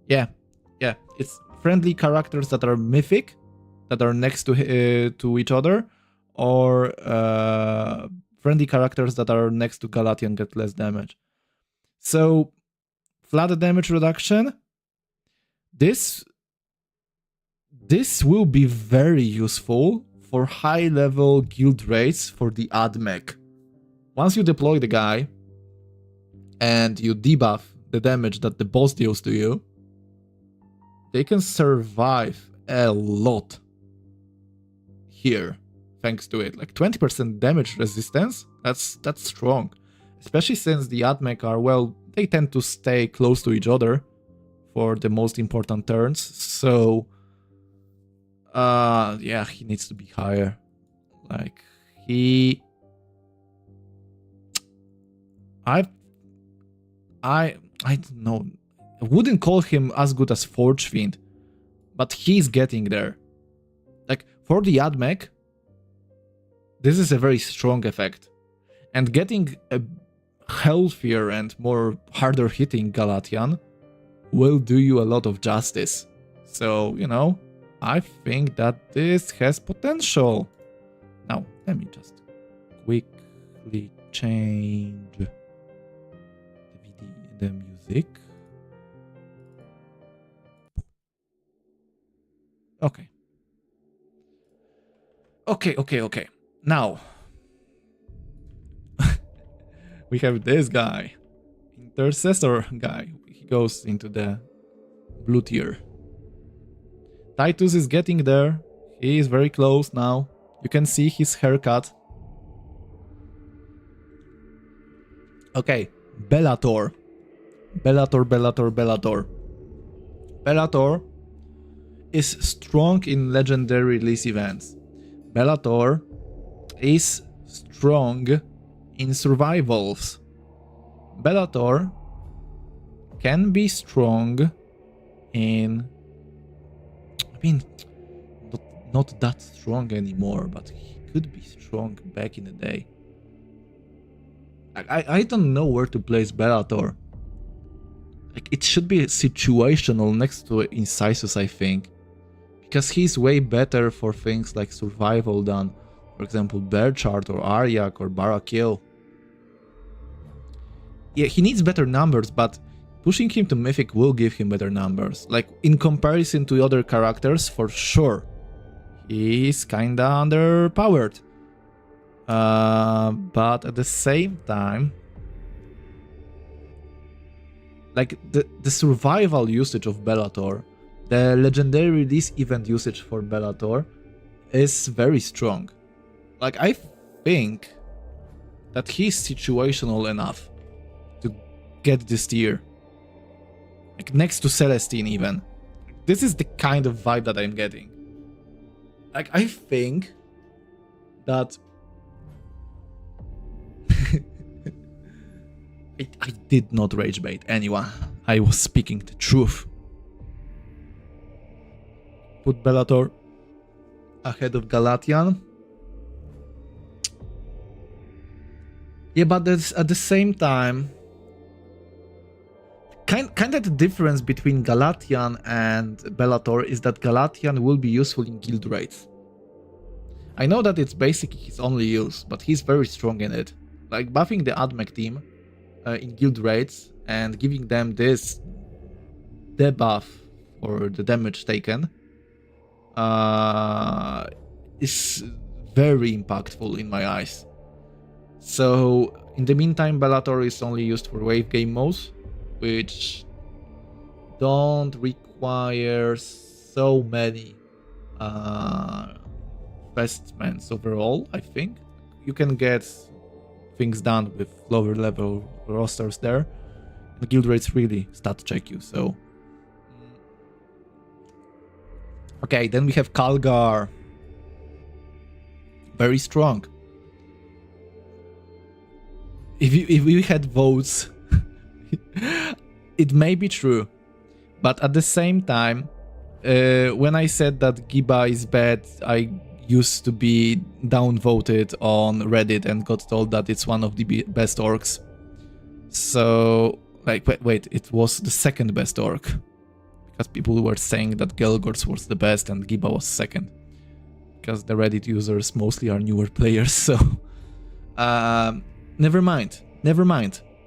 A: Yeah, it's friendly characters that are mythic, that are next to each other, or friendly characters that are next to Galatian get less damage. So, flat damage reduction. This will be very useful for high-level guild raids for the AdMech. Once you deploy the guy, and you debuff the damage that the boss deals to you, they can survive a lot here, thanks to it. Like 20% damage resistance, that's strong. Especially since the AdMech are, well, they tend to stay close to each other for the most important turns, so yeah, he needs to be higher. Like, I don't know. I wouldn't call him as good as Forge Fiend, but he's getting there. Like, for the AdMech, this is a very strong effect. And getting a healthier and more harder hitting Galatian will do you a lot of justice. So, you know, I think that this has potential. Now, let me just quickly change the music. Okay. Okay. Now, we have this guy. Intercessor guy. He goes into the blue tier. Titus is getting there. He is very close now. You can see his haircut. Okay, Bellator. Bellator is strong in legendary release events. Bellator is strong in survivals. Bellator can be strong in... I mean, not that strong anymore, but he could be strong back in the day. I don't know where to place Bellator. Like, it should be situational next to Incisus, I think. Because he's way better for things like survival than, for example, Berchart or Aryak or Barakil. Yeah, he needs better numbers, but pushing him to Mythic will give him better numbers. Like, in comparison to other characters, for sure. He's kinda underpowered. But at the same time, like the survival usage of Bellator, the legendary release event usage for Bellator is very strong. Like, I think that he's situational enough to get this tier. Like, next to Celestine even. This is the kind of vibe that I'm getting. Like, I think that I did not rage bait anyone. I was speaking the truth. Put Bellator ahead of Galatian. Yeah, but at the same time, kind of the difference between Galatian and Bellator is that Galatian will be useful in guild raids. I know that it's basically his only use, but he's very strong in it. Like, buffing the AdMech team in guild raids and giving them this debuff or the damage taken is very impactful in my eyes. So in the meantime, Bellator is only used for wave game modes, which don't require so many investments overall. I think you can get things done with lower level rosters there. The guild rates really stat check you, so... Okay, then we have Kalgar. Very strong. If we had votes, it may be true. But at the same time, when I said that Giba is bad, I used to be downvoted on Reddit and got told that it's one of the best orcs. So, like, wait, it was the second best orc. Because people were saying that Gelgors was the best and Giba was second. Because the Reddit users mostly are newer players, so... Never mind.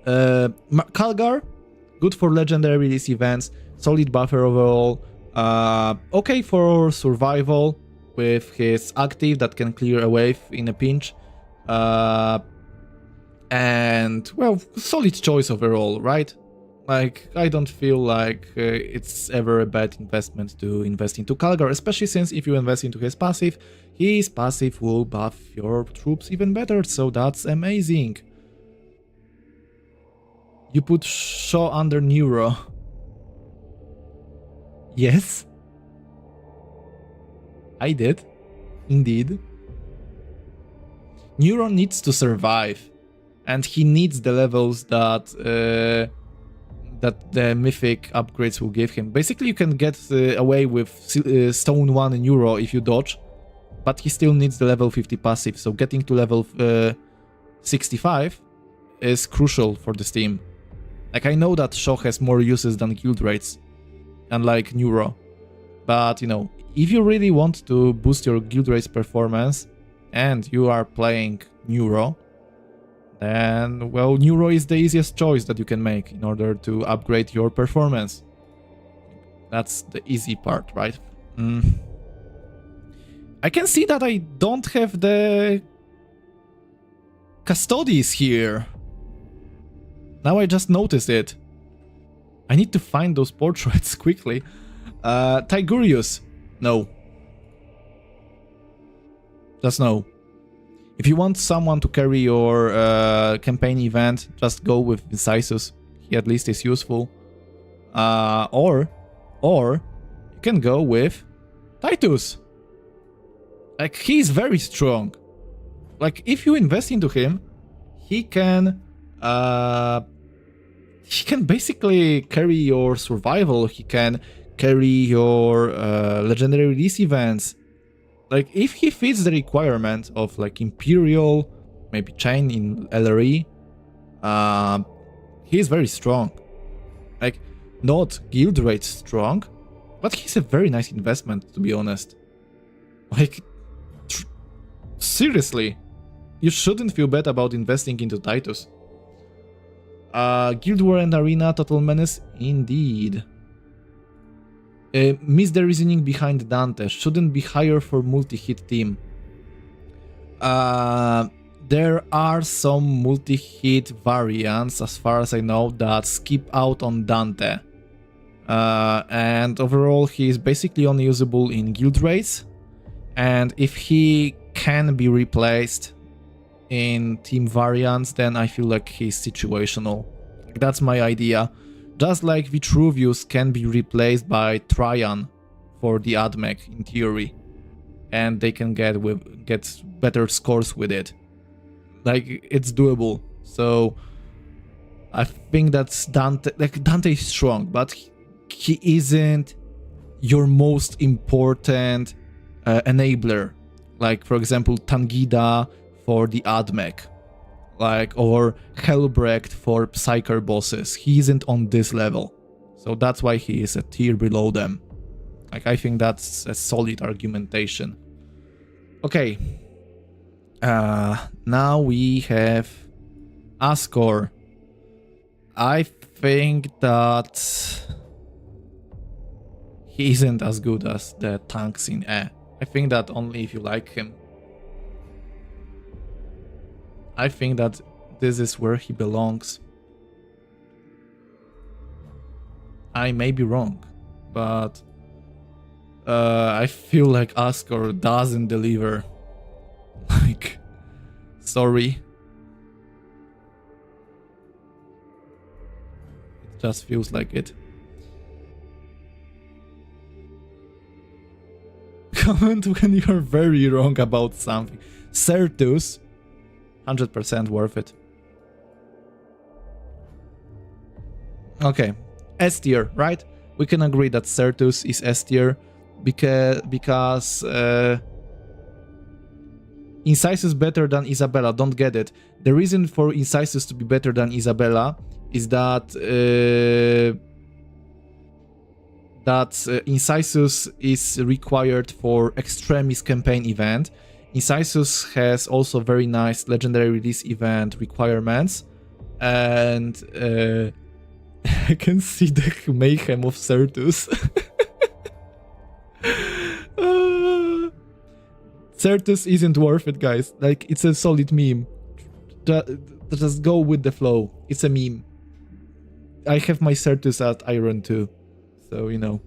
A: Kalgar, good for legendary release events, solid buffer overall, okay for survival with his active that can clear a wave in a pinch, and, well, solid choice overall, right? Like, I don't feel like it's ever a bad investment to invest into Kalgar, especially since if you invest into his passive will buff your troops even better, so that's amazing. You put Shaw under Neuro. Yes. I did. Indeed. Neuro needs to survive. And he needs the levels that the Mythic upgrades will give him. Basically, you can get away with Stone 1 in Neuro if you dodge. But he still needs the level 50 passive. So getting to level 65 is crucial for this team. Like, I know that Shaw has more uses than guild raids, unlike Neuro. But, you know, if you really want to boost your guild raids performance and you are playing Neuro, then, well, Neuro is the easiest choice that you can make in order to upgrade your performance. That's the easy part, right? I can see that I don't have the Custodes here. Now I just noticed it. I need to find those portraits quickly. Tigurius. No. Just no. If you want someone to carry your campaign event, just go with Incisus. He at least is useful. Or you can go with Titus. Like, he's very strong. Like, if you invest into him, he can basically carry your survival. He can carry your legendary release events. Like, if he fits the requirement of like Imperial, maybe Chain in LRE, he's very strong. Like, not guild rate strong, but he's a very nice investment, to be honest. Like, seriously, you shouldn't feel bad about investing into Titus. Guild War and Arena, Total Menace, indeed. Miss the reasoning behind Dante. Shouldn't be higher for multi-hit team. There are some multi-hit variants, as far as I know, that skip out on Dante. And overall, he is basically unusable in guild raids. And if he can be replaced in team variants, then I feel like he's situational. That's my idea. Just like Vitruvius can be replaced by Traian for the AdMech in theory, and they can get better scores with it. Like, it's doable. So I think that's Dante. Like, Dante is strong, but he isn't your most important enabler. Like, for example, Tangida for the AdMech. Like, or Helbrecht for Psyker bosses. He isn't on this level. So that's why he is a tier below them. Like, I think that's a solid argumentation. Okay. Now we have Ascor. I think that he isn't as good as the tanks in E. I think that only if you like him. I think that this is where he belongs. I may be wrong, but I feel like Ascor doesn't deliver. Like, sorry. It just feels like it. Comment when you are very wrong about something. Certus, 100% worth it. Okay, S tier, right? We can agree that Certus is S tier because Incisus better than Isabella. Don't get it. The reason for Incisus to be better than Isabella is that Incisus is required for Extremis campaign event. Incisus has also very nice legendary release event requirements, and I can see the mayhem of Certus. Certus isn't worth it, guys. Like, it's a solid meme. Just go with the flow. It's a meme. I have my Certus at Iron 2. So, you know.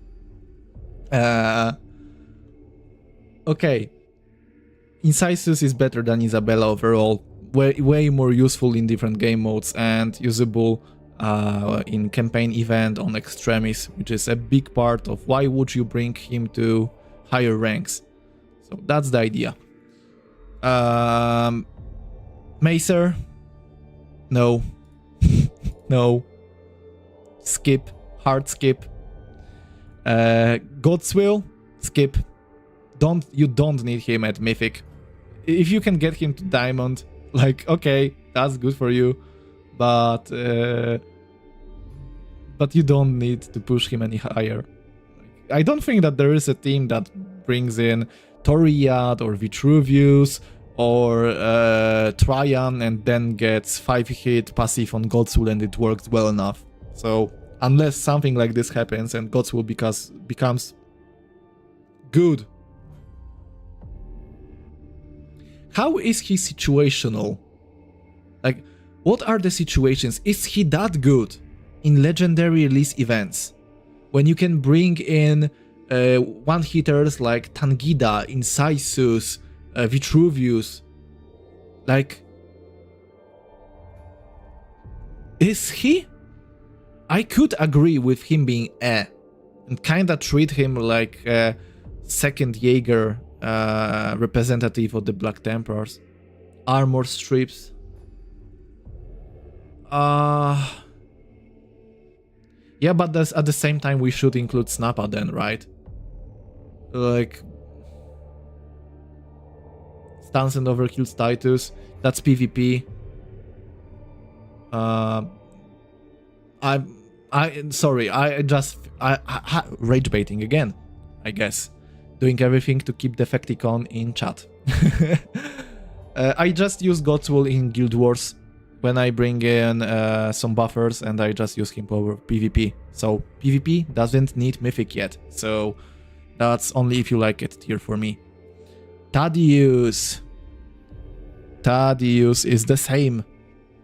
A: Okay. Incisus is better than Isabella overall. Way more useful in different game modes and usable in campaign event on Extremis, which is a big part of why would you bring him to higher ranks. So that's the idea. Macer? No. No. Skip. Hard skip. God's Will? Skip. You don't need him at Mythic. If you can get him to Diamond, like, okay, that's good for you. But you don't need to push him any higher. I don't think that there is a team that brings in Toriad or Vitruvius or Traian and then gets 5-hit passive on Godswool and it works well enough. So unless something like this happens and Godswool becomes good. How is he situational? Like, what are the situations? Is he that good in legendary release events? When you can bring in one-hitters like Tangida, Incisus, Vitruvius. Like, is he? I could agree with him being and kinda treat him like a second Jaeger representative of the Black Templars. Armor strips. Yeah, but at the same time we should include Snappa then, right? Like, Stance and Overkill's Titus, that's PvP. Sorry, I rage baiting again, I guess. Doing everything to keep Defecticon in chat. I just use Godswool in Guild Wars when I bring in some buffers, and I just use him over PvP. So PvP doesn't need Mythic yet, so that's only if you like it tier for me. Thaddeus is the same.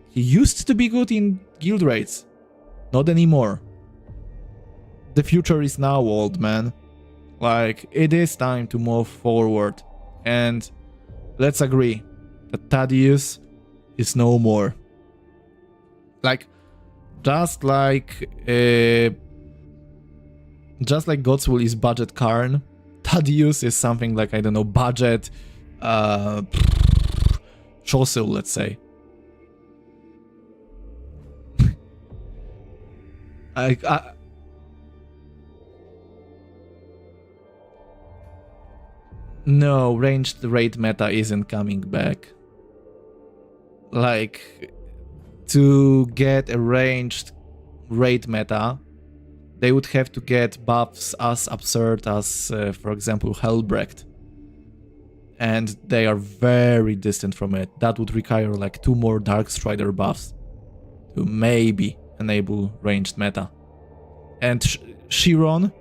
A: He used to be good in guild raids. Not anymore. The future is now, old man. Like, it is time to move forward. And let's agree that Thaddeus is no more. Like, just like Godswool is budget Karn, Thaddeus is something like, I don't know, budget Chosul, let's say. No, ranged raid meta isn't coming back. Like, to get a ranged raid meta, they would have to get buffs as absurd as, for example, Hellbrecht. And they are very distant from it. That would require like 2 more Darkstrider buffs to maybe enable ranged meta. And Chiron,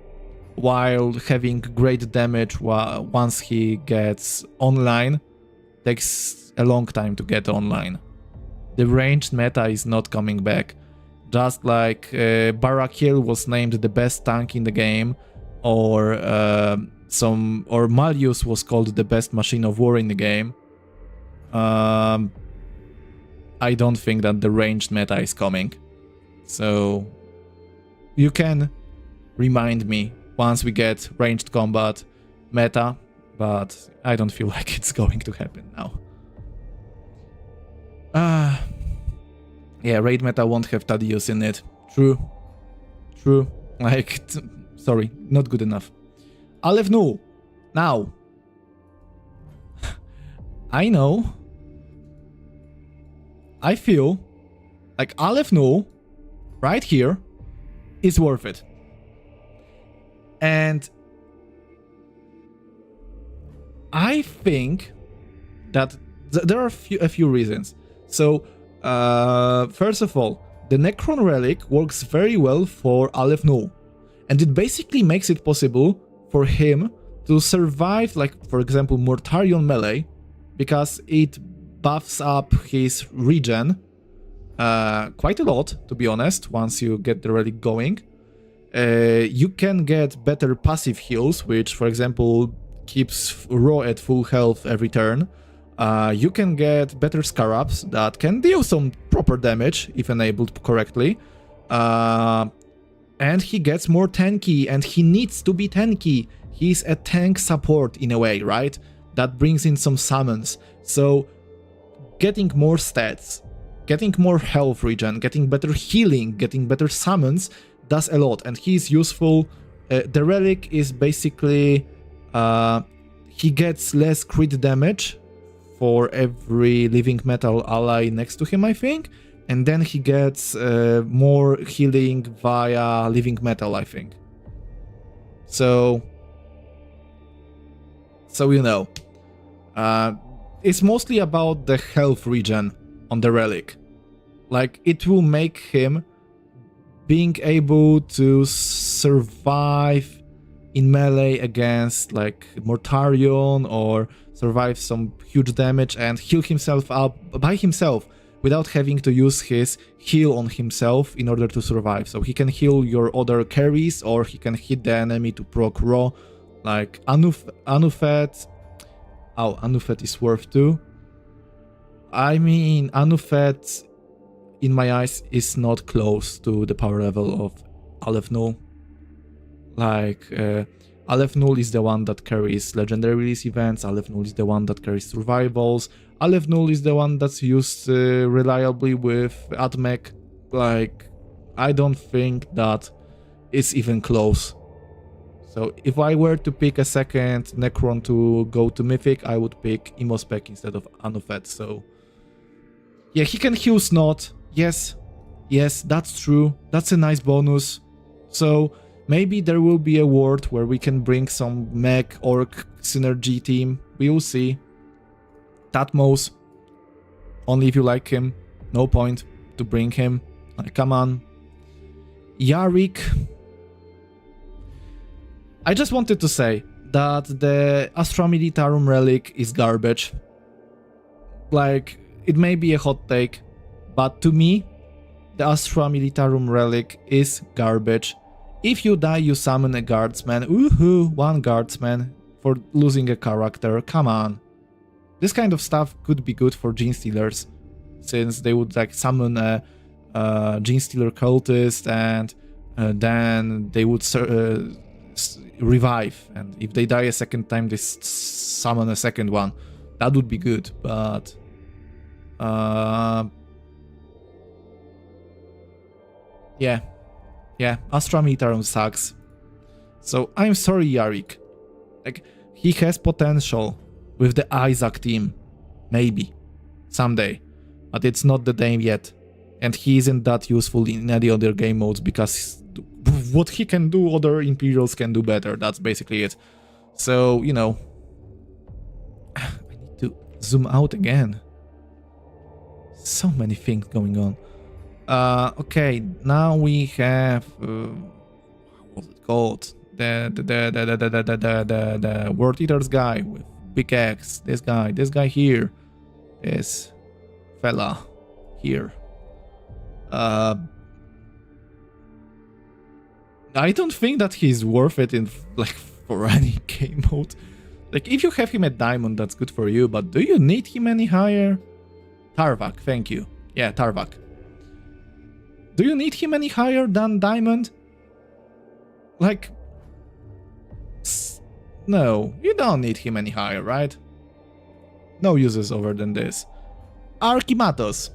A: while having great damage once he gets online, takes a long time to get online. The ranged meta is not coming back. Just like Barakiel was named the best tank in the game, or Malleus was called the best machine of war in the game. I don't think that the ranged meta is coming. So you can remind me once we get ranged combat meta, but I don't feel like it's going to happen now. Yeah, raid meta won't have Thaddeus in it. True. Like, sorry, not good enough. Aleph Nu. Now. I know. I feel like Aleph Nu, right here, is worth it. And I think that there are a few reasons. So, first of all, the Necron Relic works very well for Aleph Nu. And it basically makes it possible for him to survive, like, for example, Mortarion melee, because it buffs up his regen quite a lot, to be honest, once you get the relic going. You can get better passive heals, which, for example, keeps Raw at full health every turn. You can get better Scarabs that can deal some proper damage, if enabled correctly. And he gets more tanky, and he needs to be tanky. He's a tank support in a way, right? That brings in some summons. So, getting more stats, getting more health regen, getting better healing, getting better summons does a lot, and he's useful. The relic is basically he gets less crit damage for every living metal ally next to him, I think, and then he gets more healing via living metal, I think. So you know, it's mostly about the health regen on the relic. Like, it will make him being able to survive in melee against like Mortarion, or survive some huge damage and heal himself up by himself without having to use his heal on himself in order to survive. So he can heal your other carries, or he can hit the enemy to proc raw, like Anufet. Oh, Anufet is worth 2. I mean, Anufet, in my eyes, is not close to the power level of Aleph Null. Like, Aleph Null is the one that carries legendary release events, Aleph Null is the one that carries survivals, Aleph Null is the one that's used reliably with AdMech. Like, I don't think that it's even close. So if I were to pick a second Necron to go to Mythic, I would pick Emospec instead of Anufet. So yeah, he can heal Snot. Yes, that's true. That's a nice bonus. So maybe there will be a world where we can bring some mech orc synergy team. We will see. Tatmos, only if you like him. No point to bring him. Like, come on. Yarick. I just wanted to say that the Astra Militarum relic is garbage. Like, it may be a hot take, but to me, the Astra Militarum relic is garbage. If you die, you summon a guardsman. Woohoo, one guardsman for losing a character. Come on. This kind of stuff could be good for Gene Stealers, since they would like summon a Gene Stealer cultist, and then they would revive, and if they die a second time, they summon a second one. That would be good, but yeah, Astra Militarum sucks. So I'm sorry, Yarick. Like, he has potential with the Isaac team, maybe someday, but it's not the name yet, and he isn't that useful in any other game modes because what he can do, other Imperials can do better. That's basically it. So, you know, I need to zoom out again. So many things going on. Okay, now we have what's it called? The World Eaters guy with big axe. This guy here. This fella here. I don't think that he's worth it in like for any game mode. Like, if you have him at Diamond, that's good for you, but do you need him any higher? Tarvak, thank you. Yeah, Tarvak. Do you need him any higher than Diamond? Like, no, you don't need him any higher, right? No uses over than this. Archimatos.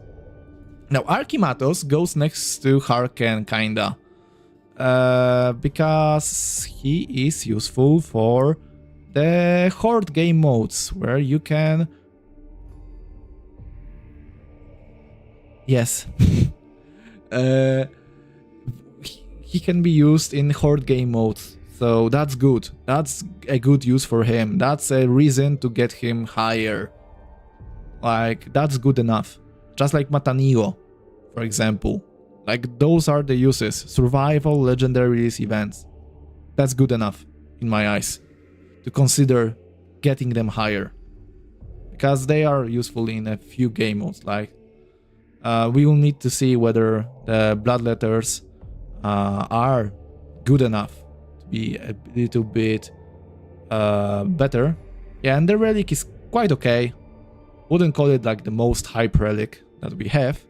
A: Now, Archimatos goes next to Harken, kinda. Because he is useful for the Horde game modes, where you can... Yes. He can be used in Horde game modes, so that's good. That's a good use for him. That's a reason to get him higher. Like, that's good enough. Just like Matanilo, for example. Like, those are the uses. Survival, legendary release events. That's good enough, in my eyes, to consider getting them higher. Because they are useful in a few game modes. Like, we will need to see whether the Bloodletters are good enough to be a little bit better. Yeah, and the relic is quite okay. Wouldn't call it like the most hype relic that we have.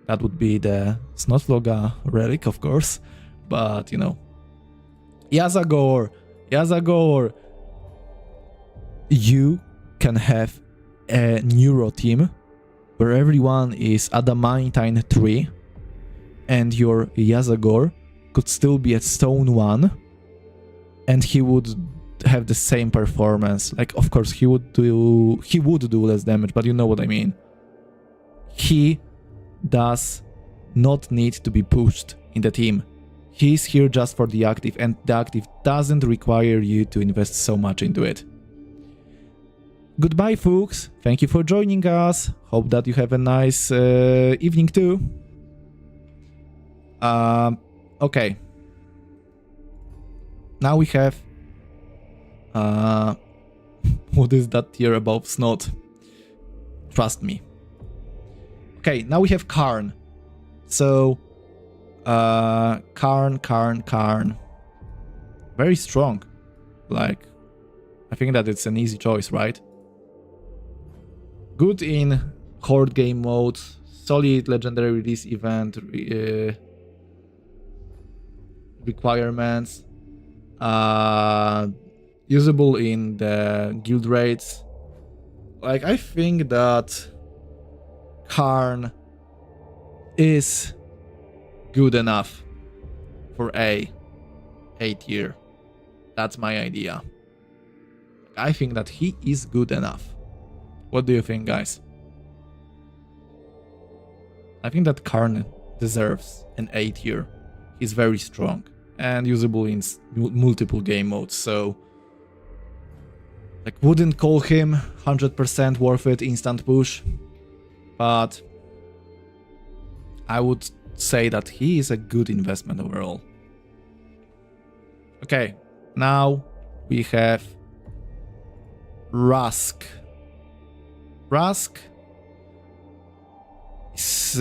A: That would be the Snotloga relic, of course. But, you know. Yazagor. You can have a Neuro team where everyone is Adamantine 3, and your Yazagor could still be at Stone 1, and he would have the same performance. Like, of course, he would do less damage, but you know what I mean. He does not need to be pushed in the team. He's here just for the active, and the active doesn't require you to invest so much into it. Goodbye, folks. Thank you for joining us. Hope that you have a nice evening too. Okay. Now we have... what is that tier above Snot? Trust me. Okay, now we have Karn. So... Karn. Very strong. Like, I think that it's an easy choice, right? Good in horde game mode, solid legendary release event requirements, usable in the guild raids. Like, I think that Karn is good enough for A tier. That's my idea. I think that he is good enough. What do you think, guys? I think that Karn deserves an A tier. He's very strong and usable in multiple game modes, so... Like, wouldn't call him 100% worth it instant push, but I would say that he is a good investment overall. Okay, now we have Rusk. Rusk is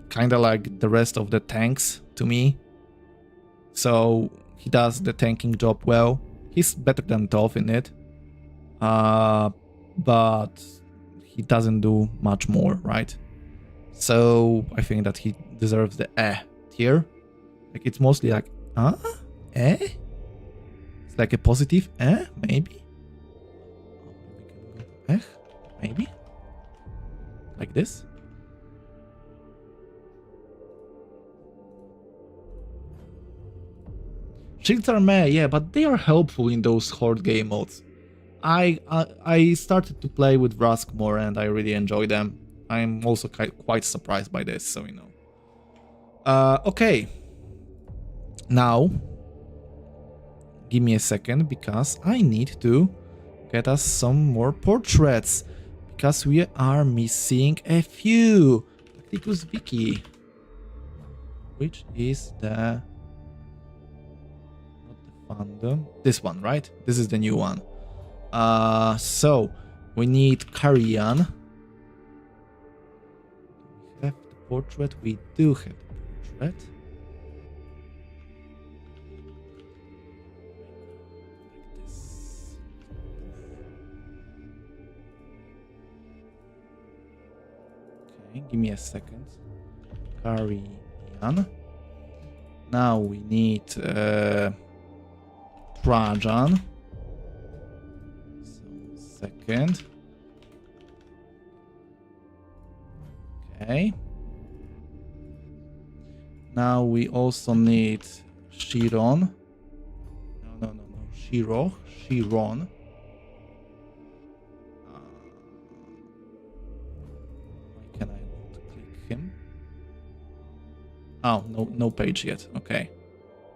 A: kind of like the rest of the tanks to me. So he does the tanking job well. He's better than Toph in it. But he doesn't do much more, right? So I think that he deserves the tier. Like, it's mostly like, It's like a positive maybe? Maybe? Like this? Shields are meh, yeah, but they are helpful in those horde game modes. I started to play with Rusk more and I really enjoy them. I'm also quite surprised by this, so you know. Okay. Now, give me a second because I need to get us some more portraits. Because we are missing a few. Tacticus Vicky. Which is the... not the fandom. This one, right? This is the new one. So, we need Karian. We have the portrait. We do have the portrait. Give me a second. Karian. Now we need Trajan. So, second. Okay. Now we also need Chiron. No. Chiron. Can I not click him? Oh, no page yet. Okay.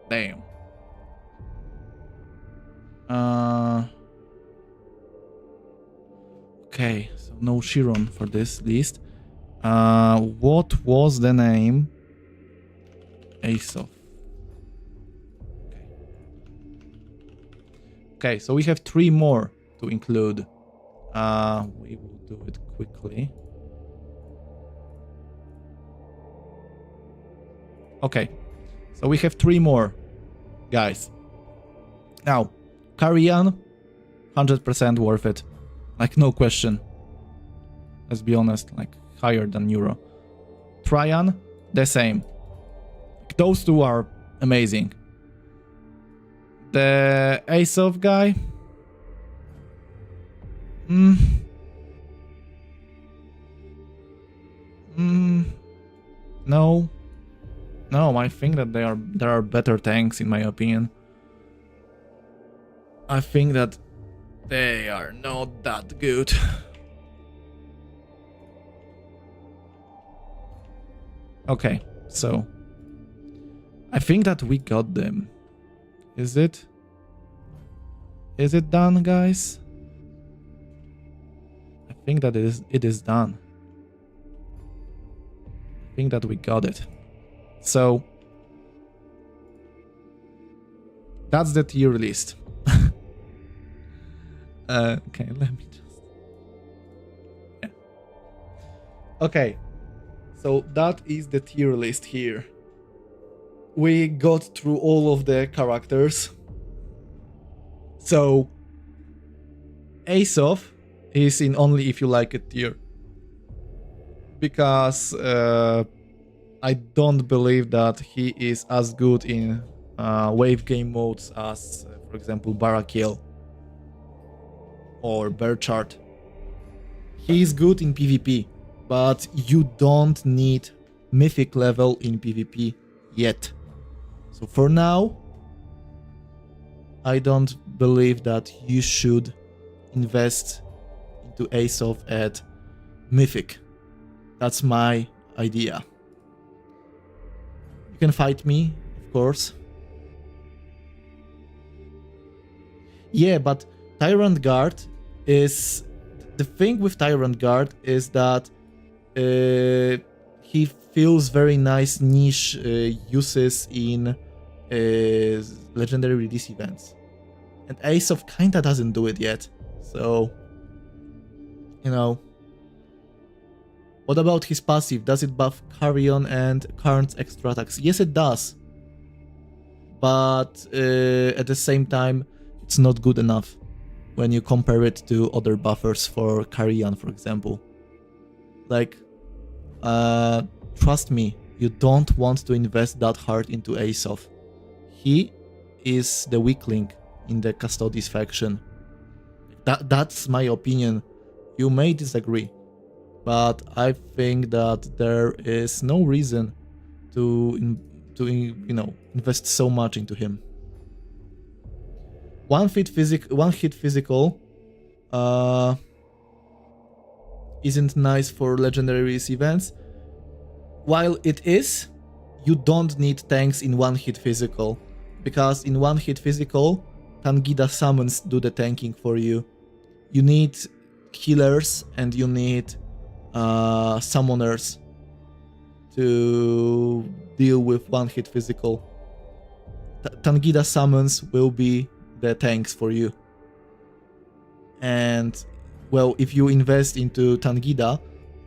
A: Damn. Okay, so no Chiron for this list. What was the name? Aesop. Okay, so we have 3 more to include. We will do it quickly. Okay, so we have 3 more, guys. Now, Karian, 100% worth it. Like, no question. Let's be honest, like, higher than Neuro. Traian, the same. Those 2 are amazing. The Aesop guy... No. No, I think that there are better tanks in my opinion. I think that they are not that good. Okay, so I think that we got them. Is it? Is it done, guys? think that it is done. I think that we got it. So that's the tier list. Okay, let me just... Yeah. Okay, so that is the tier list here. We got through all of the characters. So Aesop is in only if you like it tier. Because I don't believe that he is as good in wave game modes as, for example, Barakiel or Burchard. He is good in PvP, but you don't need Mythic level in PvP yet. So for now, I don't believe that you should invest into Aesop at Mythic. That's my idea. You can fight me, of course. Yeah, but Tyrant Guard is... The thing with Tyrant Guard is that he feels very nice niche uses in legendary release events. And Aesop kinda doesn't do it yet. So, you know. What about his passive? Does it buff Carrion and Karn's extra attacks? Yes, it does. But at the same time, it's not good enough when you compare it to other buffers for Carrion, for example. Like, trust me, you don't want to invest that hard into Aesop. He is the weak link in the Custodes faction. That's my opinion. You may disagree, but I think that there is no reason to invest so much into him. One hit physical isn't nice for legendary release events. While it is, you don't need tanks in one hit physical, because in one hit physical, Tangida summons do the tanking for you. You need healers and you need summoners to deal with one hit physical. Tangida summons will be the tanks for you. And well, if you invest into Tangida,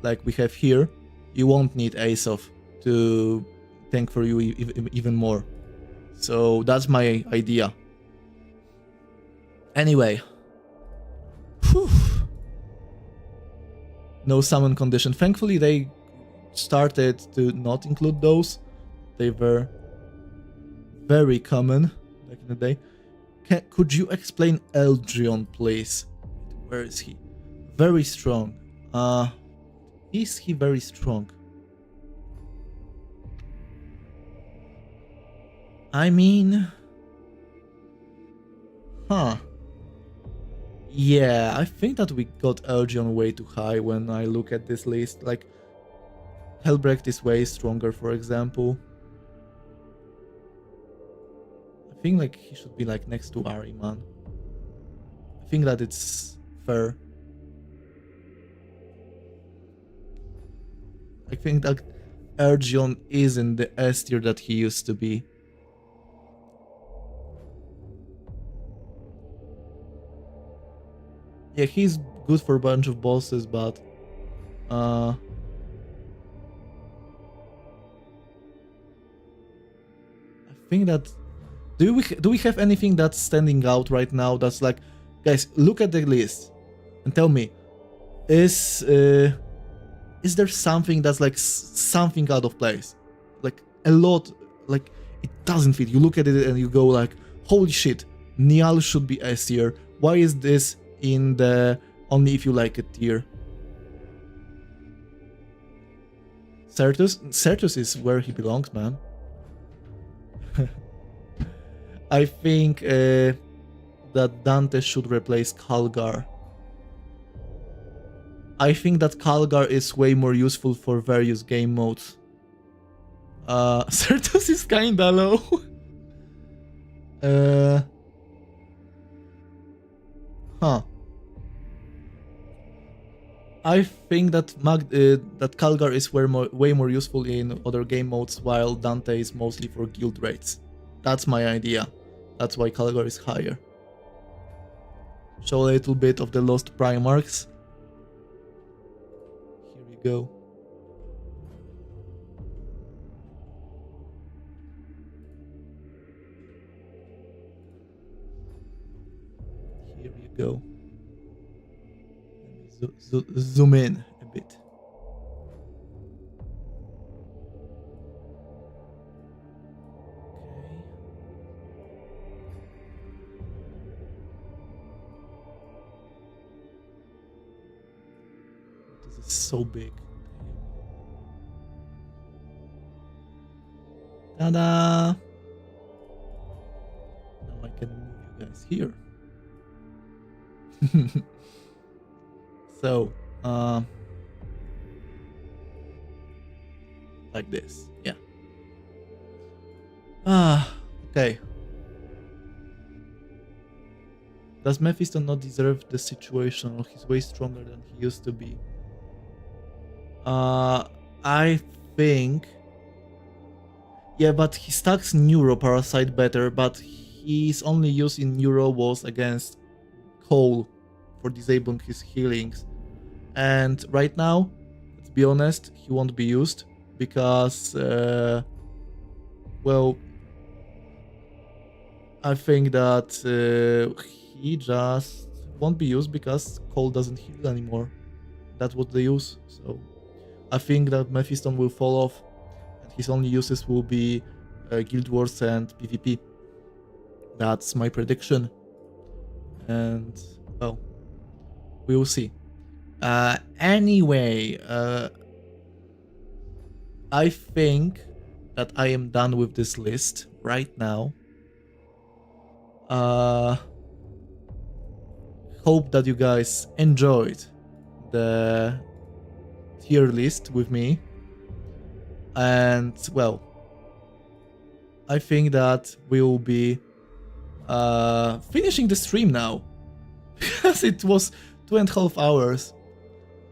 A: like we have here, you won't need Aesop to tank for you even more. So that's my idea. Anyway. Whew. No summon condition. Thankfully they started to not include those. They were very common back in the day. Could you explain Eldrion, please? Where is he? Very strong. Is he very strong? I mean... Huh. Yeah, I think that we got Eldrion way too high when I look at this list. Like, Hellbrecht is way stronger, for example. I think like he should be like next to Ahriman. I think that it's fair. I think that Eldrion isn't the S tier that he used to be. Yeah, he's good for a bunch of bosses, but I think that do we have anything that's standing out right now that's like, guys, look at the list and tell me, is there something that's like something out of place? Like a lot, like it doesn't fit. You look at it and you go like, holy shit, Niall should be S tier. Why is this in the only if you like it tier? Certus is where he belongs, man. I think that Dante should replace Kalgar. I think that Kalgar is way more useful for various game modes. Certus is kinda low. Huh. I think that that Calgar is way more useful in other game modes, while Dante is mostly for guild raids. That's my idea. That's why Calgar is higher. Show a little bit of the lost Primarchs. Here we go. Here we go. Let me zoom in a bit. This is so big. Ta-da! Now I can move you guys here. So, like this, yeah. Okay. Does Mephisto not deserve the situation, or he's way stronger than he used to be? I think... Yeah, but he stacks Neuroparasite better, but his only use in Neuro was against Cole for disabling his healings. And right now, let's be honest, he won't be used because, well, I think that he just won't be used because Cole doesn't heal anymore. That's what they use. So I think that Mephisto will fall off, and his only uses will be Guild Wars and PvP. That's my prediction. And, well, we will see. Anyway, I think that I am done with this list right now. Hope that you guys enjoyed the tier list with me. And, well, I think that we will be finishing the stream now. Because it was 2.5 hours.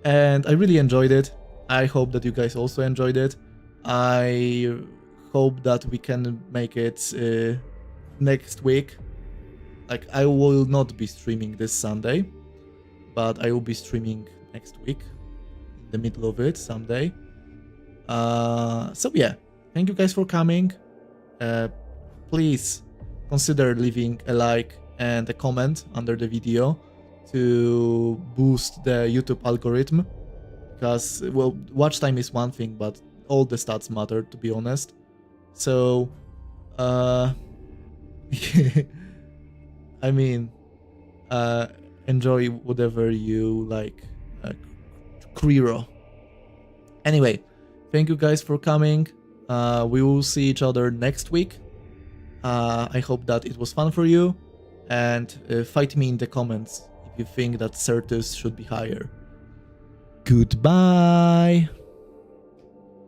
A: And I really enjoyed it. I hope that you guys also enjoyed it. I hope that we can make it next week. Like, I will not be streaming this Sunday, but I will be streaming next week, in the middle of it, someday. So yeah, thank you guys for coming. Please consider leaving a like and a comment under the video to boost the YouTube algorithm, because, well, watch time is one thing, but all the stats matter, to be honest. So, I mean, enjoy whatever you like, Kriro. Anyway, thank you guys for coming. We will see each other next week. I hope that it was fun for you, and fight me in the comments if you think that Certus should be higher. Goodbye!